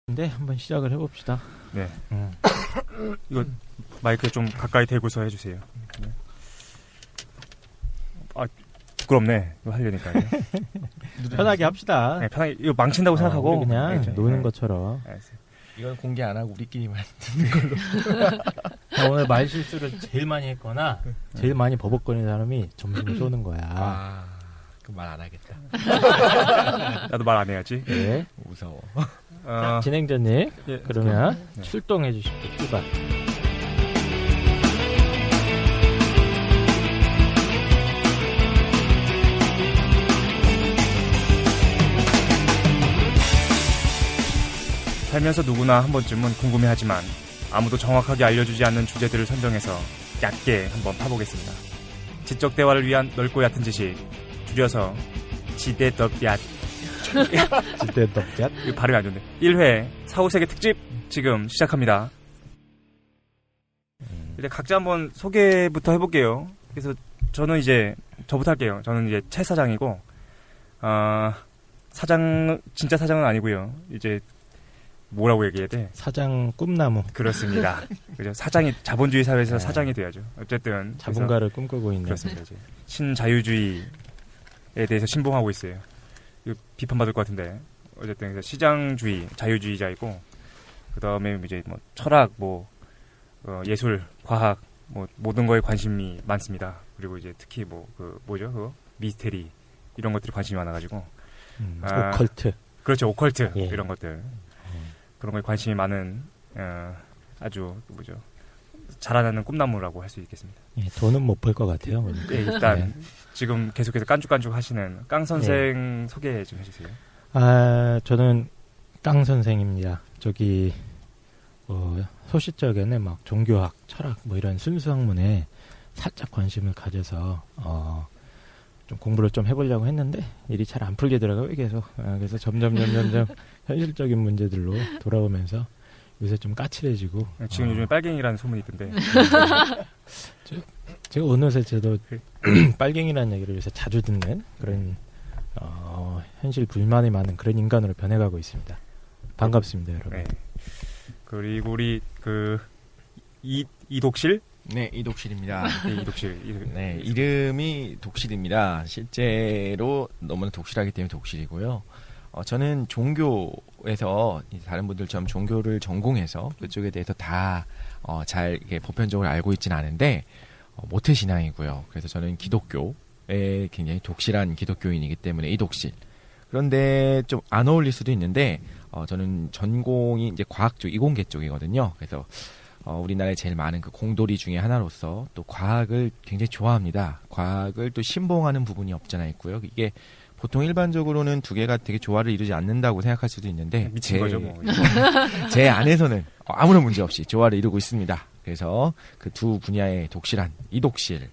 네, 한번 시작을 해봅시다. 네. 이거 마이크 좀 가까이 대고서 해주세요. 네. 아, 부끄럽네. 이거 하려니까. 편하게 합시다. 네, 편하게. 이거 망친다고 생각하고. 그냥 네, 노는 네. 것처럼. 알았어요. 이건 공개 안 하고 우리끼리만 듣는 걸로. 오늘 말 실수를 제일 많이 했거나 제일 많이 버벅거리는 사람이 점심을 쏘는 거야. 그럼 말 안 하겠다. 나도 말 안 해야지. 네. 무서워. 자, 진행자님, 예, 그러면 네. 출동해 주십시오. 출발. 살면서 누구나 한 번쯤은 궁금해하지만 아무도 정확하게 알려주지 않는 주제들을 선정해서 얕게 한번 파보겠습니다. 지적 대화를 위한 넓고 얕은 지식, 줄여서 지대덕얕. 질대 덕잣. 이거 발음이 안 좋네. 1회 사후세계 특집 지금 시작합니다. 일단 각자 한번 소개부터 해볼게요. 그래서 저는 이제 저부터 할게요. 저는 이제 최 사장이고, 사장 진짜 사장은 아니고요. 이제 뭐라고 얘기해야 돼? 사장 꿈나무. 그렇습니다. 그죠? 사장이 자본주의 사회에서 네. 사장이 돼야죠. 어쨌든 자본가를 꿈꾸고 있는. 그렇습니다. 이제 신자유주의에 대해서 신봉하고 있어요. 이거 비판받을 것 같은데 어쨌든 그래서 시장주의, 자유주의자이고 그 다음에 이제 뭐 철학, 뭐 예술, 과학, 뭐 모든 거에 관심이 많습니다. 그리고 이제 특히 뭐 그 뭐죠? 그거 미스테리 이런 것들이 관심이 많아가지고 오컬트. 그렇죠. 오컬트 예. 이런 것들 그런 거에 관심이 많은 아주 뭐죠? 자라나는 꿈나무라고 할 수 있겠습니다. 예, 돈은 못 벌 것 같아요. 그러니까. 예, 일단 네. 지금 계속해서 깐죽깐죽 하시는 깡 선생 소개 좀 해주세요. 저는 깡 선생입니다. 저기 소시적에는 막 종교학, 철학 뭐 이런 순수 학문에 살짝 관심을 가져서 좀 공부를 좀 해보려고 했는데 일이 잘 안 풀리더라고요. 계속 그래서 점점 현실적인 문제들로 돌아오면서 요새 좀 까칠해지고 지금 요즘에 빨갱이라는 소문이 있던데. 제가 어느새 저도 빨갱이라는 얘기를 요새 자주 듣는 그런 현실 불만이 많은 그런 인간으로 변해가고 있습니다. 반갑습니다, 여러분. 네. 그리고 우리 이독실? 네, 이독실입니다. 네, 이독실. 네, 이름이 독실입니다. 실제로 너무나 독실하기 때문에 독실이고요. 저는 종교에서 다른 분들처럼 종교를 전공해서 그쪽에 대해서 다 잘 보편적으로 알고 있지는 않은데 모태신앙이고요. 그래서 저는 기독교에 굉장히 독실한 기독교인이기 때문에 이독실. 그런데 좀 안 어울릴 수도 있는데 저는 전공이 이제 과학 쪽, 이공계 쪽이거든요. 그래서 우리나라에 제일 많은 그 공돌이 중에 하나로서 또 과학을 굉장히 좋아합니다. 과학을 또 신봉하는 부분이 없잖아 있고요. 이게 보통 일반적으로는 두 개가 되게 조화를 이루지 않는다고 생각할 수도 있는데 미친 거죠, 뭐. 제 안에서는 아무런 문제 없이 조화를 이루고 있습니다. 그래서 그 두 분야의 독실한 이독실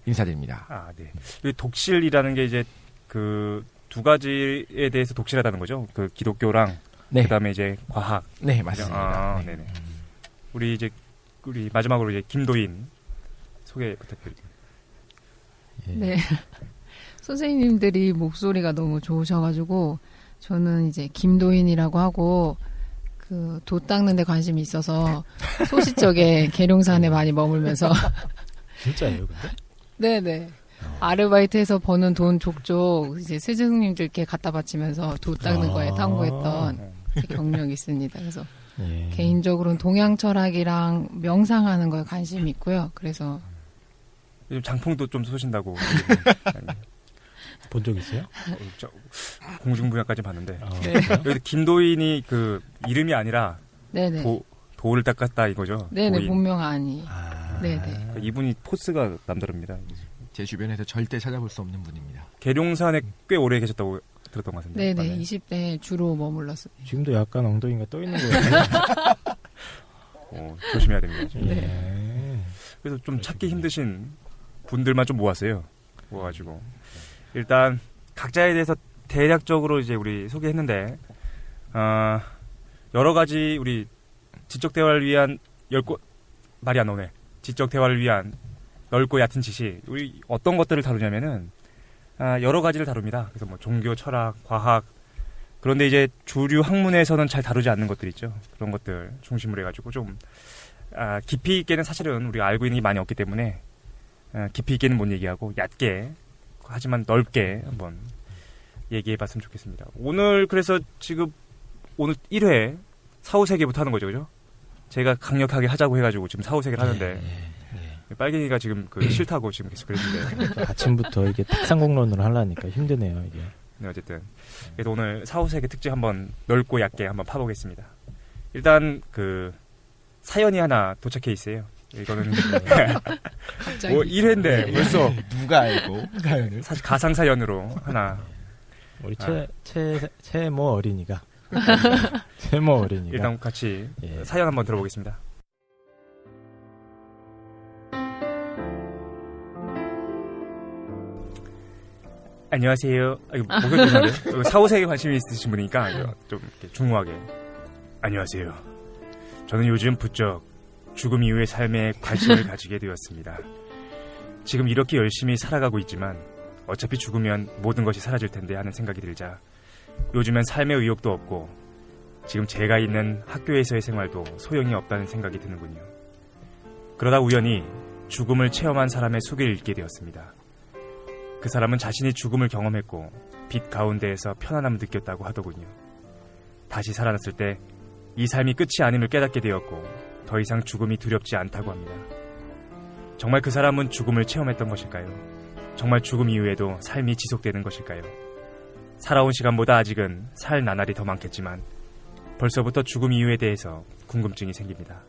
인사드립니다. 아, 네. 이 독실이라는 게 이제 그 두 가지에 대해서 독실하다는 거죠. 그 기독교랑 네, 그다음에 이제 과학. 네 맞습니다. 아, 네. 네네. 우리 마지막으로 이제 김도인 소개 부탁드립니다. 예. 네. 선생님들이 목소리가 너무 좋으셔가지고 저는 이제 김도인이라고 하고 그 도 닦는 데 관심이 있어서 소시적에 계룡산에 많이 머물면서 진짜예요, 근데? 네네 아르바이트해서 버는 돈 족족 이제 스승님들께 갖다 바치면서 도 닦는 거에 탐구했던 경력이 있습니다. 그래서 예. 개인적으로는 동양 철학이랑 명상하는 거에 관심이 있고요. 그래서 요즘 장풍도 좀 쏘신다고. 본 적 있어요? 공중부양까지 봤는데. 네. 여기 김도인이 그 이름이 아니라 네네 도를 닦았다 이거죠. 네네 도인. 본명 아니 아, 네네 이분이 포스가 남다릅니다. 제 주변에서 절대 찾아볼 수 없는 분입니다. 계룡산에 꽤 오래 계셨다고 들었던 것 같은데. 네네 맞나요? 20대 주로 머물렀어요. 지금도 약간 엉덩이가 떠 있는 것 같아요. 조심해야 됩니다. 지금. 예. 그래서 좀 찾기 힘드신 분들만 좀 모아가지고 일단 각자에 대해서 대략적으로 이제 우리 소개했는데 여러 가지 우리 지적 대화를 위한 말이 안 나오네. 지적 대화를 위한 넓고 얕은 지식 우리 어떤 것들을 다루냐면은 여러 가지를 다룹니다. 그래서 뭐 종교, 철학, 과학, 그런데 이제 주류 학문에서는 잘 다루지 않는 것들 있죠. 그런 것들 중심으로 해가지고 좀 깊이 있게는 사실은 우리가 알고 있는 게 많이 없기 때문에 깊이 있게는 못 얘기하고 얕게 하지만 넓게 한번 얘기해봤으면 좋겠습니다. 오늘 그래서 지금 오늘 1회 사후세계부터 하는 거죠, 그죠? 제가 강력하게 하자고 해가지고 지금 사후세계를 하는데 빨갱이가 지금 싫다고 지금 계속 그랬는데 아침부터 이게 탁상공론으로 하려니까 힘드네요, 이게. 네, 어쨌든 그래서 오늘 사후세계 특집 한번 넓고 얕게 한번 파보겠습니다. 일단 사연이 하나 도착해 있어요. 이거는 갑자기. 뭐 1회인데 벌써 누가 알고 사연을? 사실 가상 사연으로 하나 우리 채모 어린이가 채모 어린이가 일단 같이 사연 한번 들어보겠습니다. 안녕하세요. 목소리 괜찮은데? 사후세계 관심이 있으신 분이니까 좀 이렇게 중후하게. 안녕하세요. 저는 요즘 부쩍 죽음 이후의 삶에 관심을 가지게 되었습니다. 지금 이렇게 열심히 살아가고 있지만 어차피 죽으면 모든 것이 사라질 텐데 하는 생각이 들자 요즘엔 삶의 의욕도 없고 지금 제가 있는 학교에서의 생활도 소용이 없다는 생각이 드는군요. 그러다 우연히 죽음을 체험한 사람의 소개를 읽게 되었습니다. 그 사람은 자신이 죽음을 경험했고 빛 가운데에서 편안함을 느꼈다고 하더군요. 다시 살아났을 때 이 삶이 끝이 아님을 깨닫게 되었고 더 이상 죽음이 두렵지 않다고 합니다. 정말 그 사람은 죽음을 체험했던 것일까요? 정말 죽음 이후에도 삶이 지속되는 것일까요? 살아온 시간보다 아직은 살 나날이 더 많겠지만 벌써부터 죽음 이후에 대해서 궁금증이 생깁니다.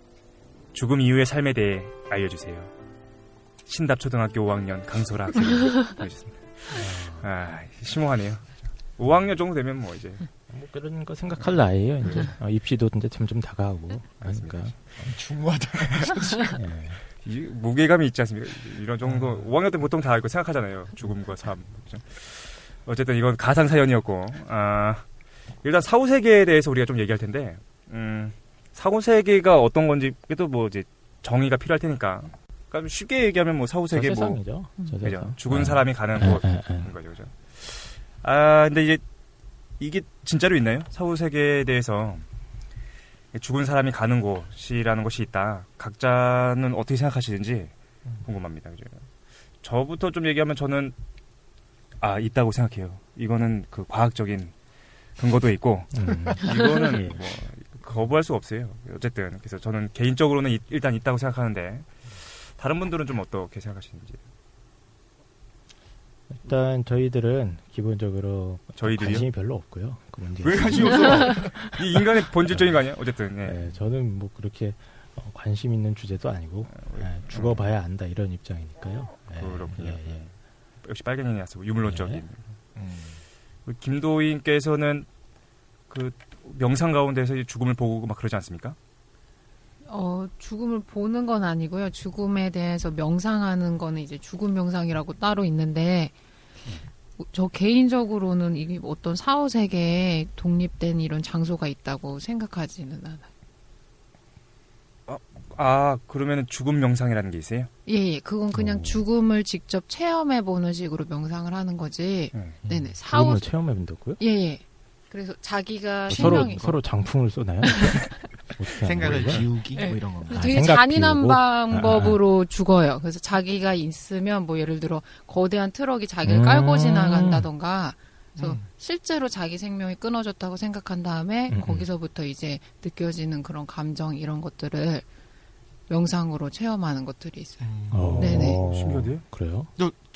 죽음 이후의 삶에 대해 알려주세요. 신답초등학교 5학년 강소라 학생이 보내주셨습니다. 심오하네요. 5학년 정도 되면 뭐 이제 뭐 그런 거 생각할 나이에요. 이제 입시도 이제 점점 다가오고 하니까 중후하다. 무게감이 있지 않습니까? 이런 정도 5학년 때 보통 다 이거 생각하잖아요. 죽음과 삶. 그렇죠? 어쨌든 이건 가상 사연이었고 일단 사후세계에 대해서 우리가 좀 얘기할 텐데 사후세계가 어떤 건지 그래도 뭐 이제 정의가 필요할 테니까 그러니까 쉽게 얘기하면 뭐 사후세계 뭐 그죠? 죽은 사람이 가는 곳인 거죠, 그죠? 근데 이게 진짜로 있나요? 사후세계에 대해서 죽은 사람이 가는 곳이라는 것이 있다. 각자는 어떻게 생각하시는지 궁금합니다. 그죠? 저부터 좀 얘기하면 저는 있다고 생각해요. 이거는 과학적인 근거도 있고 이거는 뭐 거부할 수 없어요. 어쨌든 그래서 저는 개인적으로는 일단 있다고 생각하는데 다른 분들은 좀 어떻게 생각하시는지. 일단 저희들은 기본적으로 관심이 별로 없고요. 그 문제에. 왜 관심이 없어? 이 인간의 본질적인 거 아니야? 어쨌든. 네, 저는 뭐 그렇게 관심 있는 주제도 아니고 죽어봐야 안다 이런 입장이니까요. 그렇군요. 역시 빨갱이라서 유물론적인. 김도인께서는 명상 가운데서 죽음을 보고 막 그러지 않습니까? 죽음을 보는 건 아니고요. 죽음에 대해서 명상하는 거는 이제 죽음 명상이라고 따로 있는데, 저 개인적으로는 이게 어떤 사후세계에 독립된 이런 장소가 있다고 생각하지는 않아요. 그러면 죽음 명상이라는 게 있어요? 예. 그건 그냥 죽음을 직접 체험해보는 식으로 명상을 하는 거지. 네네. 죽음을 체험해본다고요? 예. 그래서 자기가 서로 장풍을 쏘나요? 생각을 지우기 뭐 이런 거. 되게 잔인한 방법으로 죽어요. 그래서 자기가 있으면 뭐 예를 들어 거대한 트럭이 자기를 깔고 지나간다던가. 그래서 실제로 자기 생명이 끊어졌다고 생각한 다음에 거기서부터 이제 느껴지는 그런 감정 이런 것들을 명상으로 체험하는 것들이 있어요. 네네. 신기하대요? 그래요?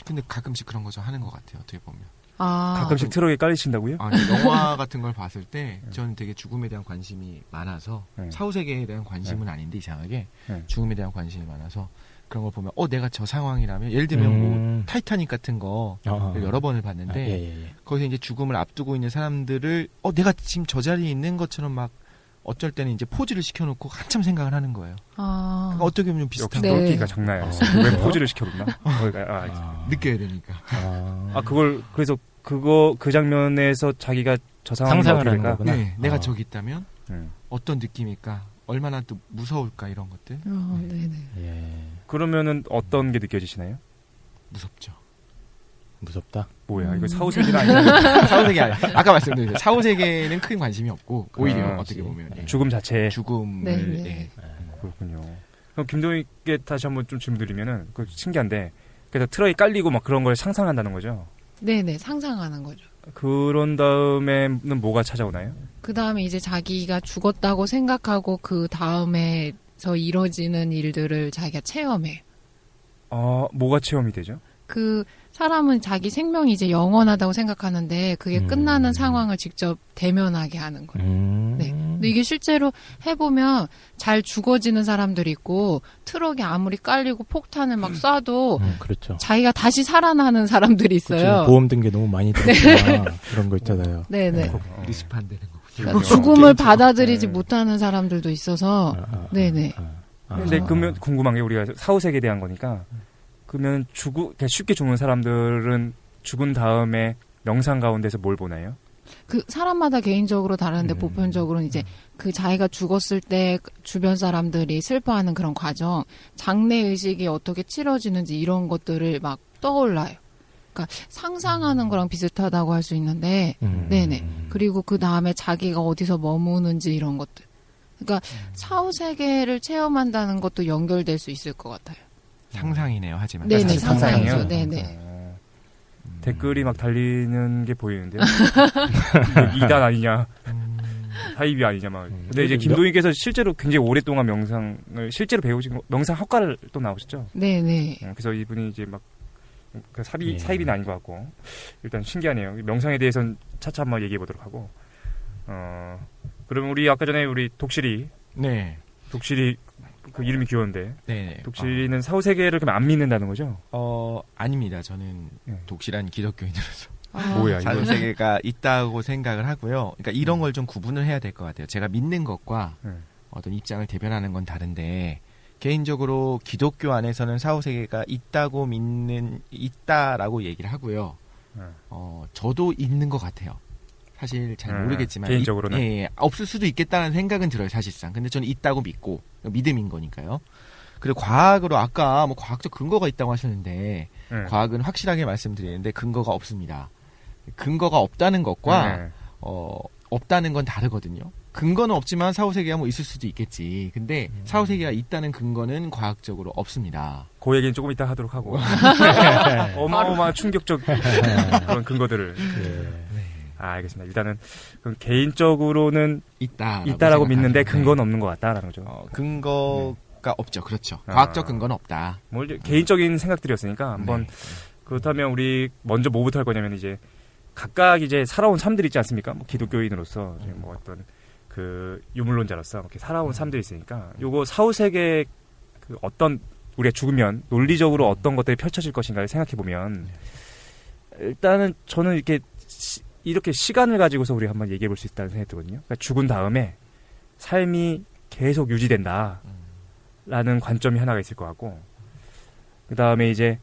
근데 가끔씩 그런 거 좀 하는 것 같아요. 어떻게 보면. 가끔씩 트럭에 깔리신다고요? 영화 같은 걸 봤을 때 저는 되게 죽음에 대한 관심이 많아서 사후세계에 대한 관심은 아닌데 이상하게 죽음에 대한 관심이 많아서 그런 걸 보면 내가 저 상황이라면 예를 들면 뭐 타이타닉 같은 거 여러 번을 봤는데 거기서 이제 죽음을 앞두고 있는 사람들을 내가 지금 저 자리에 있는 것처럼 막 어쩔 때는 이제 포즈를 시켜놓고 한참 생각을 하는 거예요. 그러니까 어떻게 보면 좀 비슷한. 역시 똘끼가 장난이 아니었어. 왜 포즈를 시켜놓나? 느껴야 되니까. 그걸 그래서 그 장면에서 자기가 저 상상을 하는 거구나. 네, 내가 저기 있다면 어떤 느낌일까? 얼마나 또 무서울까 이런 것들. 네네. 그러면은 어떤 게 느껴지시나요? 무섭죠. 무섭다. 뭐야 이거 사후세계는 아니야. 사후세계 아니. 아까 말씀드린 사후세계는 큰 관심이 없고 오히려 어떻게 보면 죽음 자체. 죽음을 네. 예. 그렇군요. 그럼 김도희께 다시 한번 좀 질문 드리면은 그 신기한데 그래서 트럭이 깔리고 막 그런 걸 상상한다는 거죠. 네네, 상상하는 거죠. 그런 다음에는 뭐가 찾아오나요? 그 다음에 이제 자기가 죽었다고 생각하고 그 다음에서 이뤄지는 일들을 자기가 체험해요. 뭐가 체험이 되죠? 그 사람은 자기 생명이 이제 영원하다고 생각하는데 그게 끝나는 상황을 직접 대면하게 하는 거예요. 네. 근데 이게 실제로 해보면 잘 죽어지는 사람들이 있고 트럭이 아무리 깔리고 폭탄을 막 쏴도 그렇죠. 자기가 다시 살아나는 사람들이 있어요. 그렇죠. 보험 든 게 너무 많이 들었구나. 그런 거 있잖아요. 네네. 리스판 되는 거군요. 그러니까 죽음을 받아들이지 못하는 사람들도 있어서 네네. 근데 그러면 궁금한 게 우리가 사후세계에 대한 거니까 그러면 그냥 쉽게 죽는 사람들은 죽은 다음에 명상 가운데서 뭘 보나요? 그 사람마다 개인적으로 다른데 보편적으로는 이제 그 자기가 죽었을 때 주변 사람들이 슬퍼하는 그런 과정, 장례 의식이 어떻게 치러지는지 이런 것들을 막 떠올라요. 그러니까 상상하는 거랑 비슷하다고 할 수 있는데, 네네. 그리고 그 다음에 자기가 어디서 머무는지 이런 것들. 그러니까 사후 세계를 체험한다는 것도 연결될 수 있을 것 같아요. 상상이네요. 하지만 네네, 사실 상상이죠. 상상이에요? 네네. 댓글이 막 달리는 게 보이는데요. 이단 아니냐, 사입이 아니냐 막. 근데 이제 김도희께서 실제로 굉장히 오랫동안 명상을 실제로 배우신 명상 학과를 또 나오셨죠. 네네. 그래서 이분이 이제 막 사입은 아닌 것 같고 일단 신기하네요. 명상에 대해서는 차차 한번 얘기해 보도록 하고. 그럼 우리 아까 전에 우리 독실이 그 이름이 귀여운데 네. 독실이는 사후세계를 그럼 안 믿는다는 거죠? 아닙니다. 저는 독실한 기독교인으로서 뭐야 이거? 사후세계가 있다고 생각을 하고요. 그러니까 이런 걸 좀 구분을 해야 될 것 같아요. 제가 믿는 것과 어떤 입장을 대변하는 건 다른데 개인적으로 기독교 안에서는 사후세계가 있다라고 얘기를 하고요. 저도 있는 것 같아요. 사실 잘 모르겠지만 개인적으로는 없을 수도 있겠다는 생각은 들어요. 사실상. 근데 저는 있다고 믿고 믿음인 거니까요. 그리고 과학으로 아까 뭐 과학적 근거가 있다고 하셨는데 과학은 확실하게 말씀드리는데 근거가 없습니다. 근거가 없다는 것과 없다는 건 다르거든요. 근거는 없지만 사후세계가 뭐 있을 수도 있겠지. 근데 사후세계가 있다는 근거는 과학적으로 없습니다. 그 얘기는 조금 이따 하도록 하고 어마어마한 충격적 그런 근거들을 알겠습니다. 일단은 그럼 개인적으로는 있다라고 믿는데 근거는 없는 것 같다라는 거죠. 근거가 없죠. 그렇죠. 과학적 근거는 없다. 뭐 개인적인 생각들이었으니까 한번 그렇다면 우리 먼저 뭐부터 할 거냐면 이제 각각 이제 살아온 삶들이 있지 않습니까? 뭐 기독교인으로서 뭐 어떤 그 유물론자로서 이렇게 살아온 삶들이 있으니까 요거 사후세계 그 어떤 우리가 죽으면 논리적으로 어떤 것들이 펼쳐질 것인가를 생각해 보면 일단은 저는 이렇게 시간을 가지고서 우리가 한번 얘기해 볼 수 있다는 생각이 들거든요. 그러니까 죽은 다음에 삶이 계속 유지된다라는 관점이 하나가 있을 것 같고 그 다음에 이제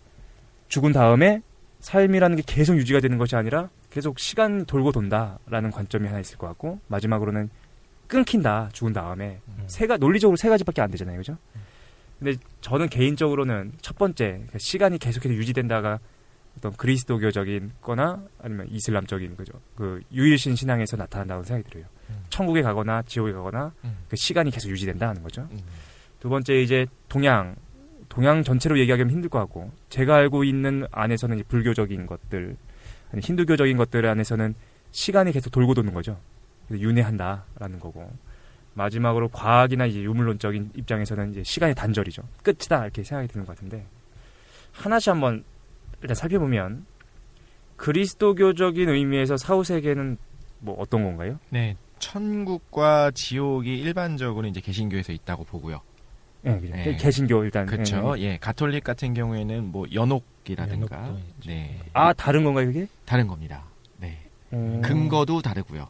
죽은 다음에 삶이라는 게 계속 유지가 되는 것이 아니라 계속 시간이 돌고 돈다라는 관점이 하나 있을 것 같고 마지막으로는 끊긴다 죽은 다음에 논리적으로 세 가지밖에 안 되잖아요, 그죠? 근데 저는 개인적으로는 첫 번째 시간이 계속해서 유지된다가 어떤 그리스도교적인 거나 아니면 이슬람적인 거죠. 그 유일신 신앙에서 나타난다고 생각이 들어요. 천국에 가거나 지옥에 가거나 그 시간이 계속 유지된다는 거죠. 두 번째 이제 동양 전체로 얘기하기는 힘들 것 같고 제가 알고 있는 안에서는 이제 불교적인 것들 아니 힌두교적인 것들 안에서는 시간이 계속 돌고 도는 거죠. 그래서 윤회한다라는 거고 마지막으로 과학이나 이제 유물론적인 입장에서는 이제 시간의 단절이죠. 끝이다 이렇게 생각이 드는 것 같은데 하나씩 한번 일단 살펴보면 그리스도교적인 의미에서 사후세계는 뭐 어떤 건가요? 네, 천국과 지옥이 일반적으로 이제 개신교에서 있다고 보고요. 네, 개신교 일단 그렇죠. 가톨릭 같은 경우에는 뭐 연옥이라든가, 다른 건가요, 그게? 다른 겁니다. 네, 근거도 다르고요.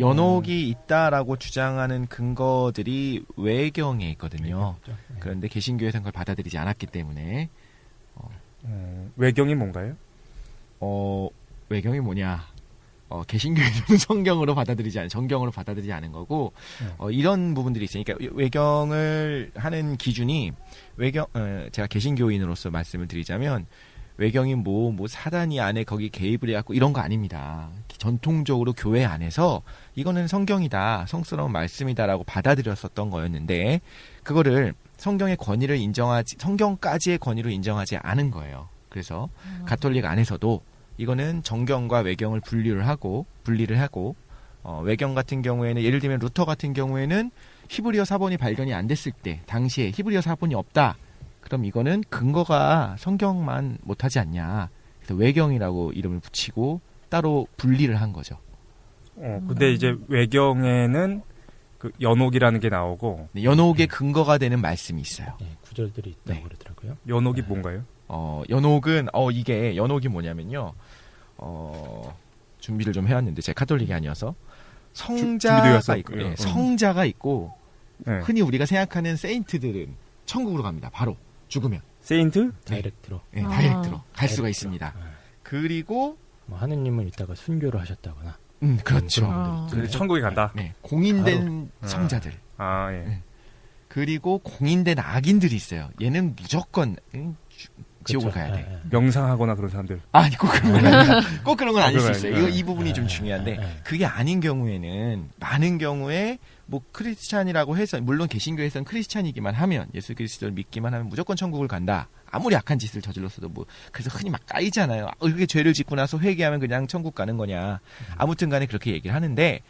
연옥이 있다라고 주장하는 근거들이 외경에 있거든요. 그런데 개신교에서는 그걸 받아들이지 않았기 때문에. 외경이 뭔가요? 외경이 뭐냐? 개신교에서는 성경으로 정경으로 받아들이지 않은 거고, 이런 부분들이 있으니까 외경을 하는 기준이 제가 개신교인으로서 말씀을 드리자면, 외경이 뭐 사단이 안에 거기 개입을 해갖고 이런 거 아닙니다. 전통적으로 교회 안에서 이거는 성경이다, 성스러운 말씀이다라고 받아들였었던 거였는데 그거를 성경의 권위를 성경까지의 권위로 인정하지 않은 거예요. 그래서 가톨릭 안에서도 이거는 정경과 외경을 분리를 하고 외경 같은 경우에는 예를 들면 루터 같은 경우에는 히브리어 사본이 발견이 안 됐을 때 당시에 히브리어 사본이 없다. 그럼 이거는 근거가 성경만 못하지 않냐. 그래서 외경이라고 이름을 붙이고 따로 분리를 한 거죠. 근데 이제 외경에는 그 연옥이라는 게 나오고 연옥의 근거가 되는 말씀이 있어요. 네, 구절들이 있다고 그러더라고요. 연옥이 뭔가요? 연옥은 이게 연옥이 뭐냐면요. 준비를 좀 해왔는데 제가 카톨릭이 아니어서 성자가 있고 성자가 있고 네. 흔히 우리가 생각하는 세인트들은 천국으로 갑니다. 바로 죽으면 세인트? 다이렉트로. 네, 다이렉트로 갈 수가 있습니다. 그리고 뭐 하느님은 이따가 순교를 하셨다거나. 그렇죠. 근데 천국에 간다. 네, 공인된 성자들. 예. 그리고 공인된 악인들이 있어요. 얘는 무조건 지옥을 가야 돼. 명상하거나 그런 사람들. 아니 꼭 그런 건 아니야. 꼭 그런 건 아닐 수 있어요. 아니구나. 이 부분이 좀 중요한데 그게 아닌 경우에는 많은 경우에 뭐 크리스찬이라고 해서 물론 개신교에서는 크리스찬이기만 하면 예수 그리스도를 믿기만 하면 무조건 천국을 간다. 아무리 악한 짓을 저질렀어도 뭐 그래서 흔히 막 까이잖아요. 이렇게 죄를 짓고 나서 회개하면 그냥 천국 가는 거냐. 아무튼간에 그렇게 얘기를 하는데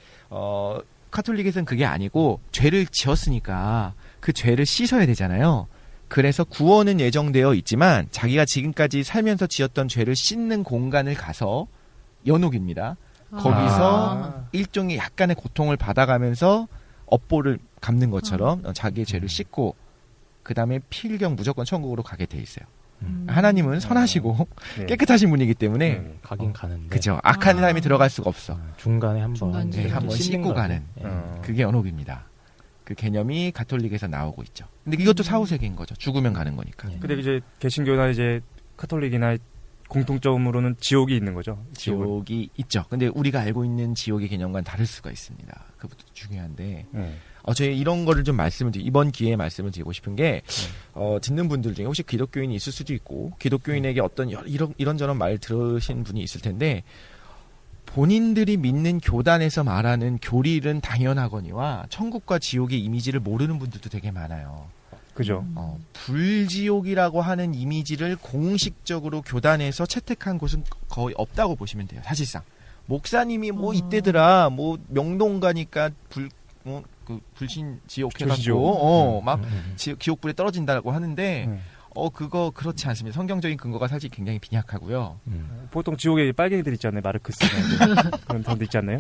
카톨릭에서는 그게 아니고 죄를 지었으니까 그 죄를 씻어야 되잖아요. 그래서 구원은 예정되어 있지만 자기가 지금까지 살면서 지었던 죄를 씻는 공간을 가서 연옥입니다. 거기서 일종의 약간의 고통을 받아가면서 업보를 갚는 것처럼 자기의 죄를 씻고 그 다음에 필경 무조건 천국으로 가게 돼 있어요. 하나님은 선하시고 깨끗하신 분이기 때문에 가긴 가는데. 그죠. 악한 사람이 들어갈 수가 없어. 중간에 한번 씻고 가는. 그게 연옥입니다. 그 개념이 가톨릭에서 나오고 있죠. 근데 이것도 사후세계인 거죠. 죽으면 가는 거니까. 근데 이제 개신교나 이제 카톨릭이나 공통점으로는 지옥이 있는 거죠. 지옥이 있죠. 근데 우리가 알고 있는 지옥의 개념과는 다를 수가 있습니다. 그것도 중요한데. 저희 이런 거를 좀 이번 기회에 말씀을 드리고 싶은 게, 듣는 분들 중에 혹시 기독교인이 있을 수도 있고, 기독교인에게 어떤 이런저런 말 들으신 분이 있을 텐데, 본인들이 믿는 교단에서 말하는 교리는 당연하거니와 천국과 지옥의 이미지를 모르는 분들도 되게 많아요. 그죠. 불지옥이라고 하는 이미지를 공식적으로 교단에서 채택한 곳은 거의 없다고 보시면 돼요. 사실상. 목사님이 이때더라, 명동 가니까 불신 지옥 해갖고, 지옥불에 떨어진다고 하는데, 그거 그렇지 않습니다. 성경적인 근거가 사실 굉장히 빈약하고요. 보통 지옥에 빨갱이들 있지 않나요? 마르크스 그런 사람도 있지 않나요?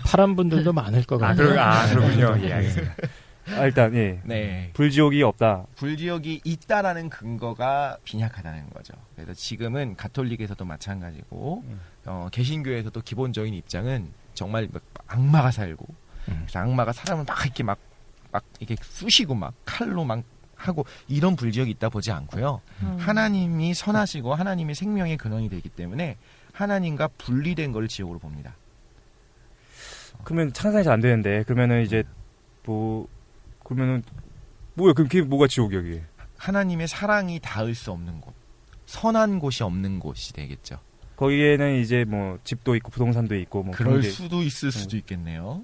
파란 분들도 많을 것 같아요. 그렇군요. 예, 알겠습니다. 일단 불지옥이 없다. 불지옥이 있다라는 근거가 빈약하다는 거죠. 그래서 지금은 가톨릭에서도 마찬가지고 개신교에서도 기본적인 입장은 정말 악마가 살고 그래서 악마가 사람을 막 이렇게 쑤시고 막 칼로 막 하고 이런 불지옥이 있다 보지 않고요. 하나님이 선하시고 하나님이 생명의 근원이 되기 때문에 하나님과 분리된 걸 지옥으로 봅니다. 그러면 상상이 잘 안 되는데 그러면은 이제 그러면은 뭐야? 그럼 그게 뭐가 지옥이야, 이게? 하나님의 사랑이 닿을 수 없는 곳, 선한 곳이 없는 곳이 되겠죠. 거기에는 이제 집도 있고 부동산도 있고 그럴 수도 있을 수도 있겠네요.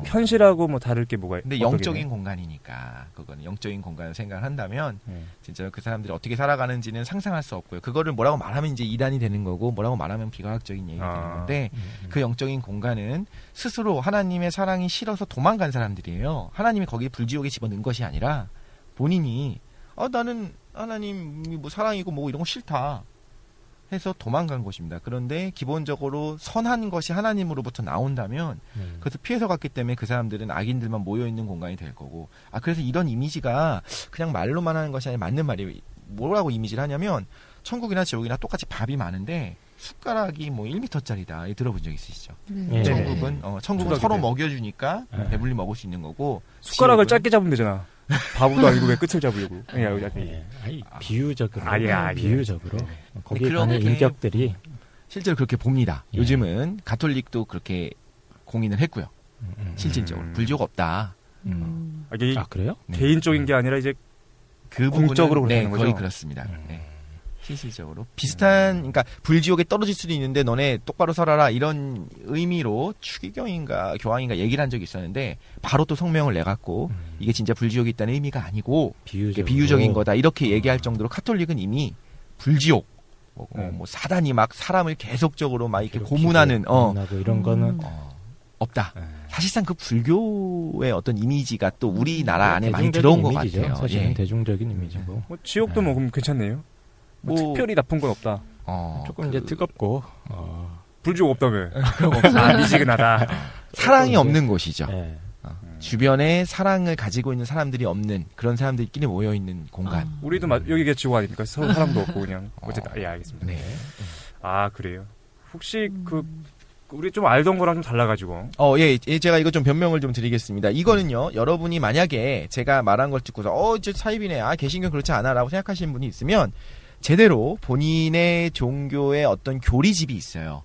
현실하고 다를 게 뭐가? 근데 영적인 공간이니까 그거는 영적인 공간을 생각을 한다면 진짜 그 사람들이 어떻게 살아가는지는 상상할 수 없고요. 그거를 뭐라고 말하면 이제 이단이 되는 거고 뭐라고 말하면 비과학적인 얘기가 되는 건데 그 영적인 공간은 스스로 하나님의 사랑이 싫어서 도망간 사람들이에요. 하나님이 거기에 불지옥에 집어넣은 것이 아니라 본인이 나는 하나님 사랑이고 이런 거 싫다 해서 도망간 것입니다. 그런데 기본적으로 선한 것이 하나님으로부터 나온다면 그것을 피해서 갔기 때문에 그 사람들은 악인들만 모여있는 공간이 될 거고 그래서 이런 이미지가 그냥 말로만 하는 것이 아니라 맞는 말이에요. 뭐라고 이미지를 하냐면 천국이나 지옥이나 똑같이 밥이 많은데 숟가락이 1m짜리다. 들어본 적 있으시죠? 천국은 서로 먹여주니까 배불리 먹을 수 있는 거고 숟가락을 짧게 잡으면 되잖아. 바보도 아니고 왜 끝을 잡으려고? 비유적으로. 비유적으로. 거기에 가는 인격들이 실제로 그렇게 봅니다. 요즘은 가톨릭도 그렇게 공인을 했고요. 실질적으로 불지옥 없다. 그래요? 개인적인 게 아니라 이제 그 공적으로 부분은, 네, 그렇다는 거죠? 거의 그렇습니다. 네. 실질적으로 비슷한, 그러니까 불지옥에 떨어질 수도 있는데 너네 똑바로 설하라 이런 의미로 추기경인가 교황인가 얘기를 한 적이 있었는데 바로 또 성명을 내갖고 이게 진짜 불지옥이 있다는 의미가 아니고 이게 비유적인 거다 이렇게 얘기할 정도로 카톨릭은 이미 불지옥 뭐 사단이 막 사람을 계속적으로 막 이렇게 고문하는 고문하고 이런 거는 없다. 네. 사실상 그 불교의 어떤 이미지가 또 우리나라 안에 많이 대중적인 들어온 것 이미지죠. 같아요. 사실은 예. 대중적인 이미지고 뭐 지옥도 뭐 그럼 괜찮네요. 뭐 특별히 나쁜 건 없다. 조금 이제 뜨겁고 불지옥 없다며. 아, 미지근하다. 사랑이 없는 곳이죠. 예. 주변에 사랑을 가지고 있는 사람들이 없는 그런 사람들끼리 모여 있는 공간. 우리도 여기가 지옥 아닙니까? 서로 사랑도 없고 그냥. 어쨌든 예, 알겠습니다. 네. 아, 그래요. 혹시 우리 좀 알던 거랑 좀 달라가지고. 예, 제가 이거 좀 변명을 좀 드리겠습니다. 이거는요, 여러분이 만약에 제가 말한 걸 듣고서, 이제 사입이네, 개신교 그렇지 않아라고 생각하시는 분이 있으면, 제대로 본인의 종교의 어떤 교리집이 있어요.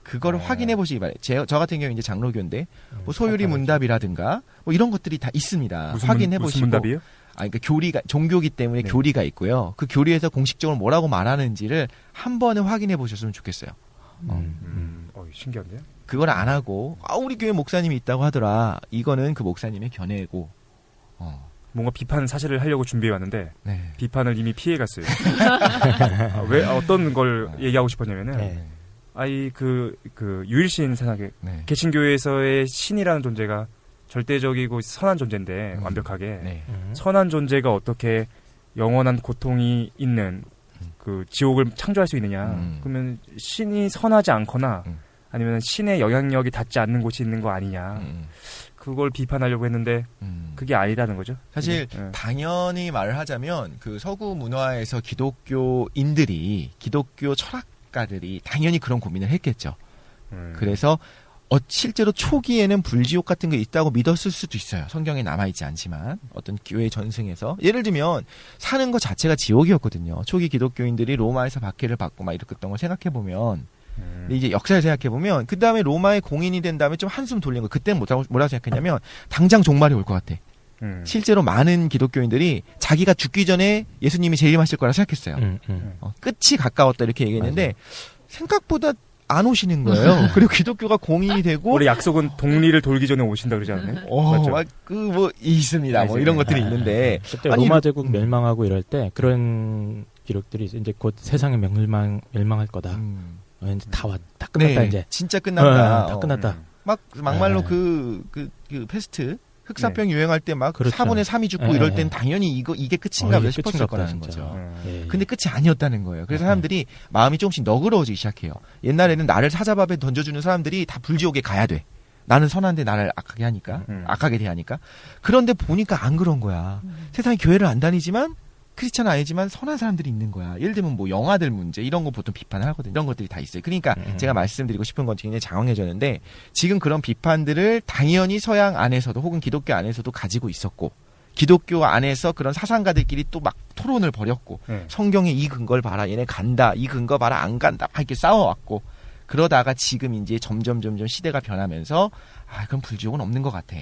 그거를 확인해 보시기 바래요. 저 같은 경우 이제 장로교인데, 뭐 소유리 문답이라든가, 뭐 이런 것들이 다 있습니다. 확인해 보시고. 무슨 문답이요? 그러니까 교리가, 종교기 때문에 네. 교리가 있고요. 그 교리에서 공식적으로 뭐라고 말하는지를 한 번은 확인해 보셨으면 좋겠어요. 신기한데요? 그걸 안 하고 우리 교회 목사님이 있다고 하더라. 이거는 그 목사님의 견해고. 뭔가 비판 사실을 하려고 준비해 왔는데 네. 비판을 이미 피해 갔어요. 왜 어떤 걸 얘기하고 싶었냐면은 네. 그 유일신 세상에 네. 개신교에서의 신이라는 존재가 절대적이고 선한 존재인데 완벽하게 네. 선한 존재가 어떻게 영원한 고통이 있는 그 지옥을 창조할 수 있느냐? 그러면 신이 선하지 않거나 아니면 신의 영향력이 닿지 않는 곳이 있는 거 아니냐? 그걸 비판하려고 했는데 그게 아니라는 거죠. 사실 당연히 말을 하자면 그 서구 문화에서 기독교인들이 기독교 철학가들이 당연히 그런 고민을 했겠죠. 그래서 실제로 초기에는 불지옥 같은 게 있다고 믿었을 수도 있어요. 성경에 남아있지 않지만 어떤 교회 전승에서 예를 들면 사는 것 자체가 지옥이었거든요. 초기 기독교인들이 로마에서 박해를 받고 막 이랬던 걸 생각해보면 근데 이제 역사를 생각해보면 그 다음에 로마의 공인이 된 다음에 좀 한숨 돌린 거 그때는 뭐라고 생각했냐면 당장 종말이 올 것 같아. 실제로 많은 기독교인들이 자기가 죽기 전에 예수님이 재림하실 거라 생각했어요. 끝이 가까웠다 이렇게 얘기했는데 생각보다 안 오시는 거예요. 그리고 기독교가 공인이 되고 원래 약속은 동리를 돌기 전에 오신다 그러지 않나요? 맞죠? 있습니다. 뭐 이런 것들이 있는데 그때 로마 제국 멸망하고 이럴 때 그런 기록들이 이제 곧 세상이 멸망할 거다. 이제 다 끝났다. 네, 이제 진짜 끝났다. 다 끝났다. 막말로 그 페스트 흑사병 유행할 때 막 그렇죠. 4분의 3이 죽고 이럴 땐 당연히 이게 끝인가 보다 싶었을 거라는 거죠. 근데 끝이 아니었다는 거예요. 그래서 사람들이 마음이 조금씩 너그러워지기 시작해요. 옛날에는 나를 사자밥에 던져주는 사람들이 다 불지옥에 가야 돼. 나는 선한데 나를 악하게 하니까, 악하게 대하니까. 그런데 보니까 안 그런 거야. 세상에 교회를 안 다니지만 크리스찬 아니지만 선한 사람들이 있는 거야. 예를 들면 뭐 영화들 문제 이런 거 보통 비판을 하거든요. 이런 것들이 다 있어요. 그러니까 제가 말씀드리고 싶은 건 굉장히 장황해졌는데 지금 그런 비판들을 당연히 서양 안에서도 혹은 기독교 안에서도 가지고 있었고 기독교 안에서 그런 사상가들끼리 또 막 토론을 벌였고 성경에 이 근거를 봐라. 얘네 간다. 이 근거 봐라. 안 간다. 막 이렇게 싸워왔고 그러다가 지금 이제 점점 시대가 변하면서 그럼 불지옥은 없는 것 같아.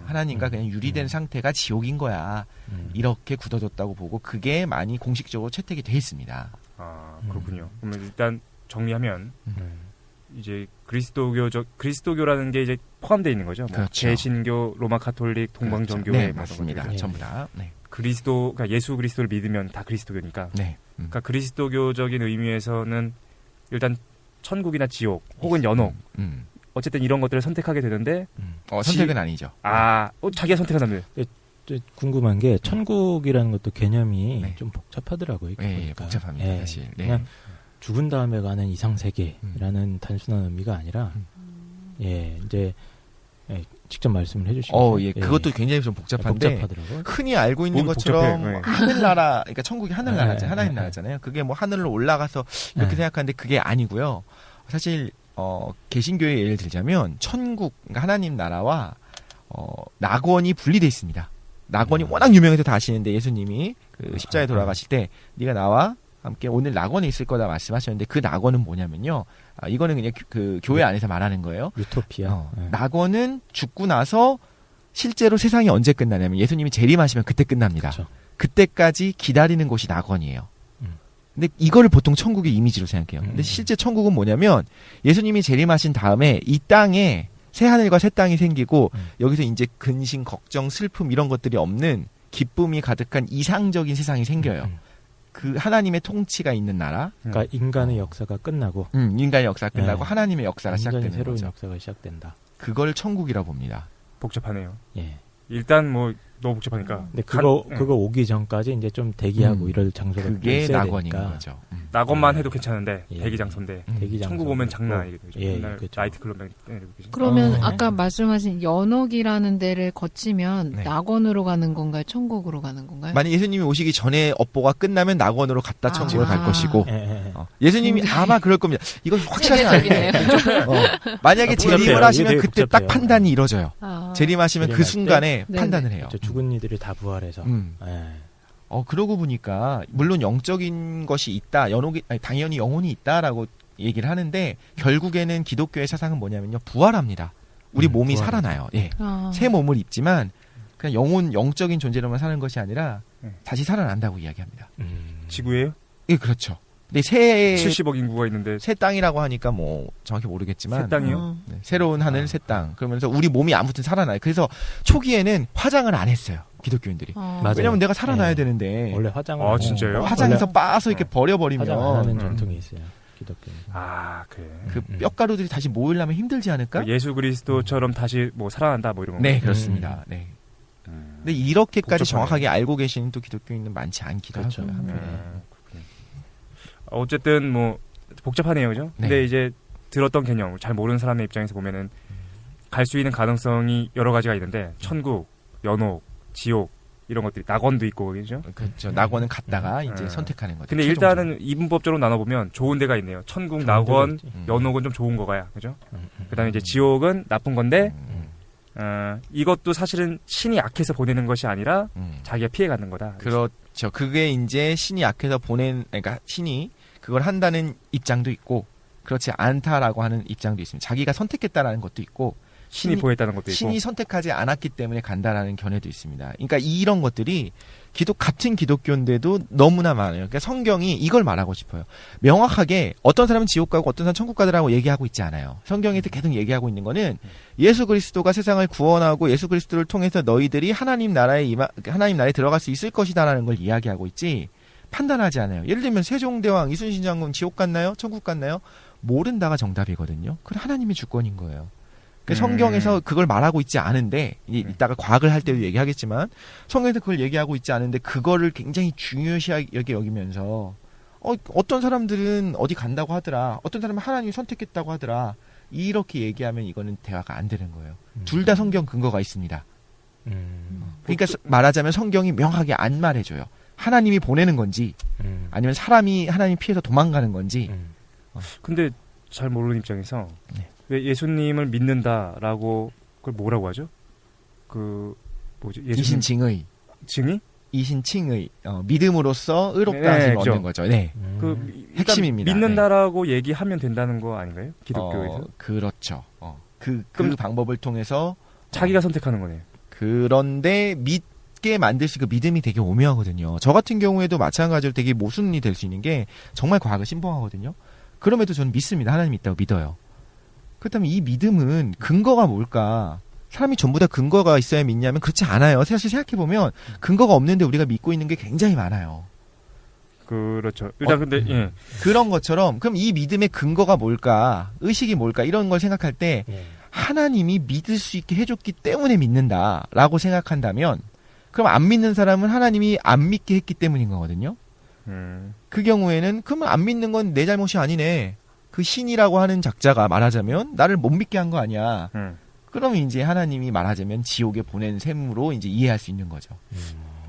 하나님과 그냥 유리된 상태가 지옥인 거야. 이렇게 굳어졌다고 보고 그게 많이 공식적으로 채택이 돼 있습니다. 그렇군요. 그러면 일단 정리하면 이제 그리스도교라는 게 이제 포함되어 있는 거죠. 뭐 그렇죠. 개신교, 로마 카톨릭, 동방정교회 네, 맞습니다. 전부 다. 네. 그러니까 예수 그리스도를 믿으면 다 그리스도교니까. 네. 그러니까 그리스도교적인 의미에서는 일단 천국이나 지옥 혹은 연옥 어쨌든 이런 것들을 선택하게 되는데 선택은 아니죠. 자기가 선택한다며. 궁금한 게 천국이라는 것도 개념이 좀 복잡하더라고요. 복잡합니다. 사실. 그냥 죽은 다음에 가는 이상 세계라는 단순한 의미가 아니라 이제 직접 말씀을 해주시고 그것도 굉장히 좀 복잡한데 복잡하더라고요. 흔히 알고 있는 것처럼 하늘나라, 그러니까 천국이 하늘나라잖아요. 하나님 나라잖아요. 그게 뭐 하늘로 올라가서 이렇게 생각하는데 그게 아니고요. 사실 개신교의 예를 들자면 천국, 그러니까 하나님 나라와 낙원이 분리돼 있습니다. 낙원이 워낙 유명해서 다 아시는데 예수님이 그 십자가에 돌아가실 때 네가 나와 함께 오늘 낙원에 있을 거다 말씀하셨는데 그 낙원은 뭐냐면요. 이거는 그냥 그 교회 안에서 말하는 거예요. 유토피아. 낙원은 죽고 나서 실제로 세상이 언제 끝나냐면 예수님이 재림하시면 그때 끝납니다. 그쵸. 그때까지 기다리는 곳이 낙원이에요. 근데 이거를 보통 천국의 이미지로 생각해요. 근데 실제 천국은 뭐냐면 예수님이 재림하신 다음에 이 땅에 새 하늘과 새 땅이 생기고 여기서 이제 근심, 걱정, 슬픔 이런 것들이 없는 기쁨이 가득한 이상적인 세상이 생겨요. 그 하나님의 통치가 있는 나라. 그러니까 인간의 역사가 끝나고 인간의 역사가 끝나고 네. 하나님의 역사가 완전히 시작되는 새로운 거죠. 역사가 시작된다. 그걸 천국이라고 봅니다. 복잡하네요. 예. 일단 뭐 너무 복잡하니까. 근데 그거 오기 전까지 이제 좀 대기하고 이럴 장소가 그게 있어야 낙원인 되니까. 거죠. 낙원만 해도 괜찮은데 예. 대기 장소인데 대기 장소. 천국 오면 장난 아니겠죠. 예, 맨날 그렇죠. 나이트클럽 그러면 네. 아까 말씀하신 연옥이라는 데를 거치면 네. 낙원으로 가는 건가요? 천국으로 가는 건가요? 만약 예수님이 오시기 전에 업보가 끝나면 낙원으로 갔다 천국을 갈 것이고 예. 예수님이 아마 그럴 겁니다. 이거 확실하지 않은데 만약에 복잡해요. 재림을 하시면 이게 그때 복잡해요. 딱 판단이 이루어져요. 아. 재림하시면 그 재림할 순간에 때? 판단을 해요. 저 죽은 이들이 다 부활해서. 예. 그러고 보니까 물론 영적인 것이 있다, 당연히 영혼이 있다라고 얘기를 하는데 결국에는 기독교의 사상은 뭐냐면요, 부활합니다. 우리 몸이 부활. 살아나요. 예. 아. 새 몸을 입지만 그냥 영적인 존재로만 사는 것이 아니라 다시 살아난다고 이야기합니다. 지구예요? 예, 그렇죠. 근데 새 70억 인구가 있는데 새 땅이라고 하니까 뭐 정확히 모르겠지만 새 땅이요? 네, 새로운 하늘, 새 땅. 그러면서 우리 몸이 아무튼 살아나요. 그래서 초기에는 화장을 안 했어요. 기독교인들이. 맞아요. 왜냐면 내가 살아나야 예. 되는데 원래 화장을 아, 안 진짜요? 하고 화장해서 원래 빠서 이렇게 버려버리면 화장 안 하는 전통이 있어요. 기독교. 아 그래. 그 뼈가루들이 다시 모이려면 힘들지 않을까? 그 예수 그리스도처럼 다시 뭐 살아난다 뭐 이런 거. 네, 그렇습니다. 네. 근데 이렇게까지 복잡하네요. 정확하게 알고 계시는 또 기독교인은 많지 않기도 그렇죠. 하고요. 한편에. 그렇군요. 어쨌든 뭐 복잡하네요, 그죠? 네. 근데 이제 들었던 개념, 잘 모르는 사람의 입장에서 보면은 갈 수 있는 가능성이 여러 가지가 있는데 천국, 연옥, 지옥 이런 것들이 낙원도 있고 그죠? 그렇죠. 낙원은 갔다가 이제 선택하는 거죠. 근데 일단은 이분법적으로 나눠보면 좋은 데가 있네요. 천국, 낙원, 연옥은 좀 좋은 거가야, 그죠? 그다음에 이제 지옥은 나쁜 건데 이것도 사실은 신이 악해서 보내는 것이 아니라 자기가 피해가는 거다. 그렇죠. 그게 이제 신이 약해서 그러니까 신이 그걸 한다는 입장도 있고 그렇지 않다라고 하는 입장도 있습니다. 자기가 선택했다라는 것도 있고 신이 보냈다는 것도 있고. 신이 선택하지 않았기 때문에 간다라는 견해도 있습니다. 그러니까 이런 것들이 같은 기독교인데도 너무나 많아요. 그러니까 성경이 이걸 말하고 싶어요. 명확하게 어떤 사람은 지옥 가고 어떤 사람은 천국 가더라고 얘기하고 있지 않아요. 성경에서 계속 얘기하고 있는 거는 예수 그리스도가 세상을 구원하고 예수 그리스도를 통해서 너희들이 하나님 나라에 들어갈 수 있을 것이다라는 걸 이야기하고 있지 판단하지 않아요. 예를 들면 세종대왕, 이순신 장군 지옥 갔나요? 천국 갔나요? 모른다가 정답이거든요. 그건 하나님의 주권인 거예요. 성경에서 그걸 말하고 있지 않은데 이따가 과학을 할 때도 얘기하겠지만 성경에서 그걸 얘기하고 있지 않은데 그거를 굉장히 중요시하게 여기면서 어떤 사람들은 어디 간다고 하더라, 어떤 사람은 하나님이 선택했다고 하더라, 이렇게 얘기하면 이거는 대화가 안 되는 거예요. 둘 다 성경 근거가 있습니다. 그러니까 말하자면 성경이 명확하게 안 말해줘요. 하나님이 보내는 건지 아니면 사람이 하나님 피해서 도망가는 건지. 근데 잘 모르는 입장에서 네. 왜 예수님을 믿는다라고 그걸 뭐라고 하죠? 그 뭐지? 이신칭의. 증이? 이신칭의 믿음으로써 의롭다 네, 하심을 그렇죠. 얻는 거죠. 네. 그 핵심입니다. 믿는다라고 얘기하면 된다는 거 아닌가요? 기독교에서 그렇죠. 그 그럼 방법을 통해서 자기가 선택하는 거네요. 그런데 믿게 만들 수 있고 믿음이 되게 오묘하거든요. 저 같은 경우에도 마찬가지로 되게 모순이 될 수 있는 게 정말 과학을 신봉하거든요. 그럼에도 저는 믿습니다. 하나님이 있다고 믿어요. 그렇다면 이 믿음은 근거가 뭘까? 사람이 전부 다 근거가 있어야 믿냐면 그렇지 않아요. 사실 생각해보면 근거가 없는데 우리가 믿고 있는 게 굉장히 많아요. 그렇죠. 일단 근데 예. 그런 것처럼 그럼 이 믿음의 근거가 뭘까? 의식이 뭘까? 이런 걸 생각할 때 하나님이 믿을 수 있게 해줬기 때문에 믿는다라고 생각한다면 그럼 안 믿는 사람은 하나님이 안 믿게 했기 때문인 거거든요. 그 경우에는 그러면 안 믿는 건 내 잘못이 아니네. 그 신이라고 하는 작자가 말하자면 나를 못 믿게 한 거 아니야. 그러면 이제 하나님이 말하자면 지옥에 보낸 셈으로 이제 이해할 수 있는 거죠.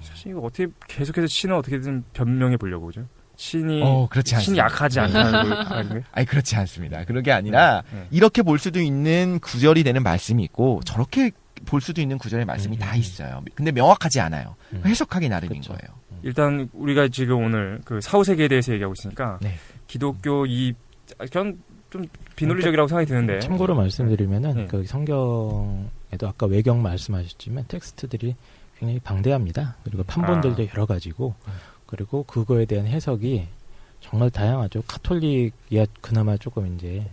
사실 이거 어떻게 계속해서 신을 어떻게든 변명해 보려고 그죠? 신이 그렇지 않습니다. 신이 약하지 않다는 걸 아닌가요? 아니 그렇지 않습니다. 그런 게 아니라 이렇게 볼 수도 있는 구절이 되는 말씀이 있고 저렇게 볼 수도 있는 구절의 말씀이 다 있어요. 근데 명확하지 않아요. 해석하기 나름인 그렇죠. 거예요. 일단 우리가 지금 오늘 그 사후세계에 대해서 얘기하고 있으니까 네. 기독교 그냥 좀 비논리적이라고 생각이 드는데 참고로 말씀드리면은 네. 그 성경에도 아까 외경 말씀하셨지만 텍스트들이 굉장히 방대합니다. 그리고 판본들도 여러 가지고 그리고 그거에 대한 해석이 정말 다양하죠. 카톨릭이야 그나마 조금 이제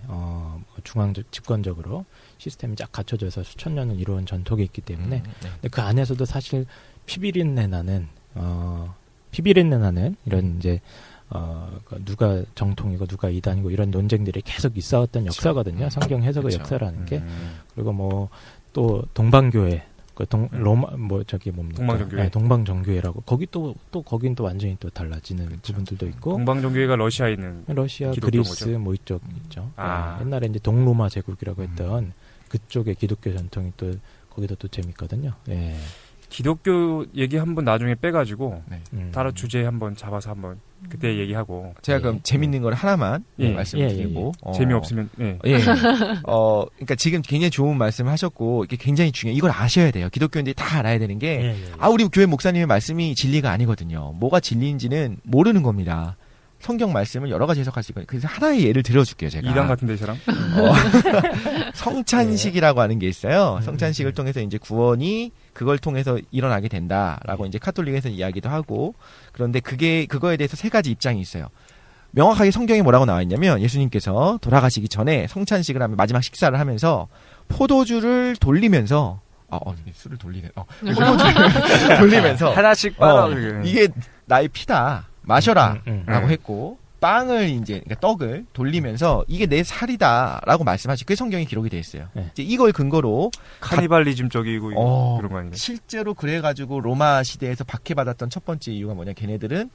중앙 집권적으로 시스템이 쫙 갖춰져서 수천 년을 이루어온 전통이 있기 때문에 근데 그 안에서도 사실 피비린내 나는 이런 이제 누가 정통이고 누가 이단이고 이런 논쟁들이 계속 있어왔던 역사거든요. 성경 해석의 그렇죠. 역사라는 게 그리고 뭐 또 동방교회 로마 뭡니까? 동방정교회. 네, 동방정교회라고 거기 또 거긴 또 완전히 또 달라지는 부분들도 있고 동방정교회가 러시아에 있는 러시아, 기독교 그리스 거죠? 뭐 이쪽 있죠. 아. 네, 옛날에 이제 동로마 제국이라고 했던 그쪽의 기독교 전통이 또 거기도 또 재밌거든요. 예. 기독교 얘기 한번 나중에 빼가지고 네. 다른 주제 한번 잡아서 한번 그때 얘기하고 제가 그럼 재밌는 걸 하나만 예. 말씀드리고 재미없으면 예. 그러니까 지금 굉장히 좋은 말씀하셨고 이게 굉장히 중요해요. 이걸 아셔야 돼요. 기독교인들이 다 알아야 되는 게 우리 교회 목사님의 말씀이 진리가 아니거든요. 뭐가 진리인지는 모르는 겁니다. 성경 말씀을 여러 가지 해석할 수 있거든요. 그래서 하나의 예를 들어줄게요, 제가. 이단 같은데 이 사람? 성찬식이라고 하는 게 있어요. 성찬식을 통해서 이제 구원이 그걸 통해서 일어나게 된다라고 이제 카톨릭에서 이야기도 하고 그런데 그거에 대해서 세 가지 입장이 있어요. 명확하게 성경에 뭐라고 나와 있냐면 예수님께서 돌아가시기 전에 성찬식을 하면 마지막 식사를 하면서 포도주를 돌리면서 술을 돌리네. 포도주를 돌리면서 하나씩 빨아. 이게 나의 피다. 마셔라. 라고 했고 빵을 이제 그러니까 떡을 돌리면서 이게 내 살이다라고 말씀하시고 그게 성경에 기록이 돼 있어요. 네. 이제 이걸 근거로 카니발리즘적이고 그런 거 아닌가요? 실제로 그래가지고 로마 시대에서 박해받았던 첫 번째 이유가 뭐냐? 걔네들은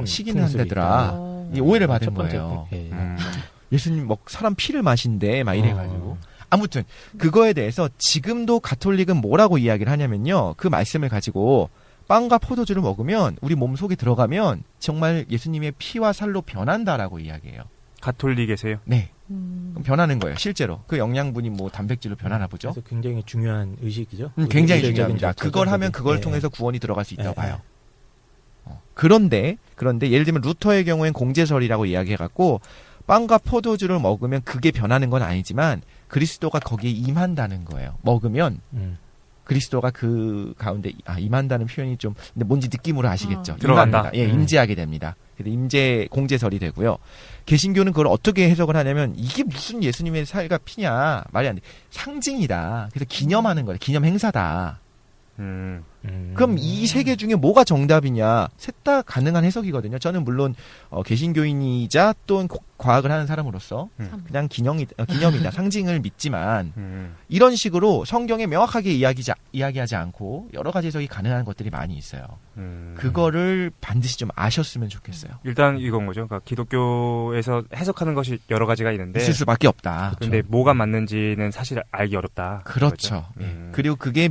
식인을 한다더라. 이 오해를 받은 첫 번째 거예요. 예수님 뭐 사람 피를 마신대 막 이래가지고 아무튼 그거에 대해서 지금도 가톨릭은 뭐라고 이야기를 하냐면요. 그 말씀을 가지고 빵과 포도주를 먹으면 우리 몸 속에 들어가면 정말 예수님의 피와 살로 변한다라고 이야기해요. 가톨릭에서요? 네. 그럼 변하는 거예요. 실제로. 그 영양분이 뭐 단백질로 변하나 보죠. 그래서 굉장히 중요한 의식이죠. 굉장히 중요합니다. 그걸 하면 그걸 통해서 구원이 들어갈 수 있다고 봐요. 그런데 예를 들면 루터의 경우엔 공제설이라고 이야기해갖고 빵과 포도주를 먹으면 그게 변하는 건 아니지만 그리스도가 거기에 임한다는 거예요. 먹으면 그리스도가 그 가운데 임한다는 표현이 좀 근데 뭔지 느낌으로 아시겠죠? 들어간다. 임재하게 됩니다. 그래서 임재 공제설이 되고요. 개신교는 그걸 어떻게 해석을 하냐면 이게 무슨 예수님의 살과 피냐 말이 안 돼. 상징이다. 그래서 기념하는 거예요. 기념 행사다. 그럼 이 세 개 중에 뭐가 정답이냐? 셋 다 가능한 해석이거든요. 저는 물론 개신교인이자 또 과학을 하는 사람으로서 그냥 기념이다, 상징을 믿지만 이런 식으로 성경에 명확하게 이야기하지 않고 여러 가지 해석이 가능한 것들이 많이 있어요. 그거를 반드시 좀 아셨으면 좋겠어요. 일단 이건 거죠. 그러니까 기독교에서 해석하는 것이 여러 가지가 있는데 있을 수밖에 없다. 근데 뭐가 맞는지는 사실 알기 어렵다. 그렇죠. 그리고 그게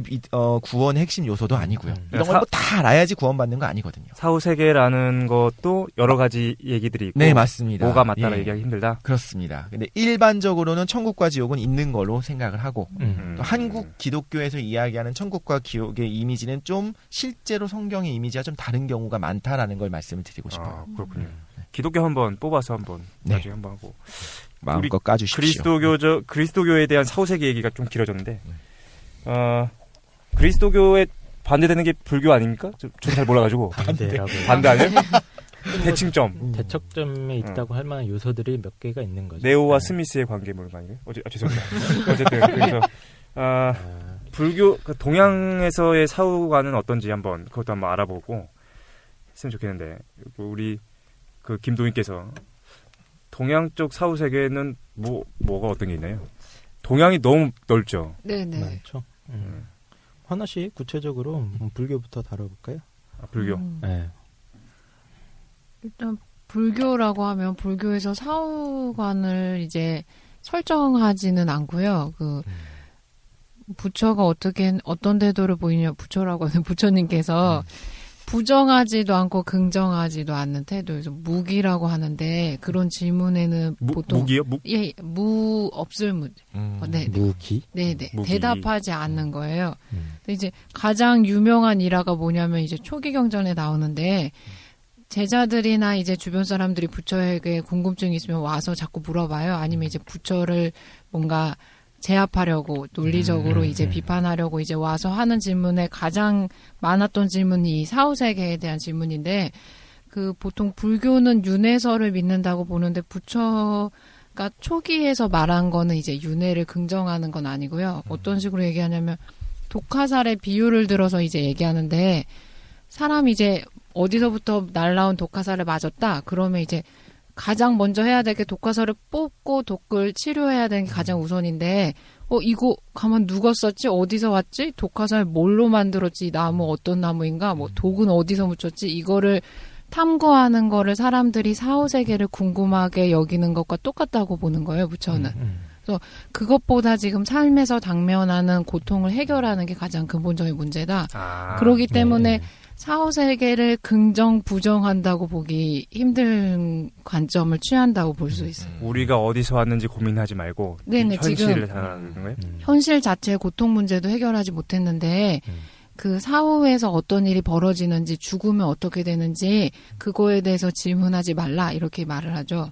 구원의 핵심 요소도 아니고요. 이런 걸 뭐 다 알아야지 구원받는 거 아니거든요. 사후세계라는 것도 여러 가지 얘기들이 있고 네, 맞습니다. 뭐가 맞다라 얘기하기 힘들다. 그렇습니다. 근데 일반적으로는 천국과 지옥은 있는 걸로 생각을 하고 또 한국 기독교에서 이야기하는 천국과 지옥의 이미지는 좀 실제로 성경의 이미지와 좀 다른 경우가 많다라는 걸 말씀을 드리고 싶어요. 그렇군요. 기독교 한번 뽑아서 한번 나중에 한번 하고 마음껏 까주십시오. 그리스도교에 대한 사후세계 얘기가 좀 길어졌는데 그리스도교에 반대되는 게 불교 아닙니까? 전 잘 몰라가지고 반대 아니에요? 대칭점 대척점에 있다고 할 만한 요소들이 몇 개가 있는 거죠. 네오와 스미스의 관계 뭐 이런 거 아니에요? 죄송합니다. 어쨌든 그래서 불교 동양에서의 사후관은 어떤지 한번 그것도 한번 알아보고 했으면 좋겠는데 우리 그 김도인께서 동양 쪽 사후 세계는 뭐가 어떤 게 있나요? 동양이 너무 넓죠. 네네. 많죠. 하나씩 구체적으로 불교부터 다뤄볼까요? 불교. 네. 일단 불교라고 하면 불교에서 사후관을 이제 설정하지는 않고요. 그 부처가 어떤 태도를 보이냐 부처라고 하는 부처님께서 부정하지도 않고 긍정하지도 않는 태도에서 무기라고 하는데 그런 질문에는 보통 무기요? 예, 무 없을 무. 네, 무기? 네네. 무기. 대답하지 않는 거예요. 근데 이제 가장 유명한 일화가 뭐냐면 이제 초기경전에 나오는데 제자들이나 이제 주변 사람들이 부처에게 궁금증이 있으면 와서 자꾸 물어봐요. 아니면 이제 부처를 뭔가 제압하려고 논리적으로 이제 비판하려고 이제 와서 하는 질문에 가장 많았던 질문이 이 사후세계에 대한 질문인데 그 보통 불교는 윤회설을 믿는다고 보는데 부처가 초기에서 말한 거는 이제 윤회를 긍정하는 건 아니고요. 어떤 식으로 얘기하냐면 독화살의 비유를 들어서 이제 얘기하는데 사람이 이제 어디서부터 날라온 독화살을 맞았다. 그러면 이제 가장 먼저 해야 될 게 독화살을 뽑고 독을 치료해야 되는 게 가장 우선인데 이거 가만 누가 썼지? 어디서 왔지? 독화살 뭘로 만들었지? 이 나무 어떤 나무인가? 뭐 독은 어디서 묻혔지? 이거를 탐구하는 거를 사람들이 사후세계를 궁금하게 여기는 것과 똑같다고 보는 거예요. 부처는. 그래서 그것보다 지금 삶에서 당면하는 고통을 해결하는 게 가장 근본적인 문제다. 그렇기 때문에 사후세계를 긍정, 부정한다고 보기 힘든 관점을 취한다고 볼 수 있어요. 우리가 어디서 왔는지 고민하지 말고 네네, 현실을 살아가는 거예요? 현실 자체의 고통 문제도 해결하지 못했는데 그 사후에서 어떤 일이 벌어지는지 죽으면 어떻게 되는지 그거에 대해서 질문하지 말라 이렇게 말을 하죠.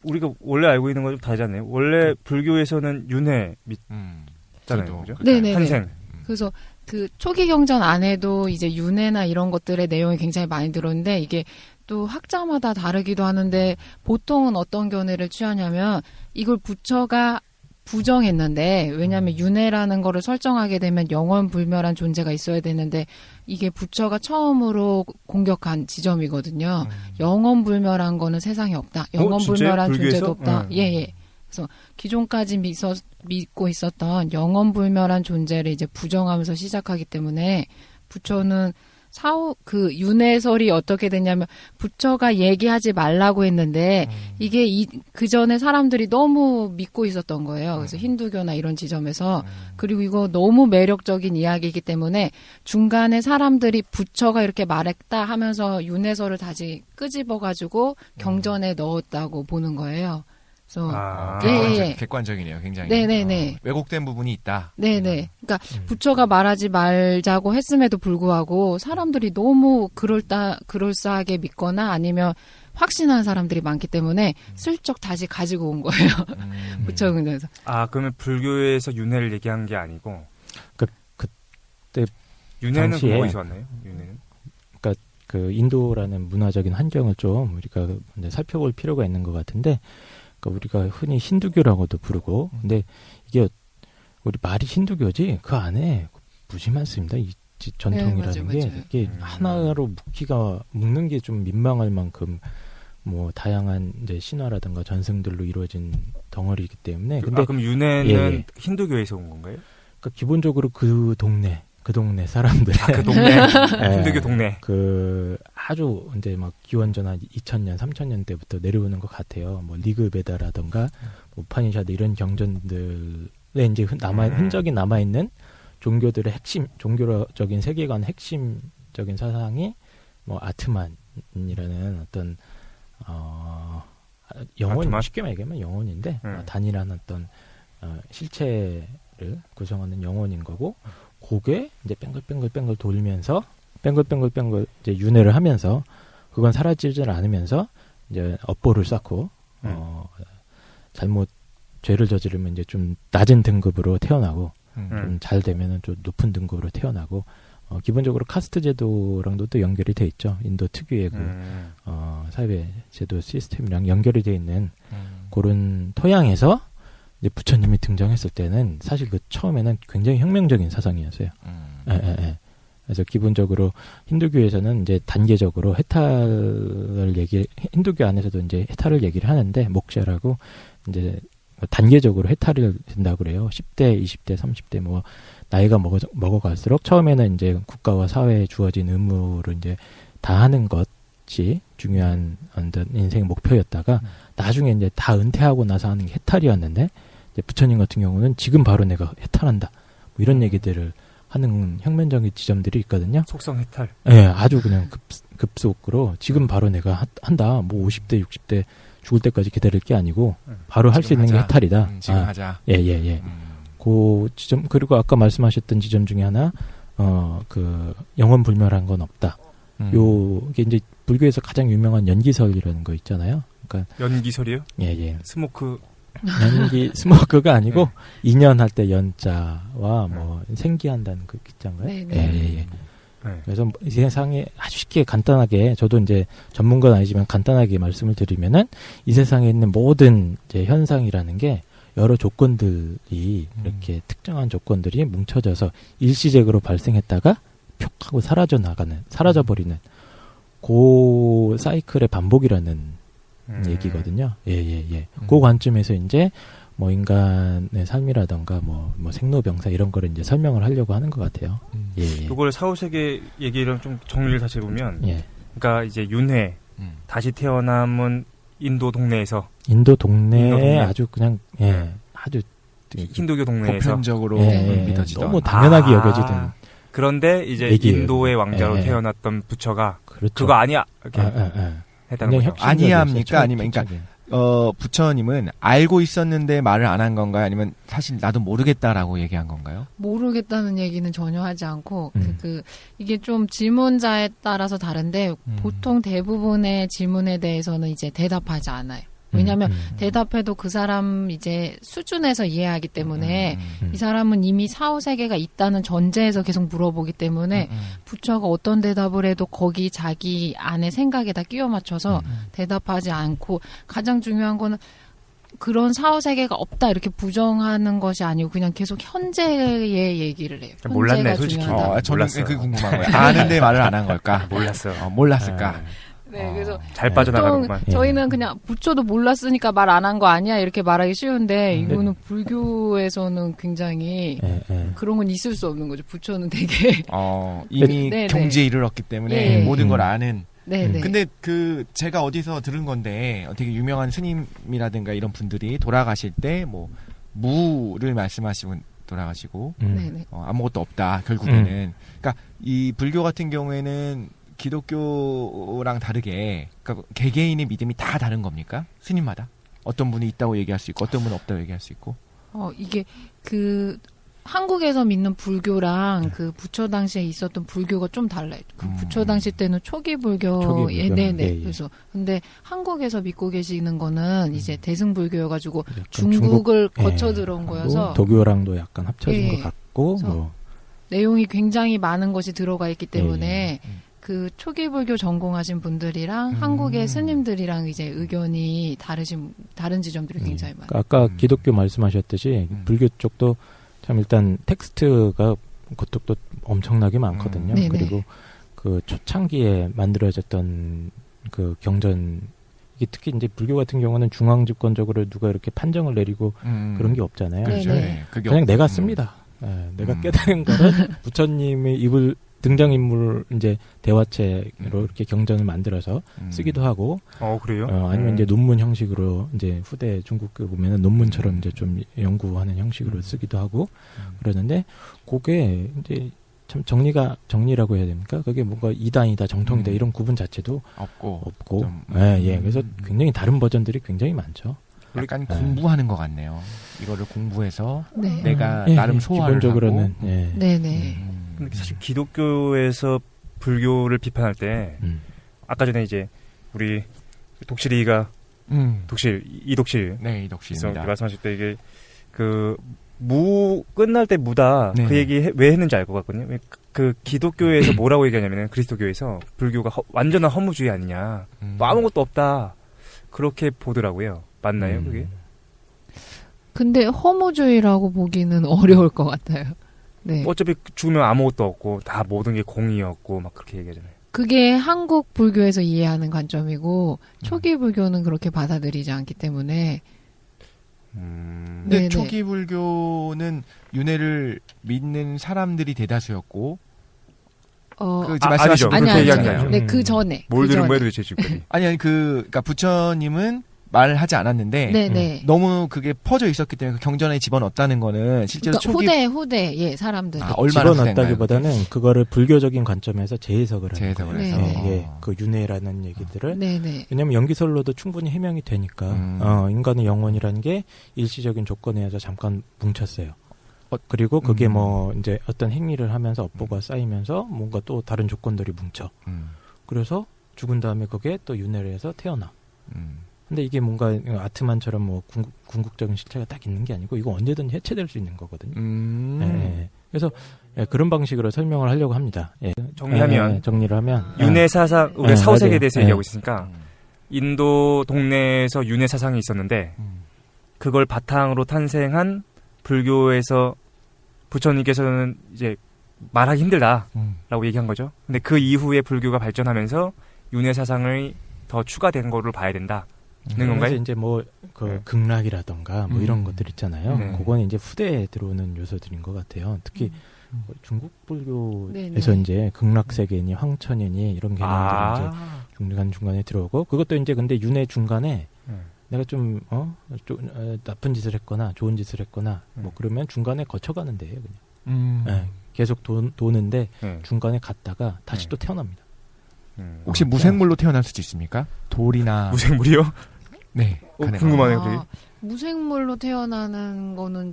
우리가 원래 알고 있는 건 좀 다르잖아요. 원래 불교에서는 윤회 믿잖아요. 그죠? 네네. 환생. 그래서 그 초기 경전 안에도 이제 윤회나 이런 것들의 내용이 굉장히 많이 들어있는데 이게 또 학자마다 다르기도 하는데 보통은 어떤 견해를 취하냐면 이걸 부처가 부정했는데 왜냐하면 윤회라는 거를 설정하게 되면 영원불멸한 존재가 있어야 되는데 이게 부처가 처음으로 공격한 지점이거든요. 영원불멸한 거는 세상에 없다. 영원불멸한 존재도 없다. 예. 그래서 기존까지 믿고 있었던 영원불멸한 존재를 이제 부정하면서 시작하기 때문에 부처는 그 윤회설이 어떻게 됐냐면 부처가 얘기하지 말라고 했는데 이게 그 전에 사람들이 너무 믿고 있었던 거예요. 그래서 힌두교나 이런 지점에서 그리고 이거 너무 매력적인 이야기이기 때문에 중간에 사람들이 부처가 이렇게 말했다 하면서 윤회설을 다시 끄집어가지고 경전에 넣었다고 보는 거예요. 그래서 객관적이네요, 굉장히. 네네네. 왜곡된 부분이 있다. 네네. 그러니까 부처가 말하지 말자고 했음에도 불구하고 사람들이 너무 그럴싸하게 믿거나 아니면 확신하는 사람들이 많기 때문에 슬쩍 다시 가지고 온 거예요. 부처 근정에서. 그러면 불교에서 윤회를 얘기한 게 아니고 그때 윤회는 당시에 어디서 왔나요? 윤회는? 그러니까 그 인도라는 문화적인 환경을 좀 우리가 살펴볼 필요가 있는 것 같은데. 그러니까 우리가 흔히 힌두교라고도 부르고, 근데 이게 우리 말이 힌두교지 그 안에 무심한 씁니다. 이 전통이라는 게 이게 하나로 묶는 게 좀 민망할 만큼 뭐 다양한 이제 신화라든가 전승들로 이루어진 덩어리이기 때문에. 근데 그럼 윤회는 힌두교에서 온 건가요? 그러니까 기본적으로 그 동네 사람들. 그 동네. 힌두교 동네. 그 아주 이제 막 기원전 한 2000년, 3000년 때부터 내려오는 것 같아요. 뭐 리그베다라던가 우파니샤드 이런 경전들에 이제 흔적이 남아 있는 종교들의 핵심, 종교적인 세계관 핵심적인 사상이 뭐 아트만이라는 어떤 영혼, 아트만? 쉽게 말하면 영혼인데 단이라는 어떤 실체를 구성하는 영혼인 거고. 그게 이제 뱅글뱅글 돌면서 뱅글뱅글 이제 윤회를 하면서 그건 사라지질 않으면서 이제 업보를 쌓고 잘못 죄를 저지르면 이제 좀 낮은 등급으로 태어나고 좀 잘 되면은 좀 높은 등급으로 태어나고 기본적으로 카스트 제도랑도 또 연결이 돼 있죠. 인도 특유의 그 사회 제도 시스템이랑 연결이 돼 있는 그런 토양에서 이제 부처님이 등장했을 때는 사실 그 처음에는 굉장히 혁명적인 사상이었어요. 그래서 기본적으로 힌두교에서는 이제 단계적으로 힌두교 안에서도 이제 해탈을 얘기를 하는데 목샤라고 이제 단계적으로 해탈을 된다고 그래요. 10대, 20대, 30대 뭐 나이가 먹어갈수록 처음에는 이제 국가와 사회에 주어진 의무를 이제 다 하는 것이 중요한 인생의 목표였다가 나중에 이제 다 은퇴하고 나서 하는 게 해탈이었는데 이제 부처님 같은 경우는 지금 바로 내가 해탈한다. 뭐 이런 얘기들을 하는 혁명적인 지점들이 있거든요. 속성 해탈. 예, 아주 그냥 급속으로 지금 바로 내가 한다. 뭐 50대, 60대 죽을 때까지 기다릴 게 아니고 바로 할 수 있는 게 해탈이다. 지금 하자. 예. 그 지점 그리고 아까 말씀하셨던 지점 중에 하나 그 영원 불멸한 건 없다. 요게 이제 불교에서 가장 유명한 연기설이라는 거 있잖아요. 그러니까 연기설이요? 예. 스모크 연기 스모크가 아니고 인연할 때 연자와 뭐 생기한다는 그 기자인가요? 네, 예, 네. 예, 예. 그래서 이 세상에 아주 쉽게 간단하게 저도 이제 전문가는 아니지만 간단하게 말씀을 드리면은 이 세상에 있는 모든 이제 현상이라는 게 여러 조건들이 이렇게 특정한 조건들이 뭉쳐져서 일시적으로 발생했다가 표 하고 사라져 버리는 그 사이클의 반복이라는 얘기거든요. 예. 그 관점에서 이제 뭐 인간의 삶이라던가 뭐 생로병사 이런 거를 이제 설명을 하려고 하는 것 같아요. 예. 이걸 사후세계 얘기를 좀 정리를 다시 해보면, 예. 그러니까 이제 윤회 다시 태어남은 인도 동네에서 인도 동네에 동네. 아주 그냥 예 아주 힌두교 동네에서 보편적으로 예, 믿어지던 너무 당연하게 여겨지던 그런데 이제 얘기예요. 인도의 왕자로 예. 태어났던 부처가 그렇죠. 그거 아니야 이렇게 굉장히 했다는 거죠. 혁신적이었어요. 아니합니까? 아니면 그러니까 혁신적인. 부처님은 알고 있었는데 말을 안 한 건가요? 아니면 사실 나도 모르겠다라고 얘기한 건가요? 모르겠다는 얘기는 전혀 하지 않고 음. 이게 좀 질문자에 따라서 다른데 보통 대부분의 질문에 대해서는 이제 대답하지 않아요. 왜냐하면 대답해도 그 사람 이제 수준에서 이해하기 때문에 이 사람은 이미 사후세계가 있다는 전제에서 계속 물어보기 때문에 부처가 어떤 대답을 해도 거기 자기 안에 생각에다 끼워 맞춰서 대답하지 않고, 가장 중요한 거는 그런 사후세계가 없다 이렇게 부정하는 것이 아니고 그냥 계속 현재의 얘기를 해요. 몰랐네, 현재가 솔직히. 중요하다. 저는 몰랐어요. 그게 궁금한 거예요. 아는데 말을 안 한 걸까? 몰랐어요. 몰랐을까? 네, 그래서 잘 보통 빠져나가는구만. 저희는 그냥 부처도 몰랐으니까 말 안 한 거 아니야 이렇게 말하기 쉬운데 이거는 불교에서는 굉장히 그런 건 있을 수 없는 거죠. 부처는 되게 이미 네, 네. 경지에 이르렀기 때문에 예. 모든 걸 아는. 네네. 근데 제가 어디서 들은 건데 되게 유명한 스님이라든가 이런 분들이 돌아가실 때 뭐 무를 말씀하시고 돌아가시고 네네. 아무것도 없다 결국에는. 그러니까 이 불교 같은 경우에는 기독교랑 다르게 그러니까 개개인의 믿음이 다 다른 겁니까? 스님마다 어떤 분이 있다고 얘기할 수 있고 어떤 분은 없다고 얘기할 수 있고. 이게 한국에서 믿는 불교랑 그 부처 당시에 있었던 불교가 좀 달라요. 그 부처 당시 때는 초기 불교. 네네. 예. 그래서 근데 한국에서 믿고 계시는 거는 이제 대승불교여가지고 약간 중국을 중국, 거쳐 예. 들어온 거여서 도교랑도 약간 합쳐진 예. 것 같고 그래서 내용이 굉장히 많은 것이 들어가 있기 때문에 그 초기 불교 전공하신 분들이랑 한국의 스님들이랑 이제 의견이 다른 지점들이 굉장히 많아요. 아까 기독교 말씀하셨듯이 불교 쪽도 참 일단 텍스트가 그쪽도 엄청나게 많거든요. 네네. 그리고 그 초창기에 만들어졌던 그 경전, 이게 특히 이제 불교 같은 경우는 중앙 집권적으로 누가 이렇게 판정을 내리고 그런 게 없잖아요. 그렇죠. 네네. 네. 그게 그냥 내가 씁니다. 내가 깨달은 거는 부처님의 입을 등장인물 이제 대화체로 이렇게 경전을 만들어서 쓰기도 하고, 그래요? 아니면 이제 논문 형식으로 이제 후대 중국교 보면은 논문처럼 이제 좀 연구하는 형식으로 쓰기도 하고 그러는데, 그게 이제 참 정리라고 해야 됩니까? 그게 뭔가 이단이다, 정통이다 이런 구분 자체도 없고, 그래서 굉장히 다른 버전들이 굉장히 많죠. 약간 공부하는 것 같네요. 이거를 공부해서 네. 내가 나름 소화를 기본적으로는 하고. 네네. 근데 사실 기독교에서 불교를 비판할 때 아까 전에 이제 우리 독실이가 이독실 네, 이독실입니다. 말씀하실 때 이게 무 끝날 때 무다 네. 그 얘기 왜 했는지 알 것 같거든요. 그 기독교에서 뭐라고 얘기하냐면은 그리스도교에서 불교가 완전한 허무주의 아니냐, 뭐 아무것도 없다 그렇게 보더라고요. 맞나요, 그게? 근데 허무주의라고 보기는 어려울 것 같아요. 네. 어차피 죽으면 아무것도 없고 다 모든 게 공이었고 막 그렇게 얘기하잖아요. 그게 한국 불교에서 이해하는 관점이고 초기 불교는 그렇게 받아들이지 않기 때문에. 근데 네네. 초기 불교는 윤회를 믿는 사람들이 대다수였고 말씀하신 아니죠. 그렇게 그렇게 아니요. 얘기하나요? 네, 그 전에. 뭘 그 들은 전에. 거야 도대체 지금까지? 아니 그러니까 부처님은 말을 하지 않았는데 네네. 너무 그게 퍼져 있었기 때문에 그 경전에 집어넣었다는 거는 실제로 그러니까 후대 사람들이. 얼마나 집어넣었다기보다는 그거를 불교적인 관점에서 재해석을 하는 재해석을 거예요. 해서. 예, 그 윤회라는 얘기들을. 네네. 왜냐하면 연기설로도 충분히 해명이 되니까 인간의 영혼이라는 게 일시적인 조건에 의해서 잠깐 뭉쳤어요. 그리고 그게 뭐 이제 어떤 행위를 하면서 업보가 쌓이면서 뭔가 또 다른 조건들이 뭉쳐. 그래서 죽은 다음에 그게 또 윤회를 해서 태어나. 근데 이게 뭔가 아트만처럼 뭐 궁극적인 실체가 딱 있는 게 아니고 이거 언제든지 해체될 수 있는 거거든요. 예. 그래서 그런 방식으로 설명을 하려고 합니다. 예. 정리하면 정리를 하면 윤회 사상, 우리가 사후세계에 대해서 맞아요. 얘기하고 있으니까 인도 동네에서 윤회 사상이 있었는데 그걸 바탕으로 탄생한 불교에서 부처님께서는 이제 말하기 힘들다라고 얘기한 거죠. 근데 그 이후에 불교가 발전하면서 윤회 사상이 더 추가된 거로 봐야 된다. 는 건가요? 이제 뭐 그 극락이라던가 뭐 이런 것들 있잖아요. 네. 그거는 이제 후대에 들어오는 요소들인 것 같아요. 특히 중국 불교에서 네네. 이제 극락 세계니 황천이니 이런 개념들이 이제 중간에 들어오고 그것도 이제 근데 윤회 중간에 내가 좀 나쁜 짓을 했거나 좋은 짓을 했거나 뭐 그러면 중간에 거쳐가는 데예요, 그냥. 네, 계속 도는데 중간에 갔다가 다시 또 태어납니다. 혹시 무생물로 태어날 수도 있습니까? 돌이나 무생물이요? 네. 궁금하네요, 그게. 무생물로 태어나는 거는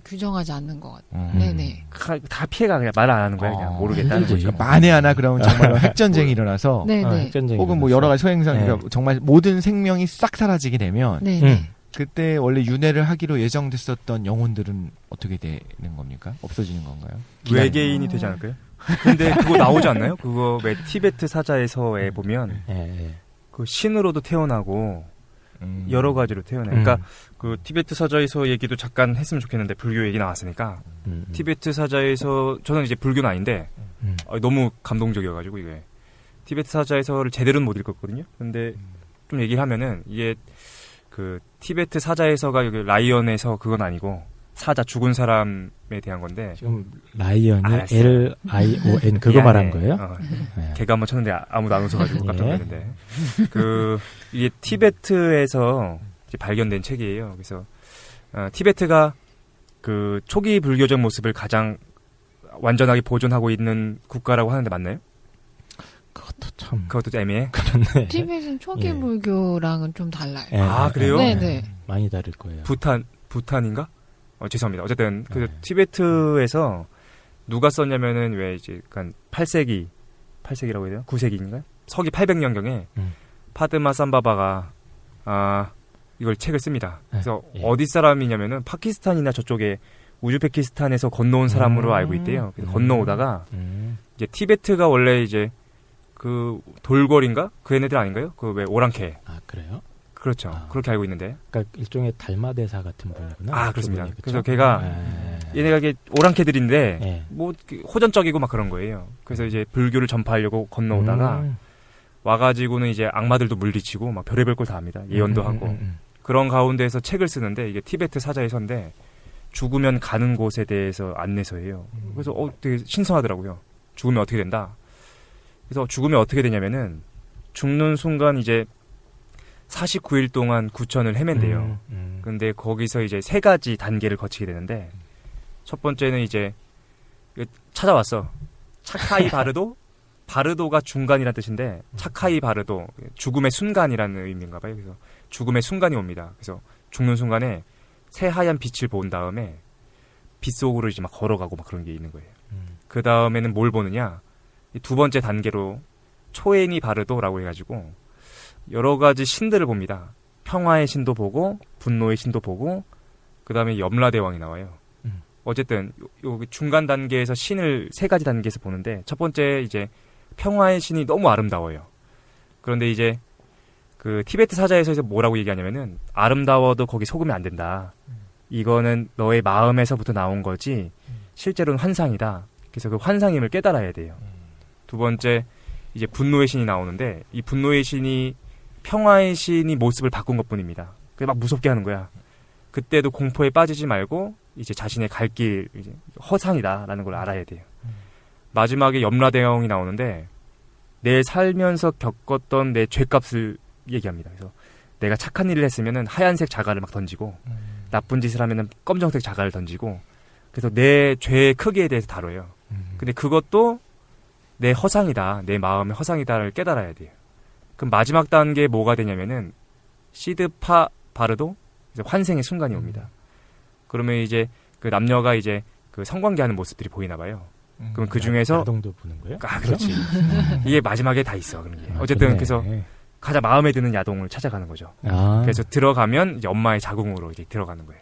규정하지 않는 것 같아요. 네네. 다 피해가 그냥 말 안 하는 거야, 그냥 모르겠다는 힘들지. 거죠. 만에 하나 그러면 정말 핵전쟁이 일어나서 네네. 핵전쟁이 혹은 뭐 일어났어요. 여러 가지 소행성 그러니까 정말 모든 생명이 싹 사라지게 되면 네네. 그때 원래 윤회를 하기로 예정됐었던 영혼들은 어떻게 되는 겁니까? 없어지는 건가요? 외계인이 되지 않을까요? 근데 그거 나오지 않나요? 그거 왜 티베트 사자에서에 보면 그 신으로도 태어나고 여러 가지로 태어나요. 그러니까 그 티베트 사자에서 얘기도 잠깐 했으면 좋겠는데 불교 얘기 나왔으니까 티베트 사자에서 저는 이제 불교는 아닌데 너무 감동적이어가지고 이게 티베트 사자에서를 제대로는 못 읽었거든요. 근데 좀 얘기를 하면은 이게 그 티베트 사자에서가 여기 라이언에서 그건 아니고 사자 죽은 사람에 대한 건데 지금 라이언이 알았어. LION 그거 미안해. 말한 거예요? 네. 걔가 한번 쳤는데 아무도 안 웃어가지고 깜짝 놀랐는데 이게 티베트에서 이제 발견된 책이에요. 그래서 티베트가 그 초기 불교적 모습을 가장 완전하게 보존하고 있는 국가라고 하는데 맞나요? 그것도 애매해. 그렇네. 티벳은 초기 불교랑은 좀 달라요. 그래요? 네네. 많이 다를 거예요. 부탄인가? 죄송합니다. 어쨌든 그 티베트에서 누가 썼냐면은 왜 이제 약간 8세기라고 해야 되나? 9세기인가요? 서기 800년경에 파드마 삼바바가 이걸 책을 씁니다. 그래서 어디 사람이냐면은 파키스탄이나 저쪽에 우즈베키스탄에서 건너온 사람으로 알고 있대요. 그래서 건너오다가 이제 티베트가 원래 이제 그 돌궐인가? 그 애네들 아닌가요? 그 왜 오랑캐. 그래요? 그렇죠. 그렇게 알고 있는데. 그러니까 일종의 달마대사 같은 분이구나. 그렇습니다. 그분이, 그래서 걔가 얘네가 이게 오랑캐들인데 뭐 호전적이고 막 그런 거예요. 그래서 이제 불교를 전파하려고 건너오다가 와가지고는 이제 악마들도 물리치고 막 별의별 걸 다 합니다. 예언도 하고. 그런 가운데에서 책을 쓰는데 이게 티베트 사자에서인데 죽으면 가는 곳에 대해서 안내서예요. 그래서 되게 신선하더라고요. 죽으면 어떻게 된다. 그래서 죽으면 어떻게 되냐면은 죽는 순간 이제 49일 동안 구천을 헤맨대요. 근데 거기서 이제 3가지 단계를 거치게 되는데 첫 번째는 이제 찾아왔어. 차카이 바르도? 바르도가 중간이라는 뜻인데 차카이 바르도 죽음의 순간이라는 의미인가 봐요. 그래서 죽음의 순간이 옵니다. 그래서 죽는 순간에 새하얀 빛을 본 다음에 빛 속으로 이제 막 걸어가고 막 그런 게 있는 거예요. 그 다음에는 뭘 보느냐? 두 번째 단계로 초에니 바르도라고 해가지고 여러 가지 신들을 봅니다. 평화의 신도 보고 분노의 신도 보고 그 다음에 염라대왕이 나와요. 어쨌든 여기 중간 단계에서 신을 3가지 단계에서 보는데 첫 번째 이제 평화의 신이 너무 아름다워요. 그런데 이제 그 티베트 사자에서 뭐라고 얘기하냐면은 아름다워도 거기 속으면 안 된다. 이거는 너의 마음에서부터 나온 거지 실제로는 환상이다. 그래서 그 환상임을 깨달아야 돼요. 두 번째 이제 분노의 신이 나오는데 이 분노의 신이 평화의 신이 모습을 바꾼 것뿐입니다. 그게 막 무섭게 하는 거야. 그때도 공포에 빠지지 말고 이제 자신의 갈 길 이제 허상이다라는 걸 알아야 돼요. 마지막에 염라대왕이 나오는데 내 살면서 겪었던 내 죄값을 얘기합니다. 그래서 내가 착한 일을 했으면은 하얀색 자갈을 막 던지고 나쁜 짓을 하면은 검정색 자갈을 던지고 그래서 내 죄의 크기에 대해서 다뤄요. 근데 그것도 내 허상이다, 내 마음의 허상이다를 깨달아야 돼요. 그럼 마지막 단계에 뭐가 되냐면은 시드파 바르도 환생의 순간이 옵니다. 그러면 이제 그 남녀가 이제 그 성관계하는 모습들이 보이나 봐요. 그럼 그 중에서 야동도 보는 거예요? 그렇지. 이게 마지막에 다 있어. 그런 게. 어쨌든 그러네. 그래서 가장 마음에 드는 야동을 찾아가는 거죠. 아. 그래서 들어가면 이제 엄마의 자궁으로 이제 들어가는 거예요.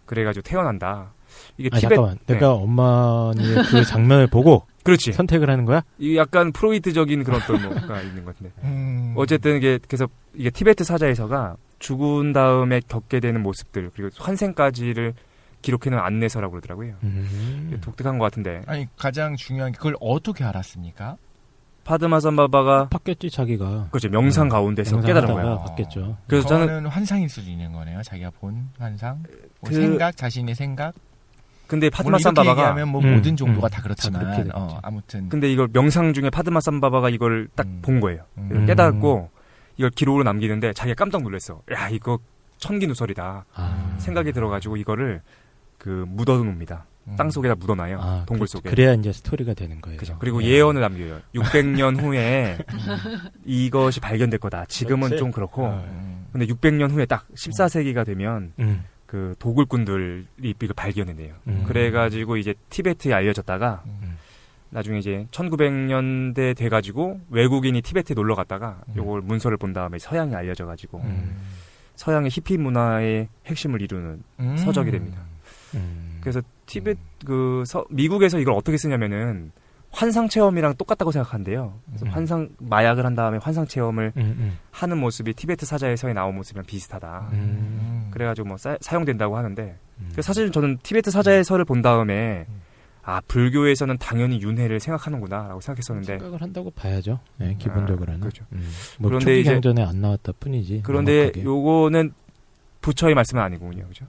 그래가지고 태어난다. 이게 아, 티벳. 잠깐만. 내가 어머니의 그 장면을 보고 그렇지. 선택을 하는 거야? 이게 약간 프로이트적인 그런 또 뭐가 있는 것 같은데. 어쨌든 이게 그래서 이게 티베트 사자에서가 죽은 다음에 겪게 되는 모습들 그리고 환생까지를 기록해놓은 안내서라고 그러더라고요. 독특한 것 같은데. 아니 가장 중요한 게 그걸 어떻게 알았습니까? 파드마산바바가 봤겠지 자기가. 그렇죠. 명상 가운데서 깨달은 명상하다가 거예요. 봤겠죠. 그래서 저는 환상일 수도 있는 거네요. 자기가 본 환상, 뭐 그- 생각, 자신의 생각. 근데 물론 이렇게 파드마산바바가 얘기하면 뭐 모든 종교가 다 다 그렇지만 그렇게 되겠지. 아무튼 근데 이걸 명상 중에 파드마산바바가 이걸 딱 본 거예요. 깨닫고 이걸 기록으로 남기는데 자기가 깜짝 놀랐어. 야 이거 천기누설이다. 아. 생각이 들어가지고 이거를 그 묻어놓습니다. 땅 속에다 묻어놔요. 아, 동굴 그, 속에. 그래야 이제 스토리가 되는 거예요. 그죠. 그리고 네. 예언을 남겨요. 600년 후에 이것이 발견될 거다. 지금은 그렇지. 좀 그렇고. 음. 근데 600년 후에 딱 14세기가 되면 그 도굴꾼들이 이걸 발견해내요. 그래가지고 이제 티베트에 알려졌다가 나중에 이제 1900년대 돼가지고 외국인이 티베트에 놀러 갔다가 요걸 문서를 본 다음에 서양에 알려져가지고 서양의 히피 문화의 핵심을 이루는 서적이 됩니다. 그래서 티베트 미국에서 이걸 어떻게 쓰냐면은 환상 체험이랑 똑같다고 생각한대요. 그래서 환상 마약을 한 다음에 환상 체험을 하는 모습이 티베트 사자에서의 나온 모습이랑 비슷하다. 그래가지고 뭐 사용된다고 하는데 그래서 사실 저는 티베트 사자에서를 본 다음에 아 불교에서는 당연히 윤회를 생각하는구나라고 생각했었는데 생각을 한다고 봐야죠. 네, 기본적으로는. 그렇죠. 뭐 그런데 초기 이제- 경전에 안 나왔다 뿐이지. 그런데 명확하게. 요거는 부처의 말씀은 아니군요, 그죠?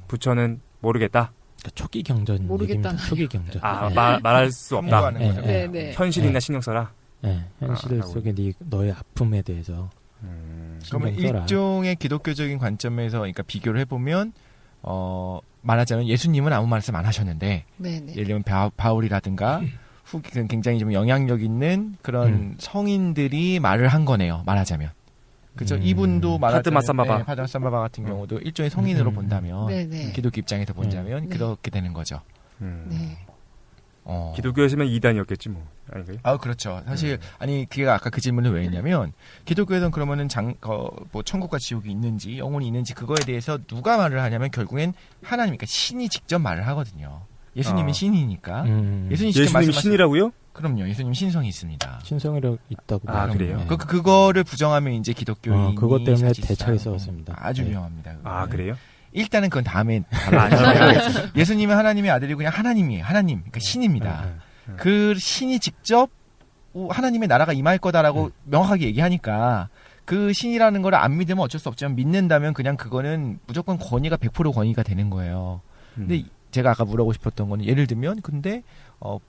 부처는 모르겠다. 그러니까 초기 경전 모르겠다는 얘기입니다. 초기 경전. 아 네. 말할 수 없다. 함구하는 네, 거죠. 네. 네, 네. 현실이나 네. 신경 써라. 네, 현실 아, 속에 너의 아픔에 대해서 그러면 신경 써라. 일종의 기독교적인 관점에서 그러니까 비교를 해보면 말하자면 예수님은 아무 말씀 안 하셨는데 네, 네. 예를 들면 바울이라든가 굉장히 좀 영향력 있는 그런 성인들이 말을 한 거네요. 말하자면. 그죠? 이분도 말하자면 파드마산바바. 네, 파드마산바바 같은 경우도 일종의 성인으로 본다면 네, 네. 기독교 입장에서 본다면 네. 그렇게 되는 거죠. 네. 기독교였으면 이단이었겠지 뭐. 아닌가요? 아 그렇죠. 사실 아니 그가 아까 그 질문을 왜 했냐면 기독교에서는 그러면은 뭐 천국과 지옥이 있는지 영혼이 있는지 그거에 대해서 누가 말을 하냐면 결국엔 하나님, 그러니까 신이 직접 말을 하거든요. 예수님은 신이니까 예수님 직접 예수님이 말씀하시- 신이라고요? 그럼요. 예수님 신성이 있습니다. 신성이라 있다고. 아, 보죠. 그래요? 네. 그거를 부정하면 이제 기독교인이 그것 때문에 사실상 대차게 싸웠습니다. 아주 네. 위험합니다. 그거는. 아 그래요? 일단은 그건 다음에 다뤄보겠습니다. 예수님은 하나님의 아들이고 그냥 하나님이에요. 하나님, 그러니까 신입니다. 그 신이 직접 하나님의 나라가 임할 거다라고 명확하게 얘기하니까 그 신이라는 걸 안 믿으면 어쩔 수 없지만 믿는다면 그냥 그거는 무조건 권위가 100% 권위가 되는 거예요. 근데 제가 아까 물어보고 싶었던 거는 예를 들면 근데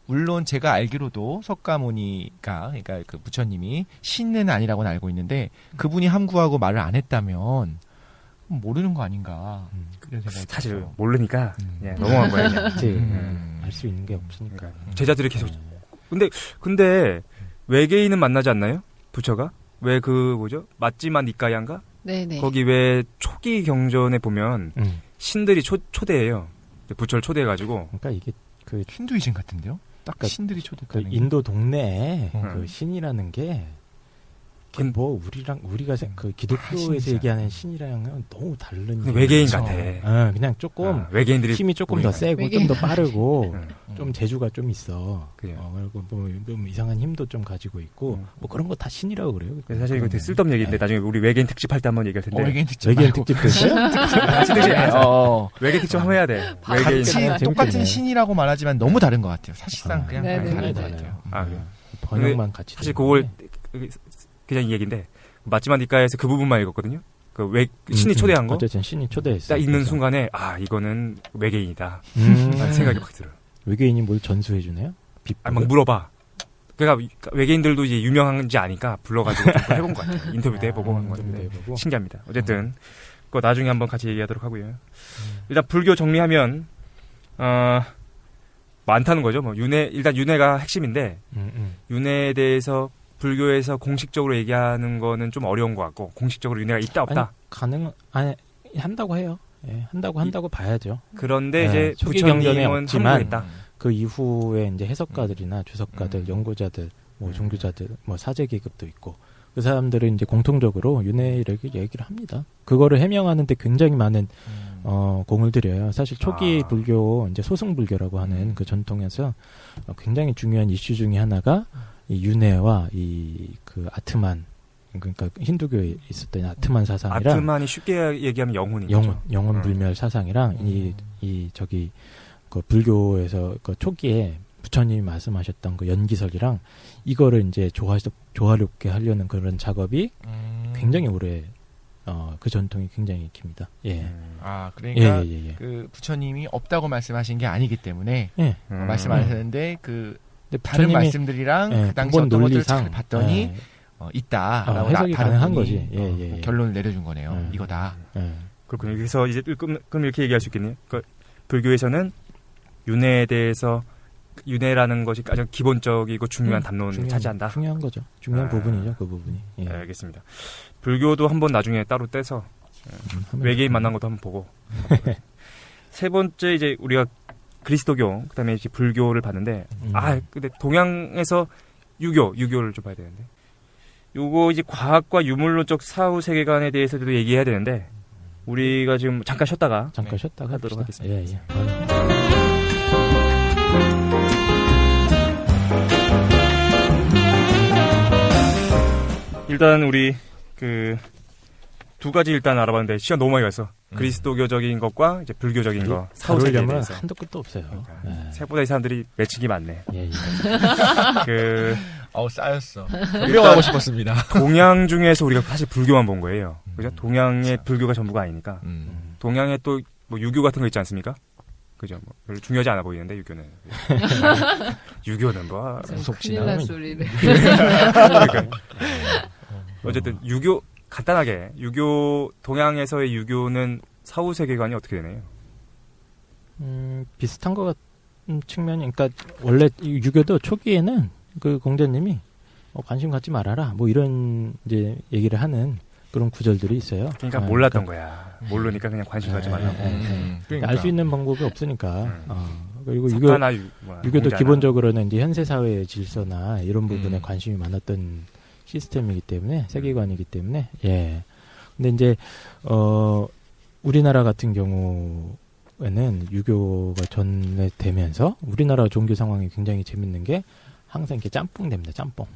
물론 제가 알기로도 석가모니가 그러니까 그 부처님이 신은 아니라고는 알고 있는데 그분이 함구하고 말을 안 했다면 모르는 거 아닌가 이런 생각이 사실 들어요. 모르니까 그냥 넘어간 거예요. 그냥. 그치. 알 수 있는 게 없으니까. 그러니까 제자들이 계속 근데 외계인은 만나지 않나요? 부처가 왜 그 뭐죠? 맞지만 니까양가 네, 네. 거기 왜 초기 경전에 보면 신들이 초대해요. 부처를 초대해가지고 그러니까 이게 그 힌두이즘 같은데요? 딱 그러니까 신들이 그 초대하는 게. 인도 동네에 음. 그 신이라는 게 뭐 우리가 그 기독교에서 신이잖아. 얘기하는 신이랑은 너무 다른 근데 외계인 그렇죠. 같아. 그냥 조금 아, 외계인들이 힘이 조금 더 보이니까. 세고 외계인. 좀 더 빠르고 음. 좀 재주가 좀 있어. 그래요. 그리고 뭐 이상한 힘도 좀 가지고 있고 뭐 그런 거 다 신이라고 그래요. 그래서 사실 이거 되게 쓸데없는 얘기인데 나중에 우리 외계인 특집할 때 한번 얘기할 텐데 외계인 특집 외계인 말고 특집도 있어요? 같이 특집 외계인 특집 한번 해야 돼. 외계인 같이 재밌겠네. 똑같은 신이라고 말하지만 너무 다른 것 같아요. 사실상 아, 그냥 네, 많이 네, 다른 네. 것 같아요. 아, 그래요? 번역만 같이. 사실 되는 그걸 그냥 이 얘기인데 맞지만 니까에서 그 부분만 읽었거든요. 그 신이 거네. 초대한 거. 어쨌든 신이 초대했어. 딱 읽는 순간에 이거는 외계인이다 라는 생각이 확 들어요. 외계인이 뭘 전수해 주네요? 막 물어봐. 그러니까 외계인들도 이제 유명한지 아니까 불러가지고 좀 해본 것 같아요. 인터뷰도 해보고 한 건데 해보고. 신기합니다. 어쨌든 그거 나중에 한번 같이 얘기하도록 하고요. 일단 불교 정리하면 많다는 거죠. 뭐 일단 윤회가 핵심인데 윤회에 대해서 불교에서 공식적으로 얘기하는 거는 좀 어려운 것 같고 공식적으로 윤회가 있다 없다. 한다고 해요. 예, 한다고 봐야죠. 그런데 네, 이제 초기 경전에 부처님은 없지만 한국했다. 그 이후에 이제 해석가들이나 주석가들, 연구자들, 뭐 종교자들, 뭐 사제 계급도 있고 그 사람들은 이제 공통적으로 윤회를 얘기를 합니다. 그거를 해명하는데 굉장히 많은 공을 들여요. 사실 초기 불교, 이제 소승불교라고 하는 그 전통에서 굉장히 중요한 이슈 중에 하나가 이 윤회와 이 그 아트만, 그러니까 힌두교에 있었던 아트만 사상이랑 아트만이 쉽게 얘기하면 영혼이죠. 영혼 불멸 사상이랑 이 저기 그 불교에서 그 초기에 부처님이 말씀하셨던 그 연기설이랑 이거를 이제 조화롭게 하려는 그런 작업이 굉장히 오래 그 전통이 굉장히 깁니다. 예. 아, 그러니까 예. 그 부처님이 없다고 말씀하신 게 아니기 때문에 예. 말씀하셨는데 그 근데 다른 부처님이 말씀들이랑 예, 그 당시 근본 어떤 것들을 논리상 잘 봤더니 예. 있다라고 해석이 다른 가능한 분이, 거지. 예. 결론을 내려준 거네요. 이거다. 예. 그렇군요. 그래서 이제 그럼 이렇게 얘기할 수 있겠네요. 그러니까 불교에서는 윤회에 대해서 윤회라는 것이 가장 기본적이고 중요한 담론을 차지한다. 중요한 거죠. 중요한 부분이죠. 그 부분이. 예. 네, 알겠습니다. 불교도 한번 나중에 따로 떼서 외계인 만난 것도 한번 보고. 세 번째 이제 우리가 그리스도교, 그다음에 이제 불교를 봤는데 근데 동양에서 유교를 좀 봐야 되는데. 요거 이제 과학과 유물론적 사후 세계관에 대해서도 얘기해야 되는데 우리가 지금 잠깐 쉬었다가 하도록 하겠습니다. 예. 일단 우리 그 두 가지 일단 알아봤는데 시간 너무 많이 갔어. 그리스도교적인 것과 이제 불교적인 거 사후 세계에 다루려면 대해서. 한도 끝도 없어요. 그러니까 생각보다 이 사람들이 매칭이 많네. 예. 그 쌓였어. 유명하고 싶었습니다. 동양 중에서 우리가 사실 불교만 본 거예요. 그죠? 동양의 불교가 전부가 아니니까. 동양에 또 뭐 유교 같은 거 있지 않습니까? 그죠? 뭐 별로 중요하지 않아 보이는데 유교는. 유교는 뭐 무섭지 큰일 날 소리를. 그러니까. 어쨌든 유교 간단하게 동양에서의 유교는 사후 세계관이 어떻게 되나요? 비슷한 것 같은 측면이, 그러니까 원래 유교도 초기에는 그 공자님이 관심 갖지 말아라 뭐 이런 이제 얘기를 하는 그런 구절들이 있어요. 그러니까 몰랐던 거야. 모르니까 그냥 관심 갖지 말라고. 그러니까. 알 수 있는 방법이 없으니까. 그리고 유교도 공자나. 기본적으로는 이제 현세 사회의 질서나 이런 부분에 관심이 많았던 시스템이기 때문에, 세계관이기 때문에, 예. 근데 이제 우리나라 같은 경우에는 유교가 전래되면서 우리나라 종교 상황이 굉장히 재밌는 게 항상 이렇게 짬뽕됩니다. 짬뽕.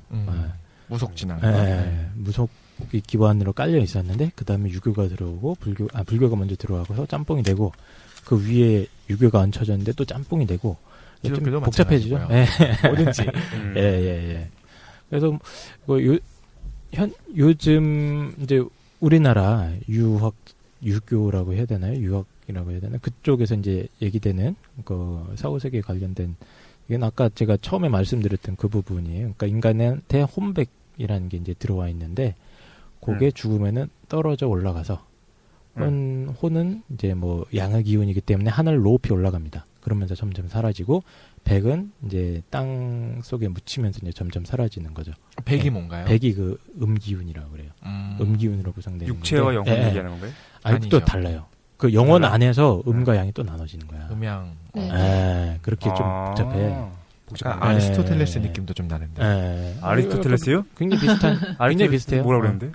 무속진앙. 무속이 기반으로 깔려 있었는데 그 다음에 유교가 들어오고 불교가 먼저 들어와서 짬뽕이 되고 그 위에 유교가 얹혀졌는데 또 짬뽕이 되고 좀 복잡해지죠. 예. 뭐든지. 예. 그래서 요즘 이제 우리나라 유교라고 해야 되나요? 유학이라고 해야 되나? 그쪽에서 이제 얘기되는 그 사후 세계에 관련된, 이건 아까 제가 처음에 말씀드렸던 그 부분이에요. 그러니까 인간한테 혼백이라는 게 이제 들어와 있는데 그게 죽으면은 떨어져 올라가서 혼은 이제 뭐 양의 기운이기 때문에 하늘 높이 올라갑니다. 그러면서 점점 사라지고 백은 이제 땅 속에 묻히면서 이제 점점 사라지는 거죠. 백이 뭔가요? 백이 그 음기운이라고 그래요. 음기운으로 구성되는 육체와 영혼 얘기하는 건가요? 아니 또 달라요. 그 영혼 안에서 음과 양이 또 나눠지는 거야. 음양. 그렇게 좀 복잡해. 약간 아리스토텔레스 느낌도 좀 나는데. 아리스토텔레스요? 굉장히 굉장히 비슷해요. 뭐라 그랬는데?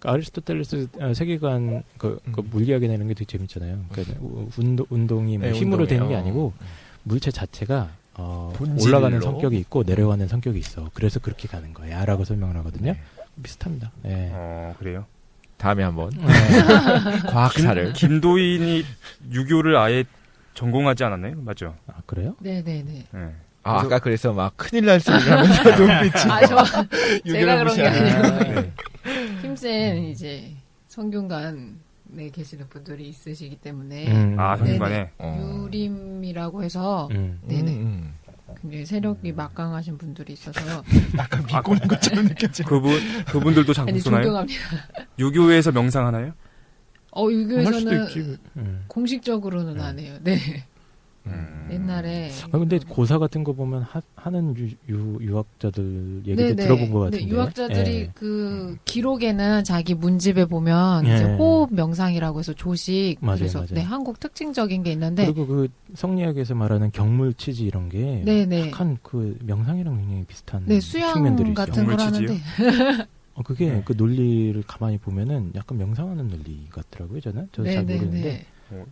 아리스토텔레스 세계관 그 물리학에 내는 게 되게 재밌잖아요. 그러니까 운동이 뭐 힘으로 되는 게 아니고 물체 자체가 올라가는 성격이 있고 내려가는 성격이 있어. 그래서 그렇게 가는 거야라고 설명을 하거든요. 비슷합니다. 네. 그래요? 다음에 한번 과학사를. 김도인이 유교를 아예 전공하지 않았나요? 맞죠? 그래요? 네네네. 네. 아까 그래서 막 큰일 날 소리를 하면서 눈빛이. 제가 그런 게 아니고. 네. 힘센 이제 성균관에 계시는 분들이 있으시기 때문에. 성균관에. 유림이라고 해서. 네네. 굉장히 세력이 막강하신 분들이 있어서. 약간 비꼬는 것처럼 느껴지고. 그분들도 장국 쏘나요? 존경합니다. 유교에서 명상하나요? 유교에서는 공식적으로는 안 해요. 네. 옛날에. 근데 고사 같은 거 보면 하는 유학자들 얘기도 들어본 것 같은데. 유학자들이 그 기록에는 자기 문집에 보면 이제 호흡 명상이라고 해서 조식. 그래서 맞아요. 한국 특징적인 게 있는데. 그리고 그 성리학에서 말하는 경물치지 이런 게 약간 그 명상이랑 굉장히 비슷한 수양 측면들이 같은 있어요. 걸 하는데. 그게 네. 그 논리를 가만히 보면은 약간 명상하는 논리 같더라고요, 저는. 저도 잘 모르는데.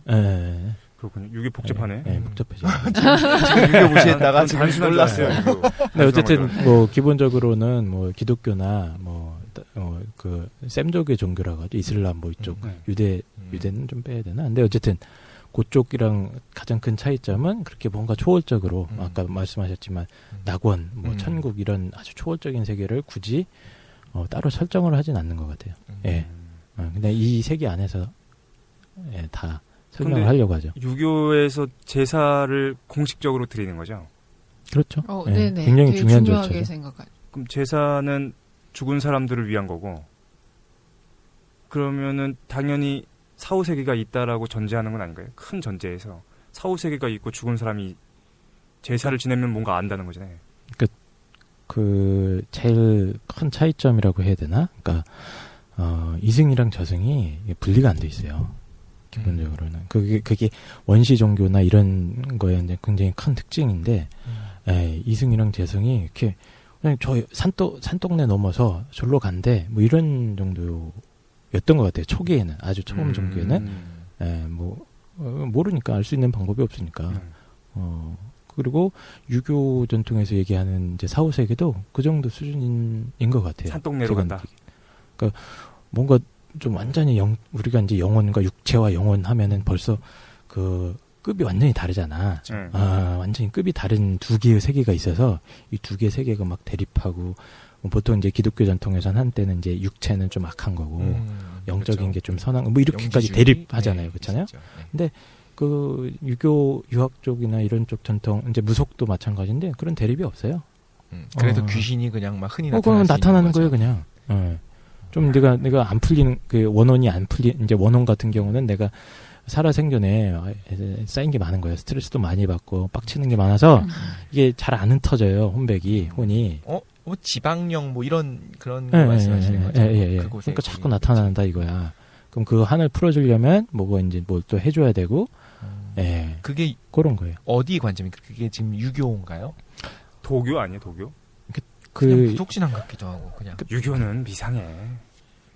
예. 그렇군요. 이게 복잡하네. 예, 복잡해져. 지금 유교 무시했다가 지금 단순한 줄 놀랐어요. 알았어요. 네, 어쨌든 뭐 기본적으로는 뭐 기독교나 뭐 그 셈족의 종교라고 하죠. 이슬람 뭐 이쪽 유대는 좀 빼야 되나? 근데 어쨌든 그쪽이랑 가장 큰 차이점은 그렇게 뭔가 초월적으로 아까 말씀하셨지만 낙원, 뭐 천국 이런 아주 초월적인 세계를 굳이 따로 설정을 하진 않는 것 같아요. 예. 근데 이 세계 안에서 예, 다 설명을 하려고 하죠. 유교에서 제사를 공식적으로 드리는 거죠. 그렇죠. 예, 네네. 굉장히 되게 중요한 중요하게 절차죠. 생각하죠. 그럼 제사는 죽은 사람들을 위한 거고, 그러면은 당연히 사후세계가 있다라고 전제하는 건 아닌가요? 큰 전제에서 사후세계가 있고 죽은 사람이 제사를 지내면 뭔가 안다는 거잖아요. 그 제일 큰 차이점이라고 해야 되나? 그러니까 이승이랑 저승이 분리가 안 돼 있어요. 기본적으로는 그게 원시 종교나 이런 거에 이제 굉장히 큰 특징인데 이승이랑 재승이 이렇게 그냥 저 산동네 넘어서 절로 간대 뭐 이런 정도였던 것 같아요. 초기에는 아주 처음 종교에는 뭐 모르니까 알 수 있는 방법이 없으니까 그리고 유교 전통에서 얘기하는 이제 사후 세계도 그 정도 수준인 것 같아요. 산동네로 간다. 그러니까 뭔가 좀 완전히 우리가 이제 영혼과 육체와 영혼 하면은 벌써 그 급이 완전히 다르잖아. 완전히 급이 다른 두 개의 세계가 있어서 이 두 개의 세계가 막 대립하고 보통 이제 기독교 전통에서는 한때는 이제 육체는 좀 악한 거고 영적인 그렇죠. 게 좀 선한 거 뭐 이렇게까지 영지주의? 대립하잖아요. 네, 그렇잖아요. 있었죠. 네. 근데 그 유교 유학 쪽이나 이런 쪽 전통 이제 무속도 마찬가지인데 그런 대립이 없어요. 그래서 귀신이 그냥 막 흔히 그건 나타나는 거예요, 그냥. 좀 내가 안 풀리는 그 원혼이 안 풀리 이제 원혼 같은 경우는 내가 살아생전에 쌓인 게 많은 거예요. 스트레스도 많이 받고 빡치는 게 많아서 이게 잘 안 흩어져요. 혼이. 뭐 지방령 뭐 이런 그런 거 말씀하시는 거죠? 예. 그곳에 그러니까 자꾸 나타난다 이거야. 그럼 그 한을 풀어주려면 뭐가 이제 뭘 또 해줘야 되고, 예. 그게 그런 거예요. 어디 관점입니까? 그게 지금 유교인가요? 도교 아니에요, 도교? 그냥 무속신앙 같기도 하고 그냥. 유교는 미상해.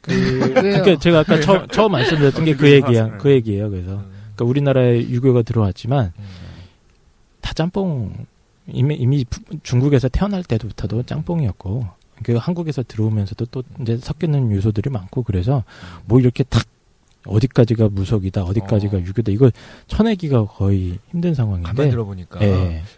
그러니까 제가 아까 처음 말씀드렸던 게 그 얘기야. 그 얘기예요. 그래서 그러니까 우리나라에 유교가 들어왔지만 다 짬뽕. 이미 중국에서 태어날 때부터도 짬뽕이었고, 그 한국에서 들어오면서도 또 이제 섞이는 요소들이 많고, 그래서 뭐 이렇게 탁 어디까지가 무속이다, 어디까지가 유교다, 이걸 쳐내기가 거의 힘든 상황인데. 가만 들어보니까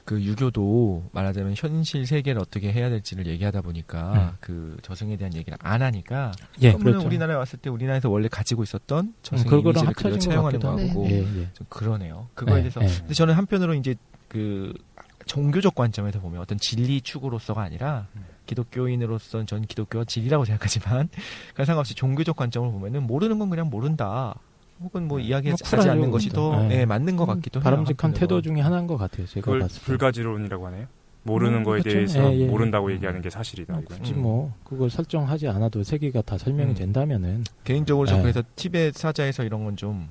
그 유교도 말하자면 현실 세계를 어떻게 해야 될지를 얘기하다 보니까 그 저승에 대한 얘기를 안 하니까. 그러면 그렇죠. 우리나라에 왔을 때 우리나라에서 원래 가지고 있었던 저승 이미지를 그대로 차용하는 거고. 좀 그러네요. 그거에 대해서. 근데 저는 한편으로 이제 그 종교적 관점에서 보면 어떤 진리 추구로서가 아니라 기독교인으로서는 전 기독교가 진리라고 생각하지만 그 상관없이 종교적 관점을 보면은 모르는 건 그냥 모른다. 혹은 뭐 이야기하지 않는 것이 더 맞는 것 같기도 해요. 바람직한 태도 중에 하나인 것 같아요. 제가 그걸 봤을 때. 불가지론이라고 하네요. 모르는 거에 그렇죠. 대해서 모른다고 얘기하는 게 사실이다. 굳이 뭐 그걸 설정하지 않아도 세계가 다 설명이 된다면은. 개인적으로 저 그래서 티벳 사자에서 이런 건 좀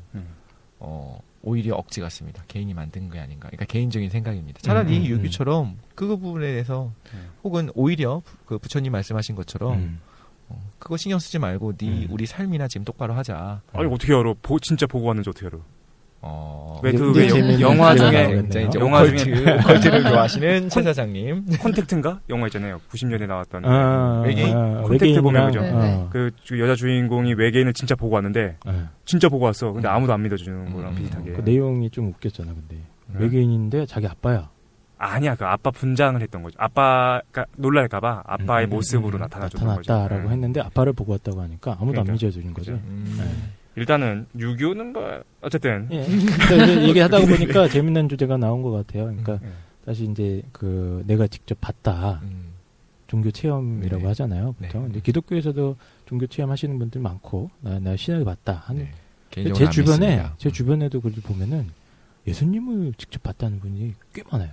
오히려 억지 같습니다. 개인이 만든 게 아닌가. 그러니까 개인적인 생각입니다. 차라리 유교처럼 그 부분에 대해서 혹은 오히려 그 부처님 말씀하신 것처럼 그거 신경 쓰지 말고 우리 삶이나 지금 똑바로 하자. 아니 어떻게 알아? 진짜 보고 왔는지 어떻게 알아? 왜 영화 중에 오컬트를 좋아하시는 최 사장님 콘택트인가? 영화 있잖아요. 90년에 나왔던 외계인 콘택트 보면 그죠? 네. 그 여자 주인공이 외계인을 진짜 보고 왔는데 진짜 보고 왔어. 근데 아무도 안 믿어주는 거랑 비슷하게. 그 내용이 좀 웃겼잖아. 근데 외계인인데 자기 아빠야. 아니야, 그 아빠 분장을 했던 거죠. 아빠가 놀랄까봐 아빠의 모습으로 나타났다라고 거죠. 했는데 아빠를 보고 왔다고 하니까 아무도 안 믿어주는 거죠. 일단은 유교는 뭐 어쨌든 이제 얘기하다 보니까 재밌는 주제가 나온 것 같아요. 그러니까 다시 이제 그 내가 직접 봤다 종교 체험이라고 하잖아요. 보통 이제 기독교에서도 종교 체험하시는 분들 많고 나 신을 봤다 하는 제 주변에도 그걸 보면은 예수님을 직접 봤다는 분이 꽤 많아요.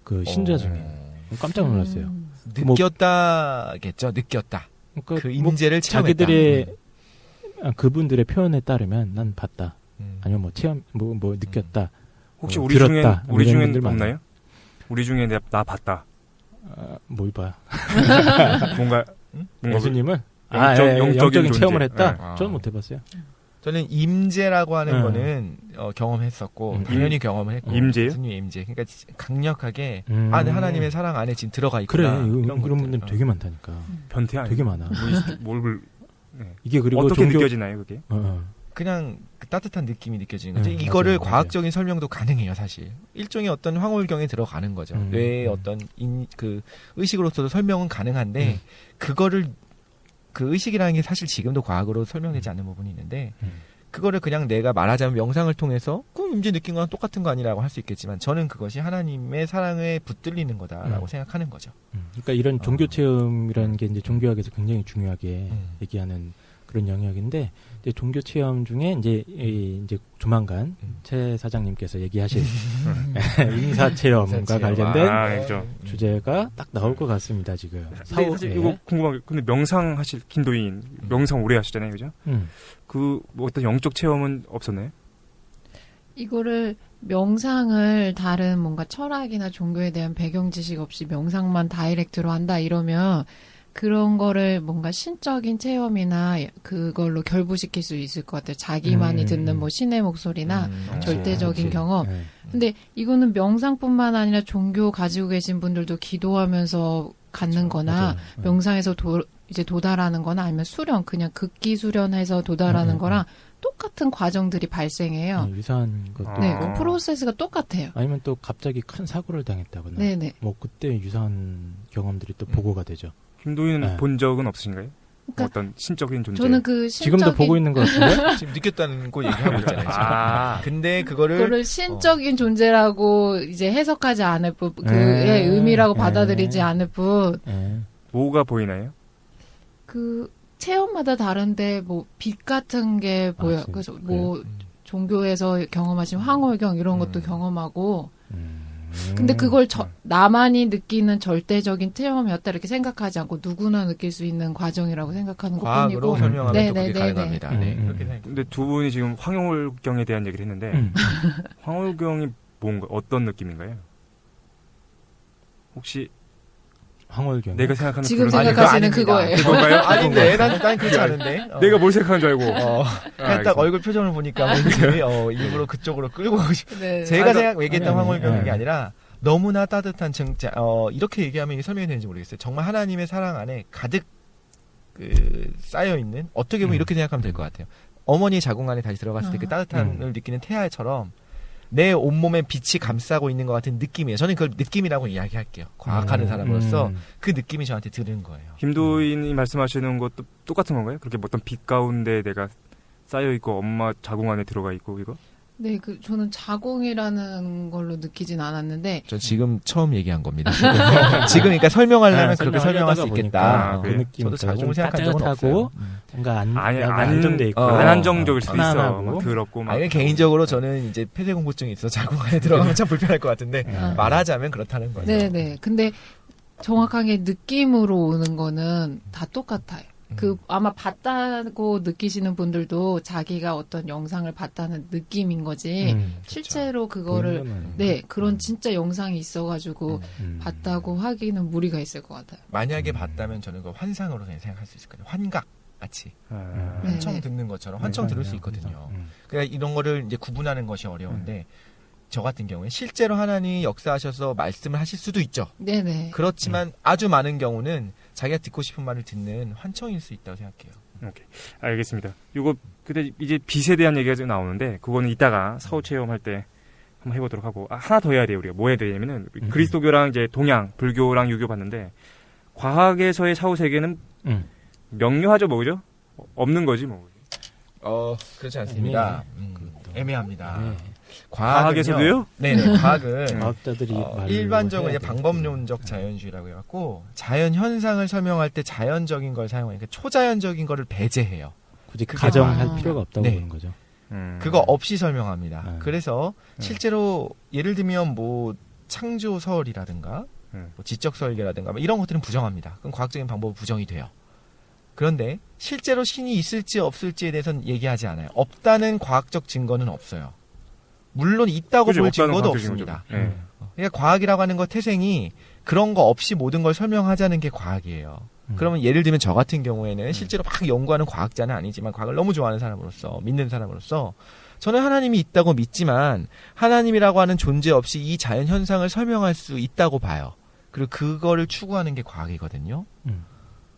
그 신자 중에 깜짝 놀랐어요. 느꼈다겠죠. 느꼈다. 그러니까 그 임재를 체험했다. 자기들의 그분들의 표현에 따르면 난 봤다. 아니면 뭐 체험 뭐 느꼈다. 혹시 뭐 우리 들었다. 우리 중엔 없나요? 우리 중에 나 봤다. 뭘 봐요? 뭔가 예수님을 영적인 체험을 존재. 했다. 네. 저는 못 해봤어요. 저는 임재라고 하는 네. 거는 경험했었고 당연히 경험을 했고 임재요? 예수님의 임재. 그러니까 강력하게 음. 안에 하나님의 사랑 안에 지금 들어가 그래 있구나. 이런 것들. 분들 되게 많다니까. 변태 아니에요? 되게 많아. 이게 이게 그리고 어떻게 종교 느껴지나요, 그게? 그냥 그 따뜻한 느낌이 느껴지는 거죠. 맞아요, 이거를 맞아요. 과학적인 설명도 가능해요, 사실. 일종의 어떤 황홀경에 들어가는 거죠. 뇌의 어떤 그 의식으로서도 설명은 가능한데 그거를 그 의식이라는 게 사실 지금도 과학으로 설명되지 않는 부분이 있는데 그거를 그냥 내가 말하자면 명상을 통해서 그 임재 느낀 거랑 똑같은 거 아니라고 할 수 있겠지만 저는 그것이 하나님의 사랑에 붙들리는 거다라고 생각하는 거죠. 그러니까 이런 종교 체험이라는 게 이제 종교학에서 굉장히 중요하게 얘기하는 그런 영역인데 이제 종교 체험 중에 이제 조만간 최 사장님께서 얘기하실 인사 체험과 관련된 주제가 딱 나올 것 같습니다 지금. 근데 사실 이거 궁금한 게 근데 명상하실 김도인 명상 오래 하시잖아요, 그죠? 그 뭐 어떤 영적 체험은 없었나요? 이거를 명상을 다른 뭔가 철학이나 종교에 대한 배경 지식 없이 명상만 다이렉트로 한다 이러면 그런 거를 뭔가 신적인 체험이나 그걸로 결부시킬 수 있을 것 같아요. 자기만이 듣는 뭐 신의 목소리나 절대적인 그렇지. 경험. 네. 근데 이거는 명상뿐만 아니라 종교 가지고 계신 분들도 기도하면서 갖는 거나 맞아요. 명상에서 이제 도달하는 거나 아니면 수련, 그냥 극기 수련해서 도달하는 거랑 똑같은 과정들이 발생해요. 유사한 것도 네, 있고. 그 프로세스가 똑같아요. 아니면 또 갑자기 큰 사고를 당했다거나 네네. 뭐 그때 유사한 경험들이 또 보고가 되죠. 김도인은 네. 본 적은 없으신가요? 그러니까 어떤 신적인 존재. 저는 그 신적인 지금도 보고 있는 것 같은데? 지금 느꼈다는 거 얘기하고 있잖아요. 지금. 근데 그거를 신적인 존재라고 이제 해석하지 않을 뿐, 그의 의미라고 받아들이지 않을 뿐, 뭐가 보이나요? 그 체험마다 다른데 뭐 빛 같은 게 보여. 진짜? 그래서 뭐 종교에서 경험하신 황홀경 이런 것도 경험하고. 근데 그걸 나만이 느끼는 절대적인 체험이었다 이렇게 생각하지 않고 누구나 느낄 수 있는 과정이라고 생각하는 과학으로 것뿐이고. 설명하면 또 그게 가능합니다. 네, 그렇게 생각합니다. 근데 두 분이 지금 황홀경에 대한 얘기를 했는데 황홀경이 뭔가 어떤 느낌인가요? 혹시 황홀경. 내가 생각하는 지금 그런 생각하시는 그거예요. 그건가요? 아닌데, 난 그렇지 않은데. 내가 뭘 생각하는 줄 알고. 그냥 딱 얼굴 표정을 보니까 왠지 일부러 그쪽으로 끌고 가고 싶. 네. 제가 얘기했던 아니, 황홀경인 게 아니라 너무나 따뜻한 진짜 이렇게 얘기하면 이게 설명이 되는지 모르겠어요. 정말 하나님의 사랑 안에 가득 쌓여 있는 어떻게 보면 이렇게 생각하면 될 것 같아요. 어머니의 자궁 안에 다시 들어갔을 때 그 따뜻함을 느끼는 태아처럼 내 온몸에 빛이 감싸고 있는 것 같은 느낌이에요. 저는 그걸 느낌이라고 이야기할게요. 과학하는 사람으로서 그 느낌이 저한테 들은 거예요. 김도인이 말씀하시는 것도 똑같은 건가요? 그렇게 어떤 빛 가운데 내가 쌓여 있고 엄마 자궁 안에 들어가 있고 이거? 네, 저는 자궁이라는 걸로 느끼진 않았는데. 전 지금 처음 얘기한 겁니다. 지금 그러니까 설명하려면 그렇게 설명할 수 있겠다. 그 느낌. 저도 자궁을 생각한 적은 따뜻하고 없어요. 뭔가 아니, 안정돼 있고 안정적일 수도 있어. 편안하고. 막 더럽고 막. 아니, 개인적으로 저는 이제 폐쇄공포증이 있어서 자궁 안에 들어가면 참 불편할 것 같은데 말하자면 그렇다는 거죠. 네네. 근데 정확하게 느낌으로 오는 거는 다 똑같아요. 아마 봤다고 느끼시는 분들도 자기가 어떤 영상을 봤다는 느낌인 거지, 실제로 그거를, 그런 진짜 영상이 있어가지고 봤다고 하기는 무리가 있을 것 같아요. 만약에 봤다면 저는 그 환상으로 생각할 수 있을 거예요. 환각 같이. 환청 듣는 것처럼 환청 들을 수 있거든요. 그러니까 이런 거를 이제 구분하는 것이 어려운데, 저 같은 경우에 실제로 하나님이 역사하셔서 말씀을 하실 수도 있죠. 네네. 그렇지만 아주 많은 경우는 자기가 듣고 싶은 말을 듣는 환청일 수 있다고 생각해요. 오케이. 알겠습니다. 이거 근데 이제 빛에 대한 얘기가 좀 나오는데 그거는 이따가 사후 체험할 때 한번 해보도록 하고 하나 더 해야 돼요. 우리가 뭐 해야 되냐면은 그리스도교랑 이제 동양 불교랑 유교 봤는데 과학에서의 사후 세계는 명료하죠, 뭐죠? 없는 거지 뭐. 그렇지 않습니다. 애매합니다. 과학에서도요? 네네. 과학은 과학자들이 일반적으로 이제 방법론적 자연주의라고 해갖고 자연 현상을 설명할 때 자연적인 걸 사용하니까 초자연적인 거를 배제해요. 굳이 가정할 필요가 없다고 보는 거죠. 그거 없이 설명합니다. 그래서 실제로 예를 들면 뭐 창조설이라든가 뭐 지적 설계라든가 뭐 이런 것들은 부정합니다. 그럼 과학적인 방법은 부정이 돼요. 그런데 실제로 신이 있을지 없을지에 대해서는 얘기하지 않아요. 없다는 과학적 증거는 없어요. 물론 있다고 볼 증거도 없습니다. 그러니까 과학이라고 하는 것 태생이 그런 거 없이 모든 걸 설명하자는 게 과학이에요. 그러면 예를 들면 저 같은 경우에는 실제로 막 연구하는 과학자는 아니지만 과학을 너무 좋아하는 사람으로서 믿는 사람으로서 저는 하나님이 있다고 믿지만 하나님이라고 하는 존재 없이 이 자연 현상을 설명할 수 있다고 봐요. 그리고 그거를 추구하는 게 과학이거든요.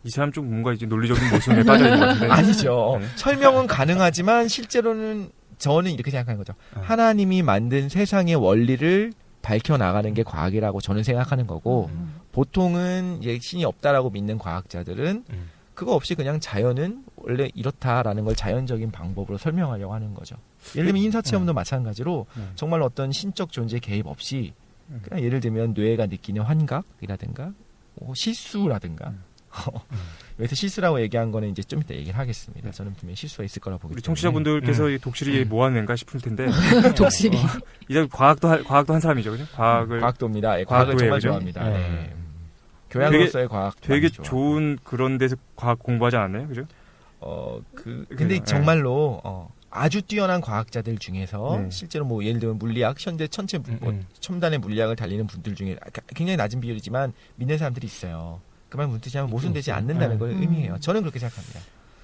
이 사람 좀 뭔가 이제 논리적인 모순에 빠져 있는 것 같은데. 아니죠. 네. 설명은 가능하지만 실제로는 저는 이렇게 생각하는 거죠. 하나님이 만든 세상의 원리를 밝혀나가는 게 과학이라고 저는 생각하는 거고 보통은 이제 신이 없다라고 믿는 과학자들은 그거 없이 그냥 자연은 원래 이렇다라는 걸 자연적인 방법으로 설명하려고 하는 거죠. 예를 들면 인사체험도 마찬가지로 정말 어떤 신적 존재 개입 없이 그냥 예를 들면 뇌가 느끼는 환각이라든가 실수라든가 여기서 실수라고 얘기한 거는 이제 좀 이따 얘기를 하겠습니다. 저는 분명히 실수가 있을 거라고 보기 우리 때문에. 청취자분들께서 이 독실이 뭐 하는 애인가 싶을 텐데. 독실이. 이제 과학도 한 사람이죠, 그죠? 과학도입니다. 예, 과학을 정말 그죠? 좋아합니다. 네. 네. 교양으로서의 과학 되게 많이 좋아하고. 좋은 그런 데서 과학 공부하지 않았나요, 그죠? 근데 네. 정말로 아주 뛰어난 과학자들 중에서 네. 실제로 뭐 예를 들면 물리학, 현대 천체 첨단의 물리학을 달리는 분들 중에 굉장히 낮은 비율이지만 믿는 사람들이 있어요. 그 말 무슨 뜻이냐면 모순되지 않는다는 걸 의미해요. 저는 그렇게 생각합니다.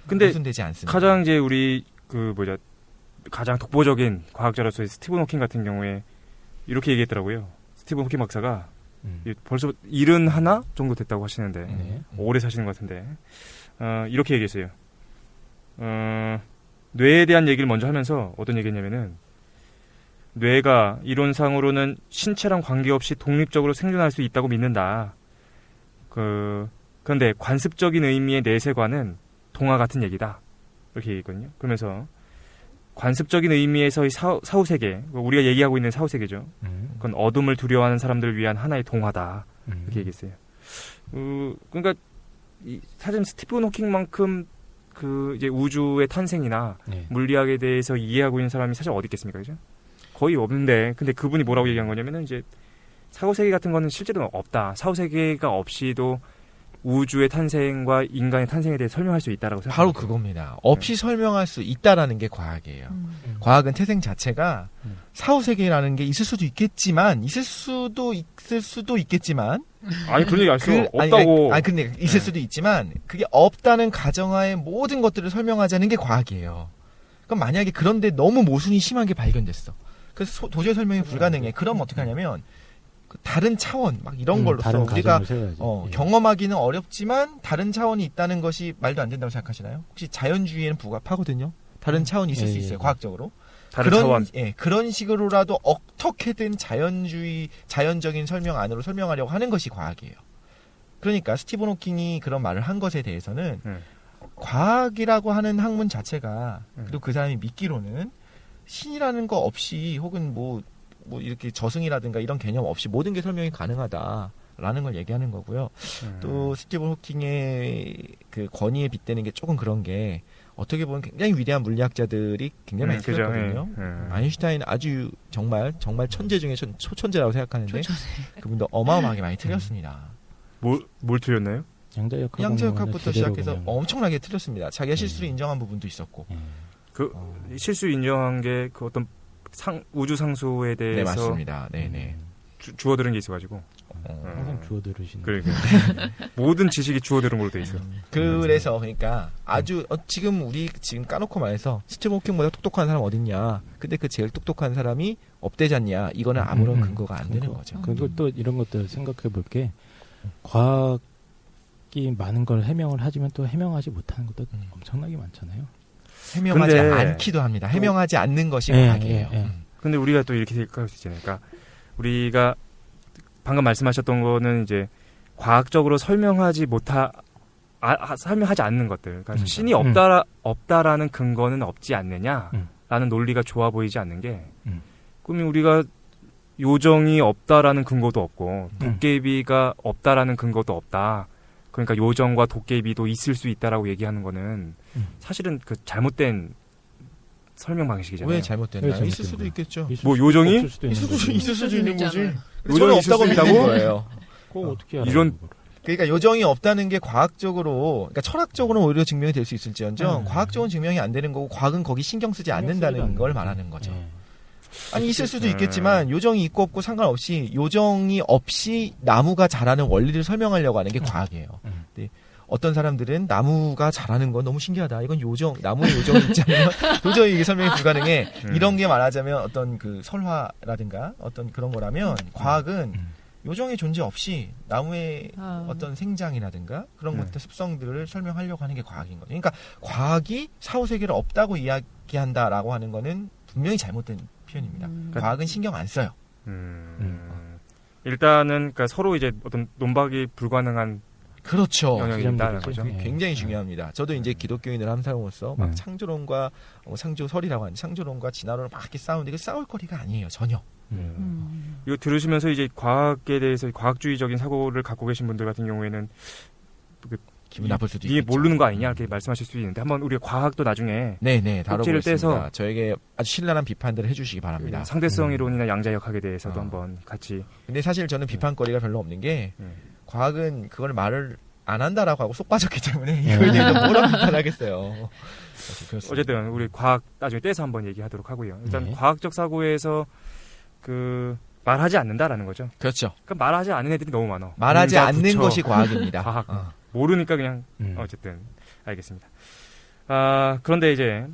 근데 모순되지 않습니다. 가장 이제 우리 가장 독보적인 과학자로서의 스티븐 호킹 같은 경우에 이렇게 얘기했더라고요. 스티븐 호킹 박사가 벌써 71 정도 됐다고 하시는데 네. 오래 사시는 것 같은데 이렇게 얘기했어요. 뇌에 대한 얘기를 먼저 하면서 어떤 얘기했냐면은 뇌가 이론상으로는 신체랑 관계없이 독립적으로 생존할 수 있다고 믿는다. 그런데 관습적인 의미의 내세관은 동화 같은 얘기다. 이렇게 얘기했거든요. 그러면서 관습적인 의미에서의 사후세계, 우리가 얘기하고 있는 사후세계죠. 그건 어둠을 두려워하는 사람들을 위한 하나의 동화다. 이렇게 얘기했어요. 그러니까 사실 스티븐 호킹만큼 이제 우주의 탄생이나 네. 물리학에 대해서 이해하고 있는 사람이 사실 어디 있겠습니까, 그죠? 거의 없는데, 근데 그분이 뭐라고 얘기한 거냐면은 이제 사후세계 같은 거는 실제로는 없다. 사후세계가 없이도 우주의 탄생과 인간의 탄생에 대해 설명할 수 있다라고 생각합니다. 바로 그겁니다. 없이 설명할 수 있다라는 게 과학이에요. 과학은 태생 자체가 사후세계라는 게 있을 수도 있겠지만 아니 그런 얘기 할 수 없다고. 근데 있을 수도 있지만 그게 없다는 가정하에 모든 것들을 설명하자는 게 과학이에요. 그럼 만약에 그런데 너무 모순이 심한 게 발견됐어. 그래서 도저히 설명이 불가능해. 그럼 어떻게 하냐면 다른 차원 막 이런 걸로서 다른 우리가 가정을 세워야지. 예. 경험하기는 어렵지만 다른 차원이 있다는 것이 말도 안 된다고 생각하시나요? 혹시 자연주의에는 부합하거든요. 다른 차원이 있을 수 있어요. 과학적으로. 다른 차원. 그런 식으로라도 어떻게든 자연적인 설명 안으로 설명하려고 하는 것이 과학이에요. 그러니까 스티븐 호킹이 그런 말을 한 것에 대해서는 과학이라고 하는 학문 자체가 그리고 그 사람이 믿기로는 신이라는 거 없이 혹은 뭐 이렇게 저승이라든가 이런 개념 없이 모든 게 설명이 가능하다라는 걸 얘기하는 거고요. 또 스티븐 호킹의 그 권위에 빗대는 게 조금 그런 게 어떻게 보면 굉장히 위대한 물리학자들이 굉장히 많이 틀렸거든요. 아인슈타인 아주 정말 천재 중에 초천재라고 생각하는데 그분도 어마어마하게 많이 틀렸습니다. 뭘 틀렸나요? 양자역학부터 시작해서 엄청나게 틀렸습니다. 자기가 실수를 인정한 부분도 있었고. 실수 인정한 게 그 어떤 우주 상수에 대해서 네, 맞습니다. 네네. 주워들은 게 있어가지고 항상 주워들으시는. 그러니까 모든 지식이 주워들은 걸로 돼 있어. 그래서 그러니까 아주 지금 우리 까놓고 말해서 스티븐 호킹보다 똑똑한 사람 어딨냐? 근데 그 제일 똑똑한 사람이 업되잖냐? 이거는 아무런 근거가 안 되는 거죠. 그리고 또 이런 것들 생각해 볼 게 과학이 많은 걸 해명을 하지만 또 해명하지 못하는 것도 엄청나게 많잖아요. 해명하지 않기도 합니다. 해명하지 않는 것이 과학이에요. 근데 우리가 또 이렇게 생각할 수 있잖아요. 그러니까 우리가 방금 말씀하셨던 거는 이제 과학적으로 설명하지 않는 것들. 그러니까 신이 없다라는 근거는 없지 않느냐라는 논리가 좋아 보이지 않는 게 그러면 우리가 요정이 없다라는 근거도 없고 도깨비가 없다라는 근거도 없다. 그러니까 요정과 도깨비도 있을 수 있다라고 얘기하는 거는 사실은 그 잘못된 설명 방식이잖아요. 왜 잘못됐나요? 있을 수도 있겠죠. 뭐 요정이 있을 수도 있는 거지. 요정이 없다고 믿는 거예요. 그거 어떻게 알아요? 이런 그러니까 요정이 없다는 게 과학적으로, 그러니까 철학적으로는 오히려 증명이 될 수 있을지언정 과학적으로는 증명이 안 되는 거고 과학은 거기 신경 쓰지 않는다는 걸 말하는 거죠. 아니 있을 수도 있겠지만 요정이 있고 없고 상관없이 요정이 없이 나무가 자라는 원리를 설명하려고 하는 게 과학이에요. 근데 어떤 사람들은 나무가 자라는 건 너무 신기하다. 이건 요정, 나무의 요정이 있지 않으면 도저히 이게 설명이 불가능해. 이런 게 말하자면 어떤 그 설화라든가 어떤 그런 거라면 과학은 요정의 존재 없이 나무의 어떤 생장이라든가 그런 것들 습성들을 설명하려고 하는 게 과학인 거죠. 그러니까 과학이 사후세계를 없다고 이야기한다라고 하는 거는 분명히 잘못된 표현입니다. 과학은 신경 안 써요. 일단은 그러니까 서로 이제 어떤 논박이 불가능한 그렇죠. 영역이 있다는 거죠. 굉장히 중요합니다. 저도 이제 기독교인을 함사로서 막 창조론과 상조설이라고 하는 창조론과 진화론을 막 이렇게 싸우는데 그 싸울 거리가 아니에요. 전혀. 이거 들으시면서 이제 과학에 대해서 과학주의적인 사고를 갖고 계신 분들 같은 경우에는 기분 나쁠 수도 이게 있겠죠. 모르는 거 아니냐 이렇게 말씀하실 수도 있는데 한번 우리가 과학도 나중에 네네 꼭지를 다뤄보겠습니다. 떼서 저에게 아주 신랄한 비판들을 해주시기 바랍니다. 상대성 이론이나 양자역학에 대해서도 한번 같이. 근데 사실 저는 비판거리가 별로 없는 게 과학은 그걸 말을 안 한다라고 하고 속 빠졌기 때문에 이거에 대해서 뭐라 비판하겠어요. 어쨌든 우리 과학 나중에 떼서 한번 얘기하도록 하고요. 일단 네. 과학적 사고에서 그 말하지 않는다라는 거죠. 그렇죠. 그러니까 말하지 않는 애들이 너무 많아. 말하지 않는 붙여. 것이 과학입니다. 과학. 모르니까 그냥 어쨌든 알겠습니다. 그런데 이제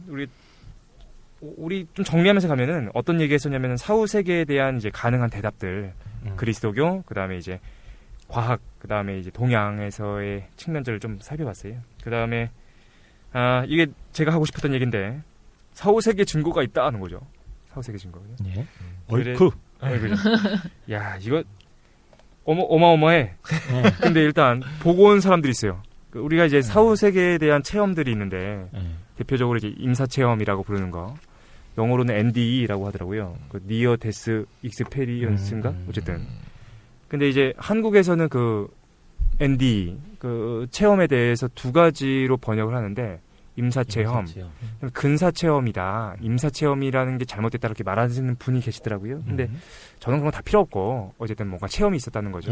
우리 좀 정리하면서 가면은 어떤 얘기했었냐면은 사후 세계에 대한 이제 가능한 대답들, 그리스도교, 그다음에 이제 과학, 그다음에 이제 동양에서의 측면들을 좀 살펴봤어요. 그다음에 이게 제가 하고 싶었던 얘기인데 사후 세계 증거가 있다는 거죠. 사후 세계 증거요. 예. 그죠? 야, 이거 어마어마해. 근데 일단 보고 온 사람들이 있어요. 우리가 이제 사후 세계에 대한 체험들이 있는데 대표적으로 이제 임사 체험이라고 부르는 거. 영어로는 NDE라고 하더라고요. 그 Near Death Experience인가? 어쨌든. 근데 이제 한국에서는 그 NDE 그 체험에 대해서 두 가지로 번역을 하는데 임사 체험, 근사 체험이다. 임사 체험이라는 게 잘못됐다 이렇게 말하시는 분이 계시더라고요. 근데 저는 그런 거 다 필요 없고 어쨌든 뭔가 체험이 있었다는 거죠.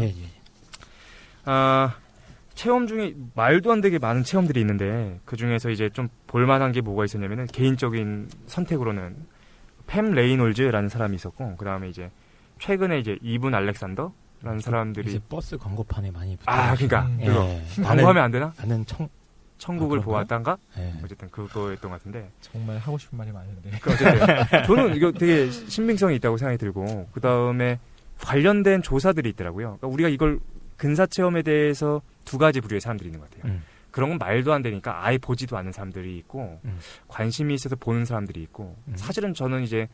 체험 중에 말도 안 되게 많은 체험들이 있는데 그 중에서 이제 좀 볼만한 게 뭐가 있었냐면은 개인적인 선택으로는 팸 레이놀즈라는 사람이 있었고 그 다음에 이제 최근에 이제 이분 알렉산더라는 사람들이 이제 버스 광고판에 많이 붙어. 그러니까 그거 광고하면 안 되나? 나는 천국을 그런가요? 보았단가? 네. 어쨌든 그거였던 것 같은데. 정말 하고 싶은 말이 많은데. 어쨌든 저는 이거 되게 신빙성이 있다고 생각이 들고 그 다음에 관련된 조사들이 있더라고요. 그러니까 우리가 이걸 근사 체험에 대해서 두 가지 부류의 사람들이 있는 것 같아요. 그런 건 말도 안 되니까 아예 보지도 않는 사람들이 있고 관심이 있어서 보는 사람들이 있고 사실은 저는 이제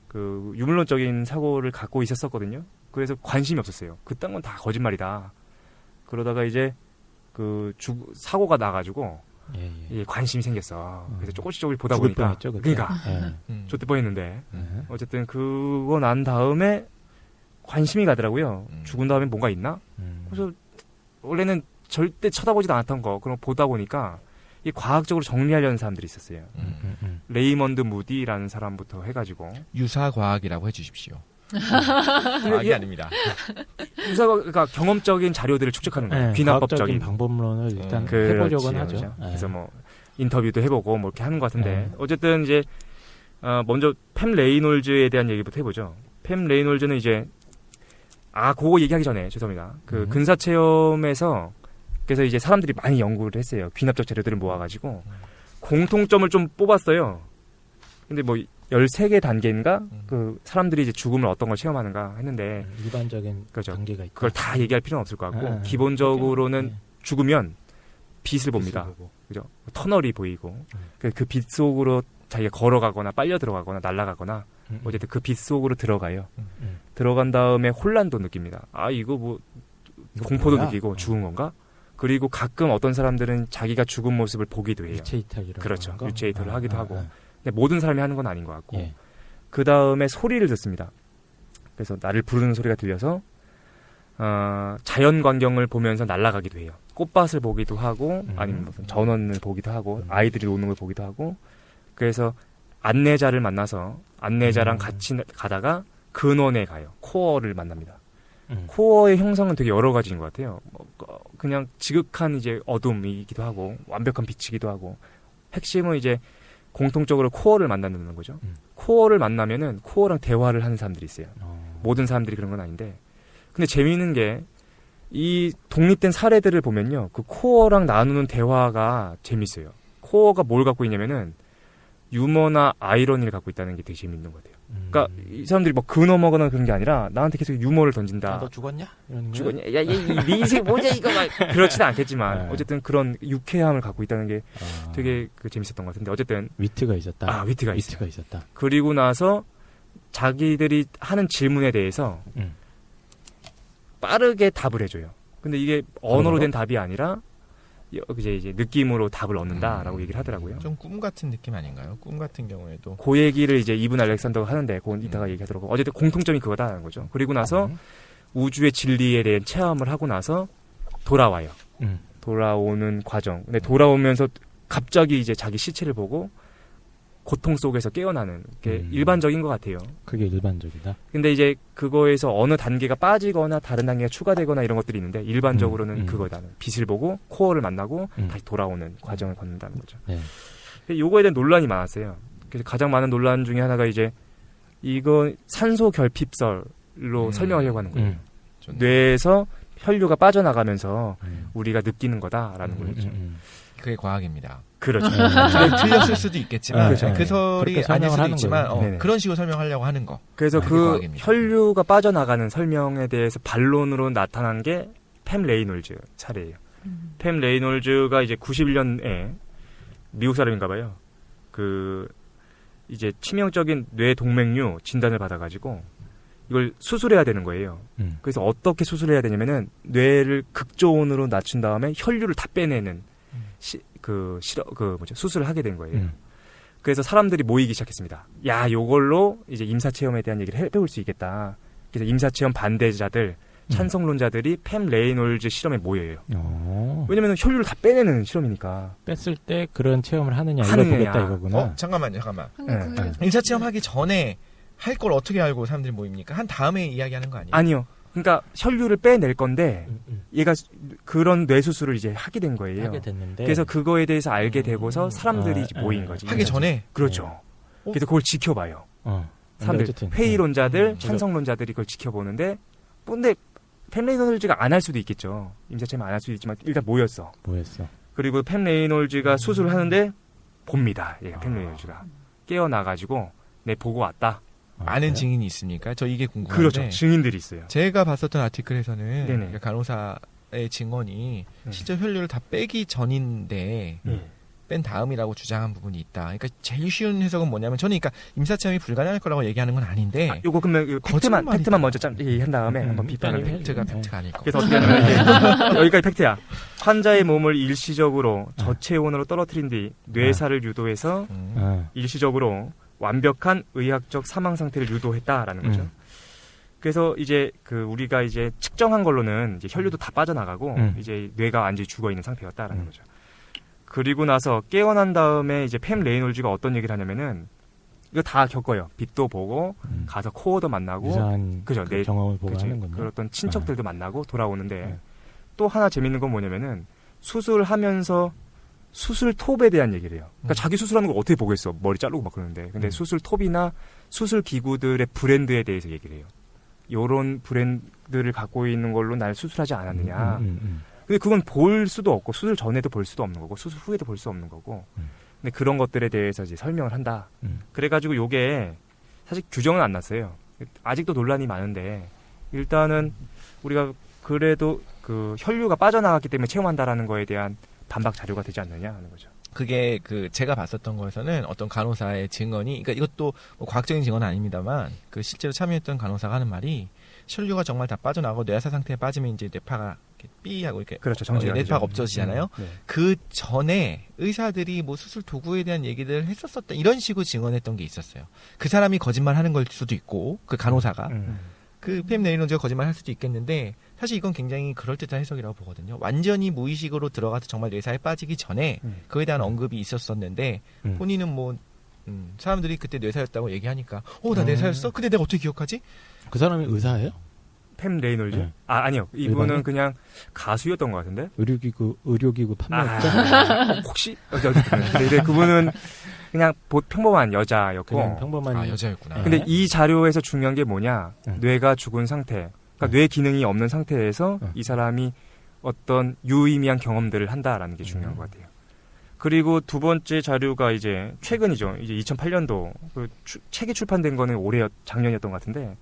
그 유물론적인 사고를 갖고 있었거든요. 그래서 관심이 없었어요. 그딴 건 다 거짓말이다. 그러다가 이제 그 사고가 나가지고 관심이 생겼어. 그래서 조금씩 보다 보니까 뻔했죠, 그러니까 좋대 뻔했는데 어쨌든 그거 난 다음에 관심이 가더라고요. 죽은 다음에 뭔가 있나? 그래서 원래는 절대 쳐다보지도 않았던 거 그런 거 보다 보니까 이 과학적으로 정리하려는 사람들이 있었어요. 레이먼드 무디라는 사람부터 해가지고 유사과학이라고 해주십시오. 과학이 아닙니다. 그러니까 경험적인 자료들을 축적하는 거예요. 귀납법적인 방법론을 일단 해보려고는 하죠. 그렇죠. 그래서 뭐 인터뷰도 해보고 뭐 이렇게 하는 것 같은데 어쨌든 이제 먼저 팸 레이놀즈에 대한 얘기부터 해보죠. 팸 레이놀즈는 이제 그거 얘기하기 전에 죄송합니다. 그 근사 체험에서 그래서 이제 사람들이 많이 연구를 했어요. 귀납적 자료들을 모아가지고 공통점을 좀 뽑았어요. 근데 뭐 13개 단계인가? 그 사람들이 이제 죽음을 어떤 걸 체험하는가 했는데 일반적인 그렇죠. 단계가 있고 그걸 다 얘기할 필요는 없을 것 같고 기본적으로는 죽으면 빛을 봅니다. 그죠? 터널이 보이고 그 빛 속으로 자기가 걸어가거나 빨려 들어가거나 날아가거나 어쨌든 그 빛 속으로 들어가요. 들어간 다음에 혼란도 느낍니다. 이거 뭐 공포도 뭐야? 느끼고 죽은 건가? 그리고 가끔 어떤 사람들은 자기가 죽은 모습을 보기도 해요. 유체 이탈이라고 그렇죠. 하는 거? 유체 이탈을 하기도 하고. 근데 모든 사람이 하는 건 아닌 것 같고. 예. 그 다음에 소리를 듣습니다. 그래서 나를 부르는 소리가 들려서 자연 광경을 보면서 날아가기도 해요. 꽃밭을 보기도 하고 아니면 무슨 전원을 보기도 하고 아이들이 노는 걸 보기도 하고 그래서 안내자를 만나서 안내자랑 같이 가다가 근원에 가요. 코어를 만납니다. 코어의 형상은 되게 여러 가지인 것 같아요. 그냥 지극한 이제 어둠이기도 하고 완벽한 빛이기도 하고 핵심은 이제 공통적으로 코어를 만난다는 거죠. 코어를 만나면은 코어랑 대화를 하는 사람들이 있어요. 모든 사람들이 그런 건 아닌데 근데 재미있는 게 이 독립된 사례들을 보면요, 그 코어랑 나누는 대화가 재밌어요. 코어가 뭘 갖고 있냐면은 유머나 아이러니를 갖고 있다는 게 되게 재밌는 것 같아요. 그러니까 이 사람들이 뭐 근엄하거나 그런 게 아니라 나한테 계속 유머를 던진다. 너 죽었냐? 이런 거. 죽었냐? 야, 네 인생 뭐냐 이거 막 그렇지는 않겠지만 네. 어쨌든 그런 유쾌함을 갖고 있다는 게 되게 그 재밌었던 것 같은데 어쨌든 위트가 있었다. 위트가 있어요. 위트가 있었다. 그리고 나서 자기들이 하는 질문에 대해서 빠르게 답을 해줘요. 근데 이게 언어로 된 답이 아니라 이제 느낌으로 답을 얻는다라고 얘기를 하더라고요. 좀 꿈 같은 느낌 아닌가요? 꿈 같은 경우에도 그 얘기를 이제 이분 알렉산더가 하는데 그건 이따가 얘기하더라고요. 어쨌든 공통점이 그거다라는 거죠. 그리고 나서 우주의 진리에 대한 체험을 하고 나서 돌아와요. 돌아오는 과정. 근데 돌아오면서 갑자기 이제 자기 시체를 보고 고통 속에서 깨어나는 게 일반적인 것 같아요. 그게 일반적이다. 근데 이제 그거에서 어느 단계가 빠지거나 다른 단계가 추가되거나 이런 것들이 있는데 일반적으로는 그거다. 빛을 보고 코어를 만나고 다시 돌아오는 과정을 걷는다는 거죠. 네. 요거에 대한 논란이 많았어요. 그래서 가장 많은 논란 중에 하나가 이제 이거 산소 결핍설로 설명하려고 하는 거예요. 뇌에서 혈류가 빠져나가면서 우리가 느끼는 거다라는 거죠. 그게 과학입니다. 그렇죠. 틀렸을 수도 있겠지만 그렇죠. 그 설이 아닐 수도 있지만 그런 식으로 설명하려고 하는 거. 그래서 그 과학입니다. 혈류가 빠져나가는 설명에 대해서 반론으로 나타난 게 팸 레이놀즈 사례예요. 팸 레이놀즈가 이제 91년에 미국 사람인가 봐요. 그 이제 치명적인 뇌 동맥류 진단을 받아가지고 이걸 수술해야 되는 거예요. 그래서 어떻게 수술해야 되냐면은 뇌를 극저온으로 낮춘 다음에 혈류를 다 빼내는 수술을 하게 된 거예요. 그래서 사람들이 모이기 시작했습니다. 야, 요걸로 이제 임사체험에 대한 얘기를 해볼 수 있겠다. 그래서 임사체험 반대자들, 찬성론자들이 팸 레이놀즈 실험에 모여요. 왜냐면 혈류를 다 빼내는 실험이니까. 뺐을 때 그런 체험을 하느냐 이걸 보겠다 이거구나. 잠깐만. 임사체험 하기 전에 할 걸 어떻게 알고 사람들이 모입니까? 한 다음에 이야기하는 거 아니에요? 아니요. 그러니까 혈류를 빼낼 건데 얘가 그런 뇌 수술을 이제 하게 된 거예요. 하게 됐는데 그래서 그거에 대해서 알게 되고서 사람들이 이제 모인 거지. 하기 전에. 그렇죠. 그래서 그걸 지켜봐요. 사람들 회의론자들, 찬성론자들이 그걸 지켜보는데, 근데 팸 레이놀즈가 안 할 수도 있겠죠. 임사체험 안 할 수도 있지만 일단 모였어. 그리고 팸 레이놀즈가 수술을 하는데 봅니다. 얘가 팸 레이놀즈가 깨어나가지고 내 보고 왔다. 아는 증인이 있습니까? 저 이게 궁금한데. 그렇죠. 증인들이 있어요. 제가 봤었던 아티클에서는 간호사의 증언이 실제 혈류를 다 빼기 전인데 뺀 다음이라고 주장한 부분이 있다. 그러니까 제일 쉬운 해석은 뭐냐면 저는 그러니까 임사체험이 불가능할 거라고 얘기하는 건 아닌데. 요거 그러면 팩트만 먼저 얘기한 다음에 한번 비판을 팩트가 아닐 거. 그래서 어떻게 하냐면 여기까지 팩트야. 환자의 몸을 일시적으로 저체온으로 떨어뜨린 뒤 뇌사를 유도해서 일시적으로 완벽한 의학적 사망 상태를 유도했다라는 거죠. 그래서 이제 우리가 이제 측정한 걸로는 이제 혈류도 다 빠져나가고 이제 뇌가 완전히 죽어 있는 상태였다라는 거죠. 그리고 나서 깨어난 다음에 이제 팸 레이놀즈가 어떤 얘기를 하냐면은 이거 다 겪어요. 빛도 보고 가서 코어도 만나고 그죠. 내 경험을 보고 하는군요. 그랬던 친척들도 만나고 돌아오는데 또 하나 재밌는 건 뭐냐면은 수술하면서 수술 톱에 대한 얘기를 해요. 그러니까 자기 수술하는 걸 어떻게 보겠어. 머리 자르고 막 그러는데. 근데 수술 톱이나 수술 기구들의 브랜드에 대해서 얘기를 해요. 요런 브랜드를 갖고 있는 걸로 날 수술하지 않았느냐. 근데 그건 볼 수도 없고 수술 전에도 볼 수도 없는 거고 수술 후에도 볼 수 없는 거고. 근데 그런 것들에 대해서 이제 설명을 한다. 그래가지고 요게 사실 규정은 안 났어요. 아직도 논란이 많은데 일단은 우리가 그래도 혈류가 빠져나갔기 때문에 체험한다라는 거에 대한 반박 자료가 되지 않느냐 하는 거죠. 그게 제가 봤었던 거에서는 어떤 간호사의 증언이, 그러니까 이것도 뭐 과학적인 증언은 아닙니다만 실제로 참여했던 간호사가 하는 말이 혈류가 정말 다 빠져나가고 뇌사 상태에 빠지면 이제 뇌파가 이렇게 삐하고 이렇게 그렇죠. 뇌파가 없어지잖아요. 그 전에 의사들이 뭐 수술 도구에 대한 얘기를 했었었다 이런 식으로 증언했던 게 있었어요. 그 사람이 거짓말하는 걸 수도 있고 그 간호사가 팸 레이놀즈가 거짓말할 수도 있겠는데 사실 이건 굉장히 그럴듯한 해석이라고 보거든요. 완전히 무의식으로 들어가서 정말 뇌사에 빠지기 전에 그에 대한 언급이 있었었는데 본인은 뭐 사람들이 그때 뇌사였다고 얘기하니기하니까 나 뇌사였어? 근데 내가 어떻게 기억하지? 그 사람이 의사예요? 팸 레이놀즈? 아니요. 이분은 일반인? 그냥 가수였던 것 같은데. 의료기구 판매했죠? 혹시? 근데 그분은 그냥 평범한 여자였고. 그냥 평범한 여자였구나. 근데 이 자료에서 중요한 게 뭐냐? 뇌가 죽은 상태. 그러니까 뇌 기능이 없는 상태에서 이 사람이 어떤 유의미한 경험들을 한다라는 게 중요한 것 같아요. 그리고 두 번째 자료가 이제 최근이죠. 이제 2008년도 책이 출판된 거는 작년이었던 것 같은데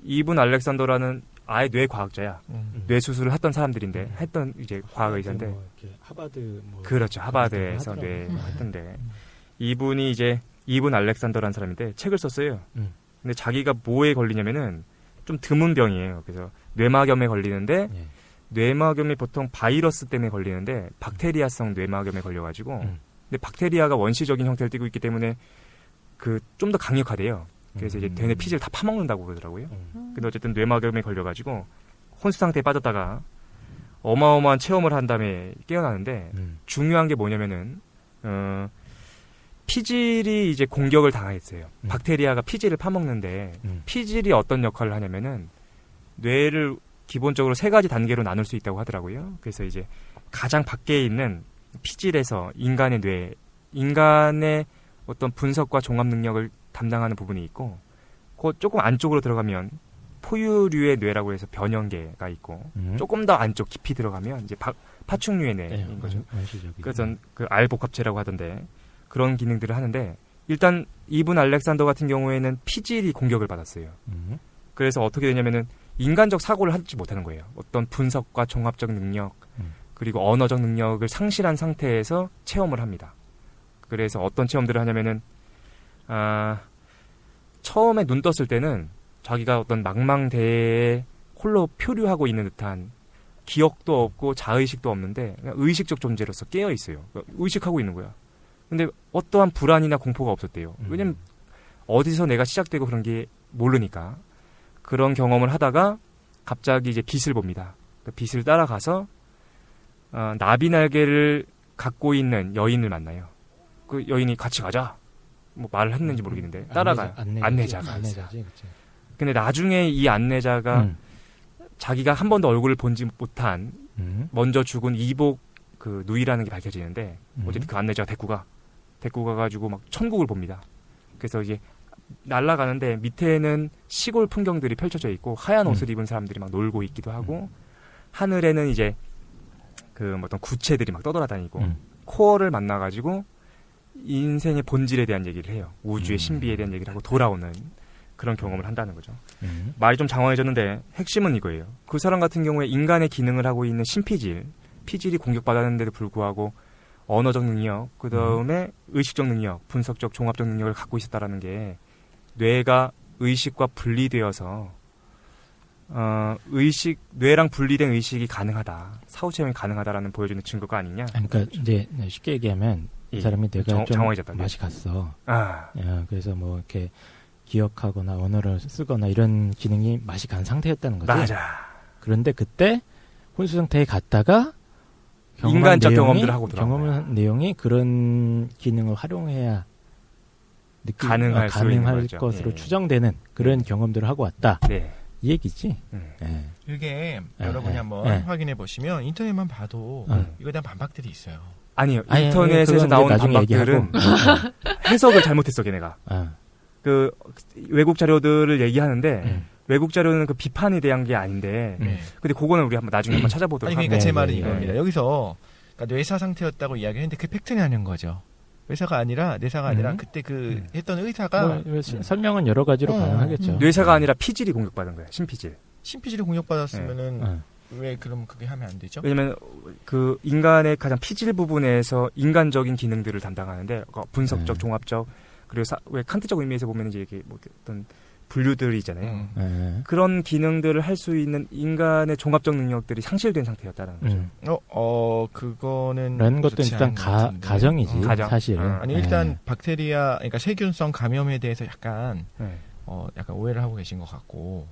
이분 알렉산더라는 아예 뇌 과학자야. 뇌 수술을 했던 사람들인데 했던 이제 과학 의사인데 뭐 하버드 그렇죠. 하버드에서 뇌 했던데 이분이 이제 이분 알렉산더라는 사람인데 책을 썼어요. 근데 자기가 뭐에 걸리냐면은 좀 드문 병이에요. 그래서 뇌막염에 걸리는데 뇌막염이 보통 바이러스 때문에 걸리는데 박테리아성 뇌막염에 걸려가지고 근데 박테리아가 원시적인 형태를 띠고 있기 때문에 그 좀 더 강력하대요. 그래서 이제 뇌내 피지를 다 파먹는다고 그러더라고요. 근데 어쨌든 뇌막염에 걸려가지고 혼수 상태에 빠졌다가 어마어마한 체험을 한 다음에 깨어나는데 중요한 게 뭐냐면은 피질이 이제 공격을 당했어요. 박테리아가 피질을 파먹는데 피질이 어떤 역할을 하냐면은 뇌를 기본적으로 3가지 단계로 나눌 수 있다고 하더라고요. 그래서 이제 가장 밖에 있는 피질에서 인간의 뇌, 인간의 어떤 분석과 종합 능력을 담당하는 부분이 있고 그 조금 안쪽으로 들어가면 포유류의 뇌라고 해서 변형계가 있고 조금 더 안쪽 깊이 들어가면 이제 파충류의 뇌인 거죠. 그래서 그 알복합체라고 하던데 그런 기능들을 하는데 일단 이분 알렉산더 같은 경우에는 피질이 공격을 받았어요. 그래서 어떻게 되냐면은 인간적 사고를 하지 못하는 거예요. 어떤 분석과 종합적 능력 그리고 언어적 능력을 상실한 상태에서 체험을 합니다. 그래서 어떤 체험들을 하냐면은 처음에 눈 떴을 때는 자기가 어떤 망망대해에 홀로 표류하고 있는 듯한 기억도 없고 자의식도 없는데 그냥 의식적 존재로서 깨어 있어요. 의식하고 있는 거야. 근데 어떠한 불안이나 공포가 없었대요. 왜냐면 어디서 내가 시작되고 그런 게 모르니까. 그런 경험을 하다가 갑자기 이제 빛을 봅니다. 그 빛을 따라가서 나비 날개를 갖고 있는 여인을 만나요. 그 여인이 같이 가자. 뭐 말을 했는지 모르겠는데 따라가요. 안내자가 있어요. 근데 나중에 이 안내자가 자기가 한 번도 얼굴을 본지 못한 먼저 죽은 이복 그 누이라는 게 밝혀지는데 어쨌든 그 안내자가 데리고 가가지고 막 천국을 봅니다. 그래서 이제 날아가는데 밑에는 시골 풍경들이 펼쳐져 있고 하얀 옷을 입은 사람들이 막 놀고 있기도 하고 하늘에는 이제 그 어떤 구체들이 막 떠돌아다니고 코어를 만나가지고 인생의 본질에 대한 얘기를 해요. 우주의 신비에 대한 얘기를 하고 돌아오는 그런 경험을 한다는 거죠. 말이 좀 장황해졌는데 핵심은 이거예요. 그 사람 같은 경우에 인간의 기능을 하고 있는 피질이 공격받았는데도 불구하고 언어적 능력, 그 다음에 의식적 능력, 분석적, 종합적 능력을 갖고 있었다라는 게 뇌가 의식과 분리되어서 뇌랑 분리된 의식이 가능하다, 사후 체험이 가능하다라는 보여주는 증거가 아니냐. 그러니까 이제 쉽게 얘기하면 이 사람이 뇌가 좀 장황해졌다. 맛이 갔어. 그래서 뭐 이렇게 기억하거나 언어를 쓰거나 이런 기능이 맛이 간 상태였다는 거지. 맞아. 그런데 그때 혼수 상태에 갔다가 인간적 경험들을 하고 경험한 내용이 그런 기능을 활용해야 가능할 것으로 추정되는 그런 경험들을 하고 왔다. 네. 이 얘기지. 이게 여러분이 한번 확인해 보시면 인터넷만 봐도 이거에 대한 반박들이 있어요. 아니요. 인터넷에서 나온 반박들은 해석을 잘못했어, 걔네가. 그 외국 자료들을 얘기하는데 외국 자료는 그 비판에 대한 게 아닌데 근데 그거는 우리 한번 나중에 한번 찾아보도록 하겠습니다. 그러니까 제 말은 이겁니다. 여기서 그러니까 뇌사 상태였다고 이야기했는데 그 팩트냐는 거죠. 뇌사가 아니라 그때 그 했던 의사가 설명은 여러 가지로 가능하겠죠. 뇌사가 아니라 피질이 공격받은 거야. 신피질이 공격받았으면은 왜 그럼 그게 하면 안 되죠? 왜냐면 그 인간의 가장 피질 부분에서 인간적인 기능들을 담당하는데 분석적, 종합적 그리고 왜 칸트적 의미에서 보면 이제 이게 뭐 어떤 분류들이 있잖아요. 그런 기능들을 할 수 있는 인간의 종합적 능력들이 상실된 상태였다는 거죠. 그거는 라는 것도 일단 가정이지. 사실은. 아니 일단 박테리아, 그러니까 세균성 감염에 대해서 약간 오해를 하고 계신 것 같고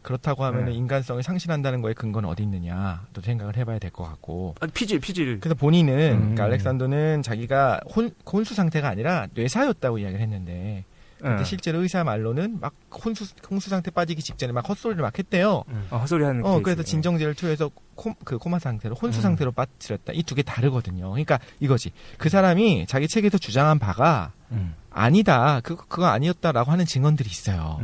그렇다고 하면은 인간성을 상실한다는 거에 근거는 어디 있느냐 또 생각을 해봐야 될 것 같고. 피질. 그래서 본인은 그러니까 알렉산더는 자기가 혼수 상태가 아니라 뇌사였다고 이야기를 했는데. 근데 실제로 의사 말로는 막 혼수 상태 빠지기 직전에 막 헛소리를 막 했대요. 헛소리하는. 그래서 진정제를 투여해서 코마 상태로 혼수 상태로 빠뜨렸다. 이 두 개 다르거든요. 그러니까 이거지. 그 사람이 자기 책에서 주장한 바가 아니다. 그거 아니었다라고 하는 증언들이 있어요.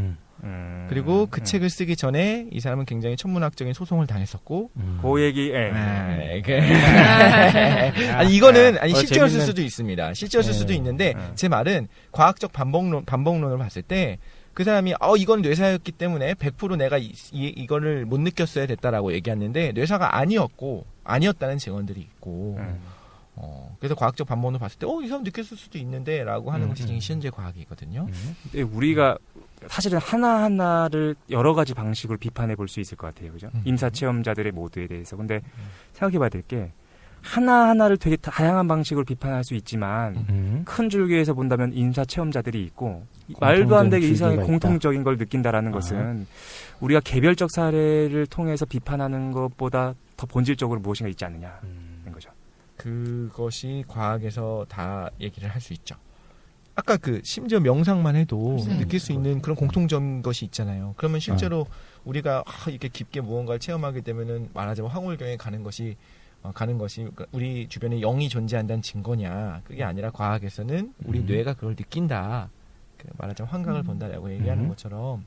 그리고 그 책을 쓰기 전에 이 사람은 굉장히 천문학적인 소송을 당했었고 그 얘기, 예. 아니 이거는 아니 어, 실제였을 재밌는- 수도 있습니다. 실제였을 네. 수도 있는데 네. 제 말은 과학적 반복론을 봤을 때 그 사람이 이건 뇌사였기 때문에 100% 내가 이거를 못 느꼈어야 됐다라고 얘기했는데 뇌사가 아니었다는 증언들이 있고 그래서 과학적 반복론을 봤을 때 이 사람 느꼈을 수도 있는데라고 하는 것이 지금 현재 과학이거든요. 근데 우리가 사실은 하나하나를 여러 가지 방식으로 비판해 볼 수 있을 것 같아요. 그죠? 임사 체험자들의 모드에 대해서. 근데 생각해 봐야 될 게 하나하나를 되게 다양한 방식으로 비판할 수 있지만 큰 줄기에서 본다면 임사 체험자들이 있고 말도 안 되게 이상하게 줄기가 공통적인 걸 느낀다라는 것은 우리가 개별적 사례를 통해서 비판하는 것보다 더 본질적으로 무엇인가 있지 않느냐는 거죠. 그것이 과학에서 다 얘기를 할 수 있죠. 아까 심지어 명상만 해도 네. 느낄 수 있는 그런 공통적인 것이 있잖아요. 그러면 실제로 우리가 이렇게 깊게 무언가를 체험하게 되면은 말하자면 황홀경에 가는 것이 그러니까 우리 주변에 영이 존재한다는 증거냐? 그게 아니라 과학에서는 우리 뇌가 그걸 느낀다. 말하자면 환각을 본다라고 얘기하는 것처럼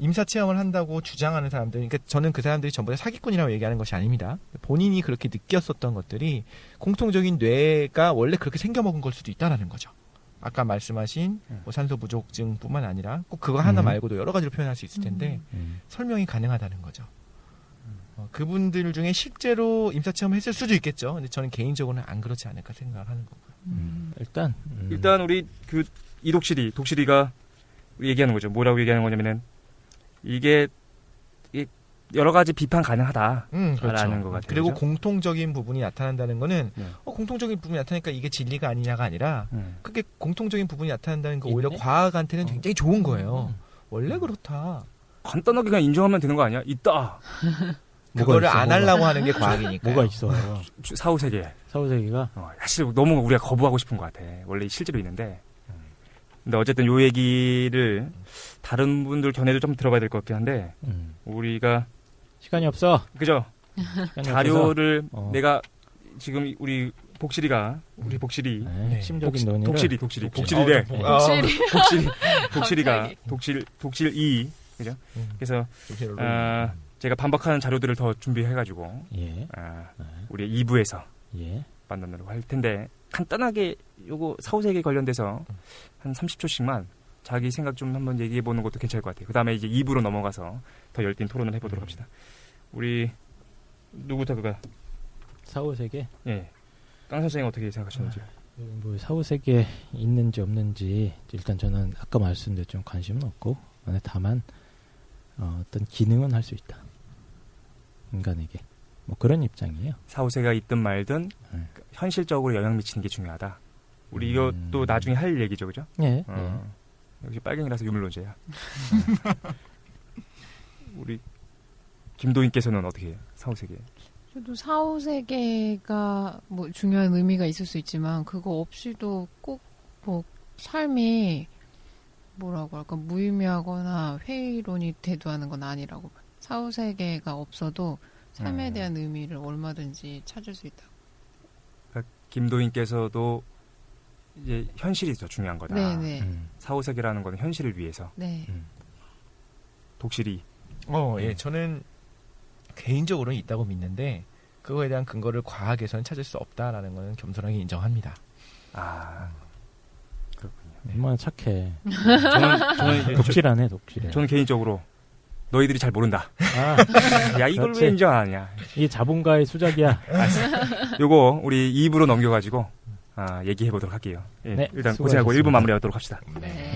임사 체험을 한다고 주장하는 사람들, 그러니까 저는 그 사람들이 전부 다 사기꾼이라고 얘기하는 것이 아닙니다. 본인이 그렇게 느꼈었던 것들이 공통적인 뇌가 원래 그렇게 생겨먹은 걸 수도 있다라는 거죠. 아까 말씀하신 산소 부족증뿐만 아니라 꼭 그거 하나 말고도 여러 가지로 표현할 수 있을 텐데 설명이 가능하다는 거죠. 그분들 중에 실제로 임사 체험을 했을 수도 있겠죠. 근데 저는 개인적으로는 안 그렇지 않을까 생각을 하는 거고요. 일단 우리 이 독실이가 얘기하는 거죠. 뭐라고 얘기하는 거냐면은 이게 여러 가지 비판 가능하다라는 그렇죠. 것 같아요. 그리고 그죠? 공통적인 부분이 나타난다는 거는 네. 공통적인 부분이 나타나니까 이게 진리가 아니냐가 아니라 그게 공통적인 부분이 나타난다는 거 오히려 있네? 과학한테는 굉장히 좋은 거예요. 원래 그렇다. 간단하게 그냥 인정하면 되는 거 아니야? 있다. 그거를 있어, 안 하려고 하는 게 과학이니까. 뭐가 있어? 사후세계. 사후세계가 사실 너무 우리가 거부하고 싶은 것 같아. 원래 실제로 있는데. 근데 어쨌든 요 얘기를 다른 분들 견해도 좀 들어봐야 될 것 같긴 한데 우리가 시간이 없어. 그죠? 시간이 자료를 없어서. 내가 지금 우리 복실이 네, 핵심적인 논의를 복실이래. 복실이가 독실이 그죠? 그래서 제가 반박하는 자료들을 더 준비해가지고 우리 2부에서 만나도록 할 텐데 간단하게 요거 사후세계 관련돼서 한 30초씩만 자기 생각 좀 한번 얘기해 보는 것도 괜찮을 것 같아요. 그 다음에 이제 2부로 넘어가서 더 열띤 토론을 해보도록 합시다. 우리 누구부터 그가 사후세계. 깡 선생님 어떻게 생각하시는지. 뭐 사후세계 있는지 없는지 일단 저는 아까 말씀드린 좀 관심은 없고 다만 어떤 기능은 할 수 있다. 인간에게 뭐 그런 입장이에요. 사후세계가 있든 말든 현실적으로 영향 미치는 게 중요하다. 우리 이것도 나중에 할 얘기죠, 그죠? 예. 역시 빨갱이라서 유물론자야. 우리 김도인께서는 어떻게 해요? 사후세계. 저도 사후세계가 뭐 중요한 의미가 있을 수 있지만 그거 없이도 꼭 뭐 삶이 뭐라고 할까 무의미하거나 회의론이 대두하는 건 아니라고 봐요. 사후세계가 없어도 삶에 대한 의미를 얼마든지 찾을 수 있다. 그러니까 김도인께서도 이제 현실이 더 중요한 거다. 네네. 사후세계라는 거는 현실을 위해서. 네. 독실이. 예, 저는 개인적으로는 있다고 믿는데 그거에 대한 근거를 과학에서는 찾을 수 없다라는 거는 겸손하게 인정합니다. 그렇군요. 얼마나 착해. 저는 독실하네. 저는 개인적으로 너희들이 잘 모른다. 야, 이걸 그렇지. 왜 인정 안 하냐. 이게 자본가의 수작이야. 요거 우리 2부로 넘겨가지고 얘기해 보도록 할게요. 네, 일단 고생하고 수고하셨습니다. 1부 마무리하도록 합시다. 네.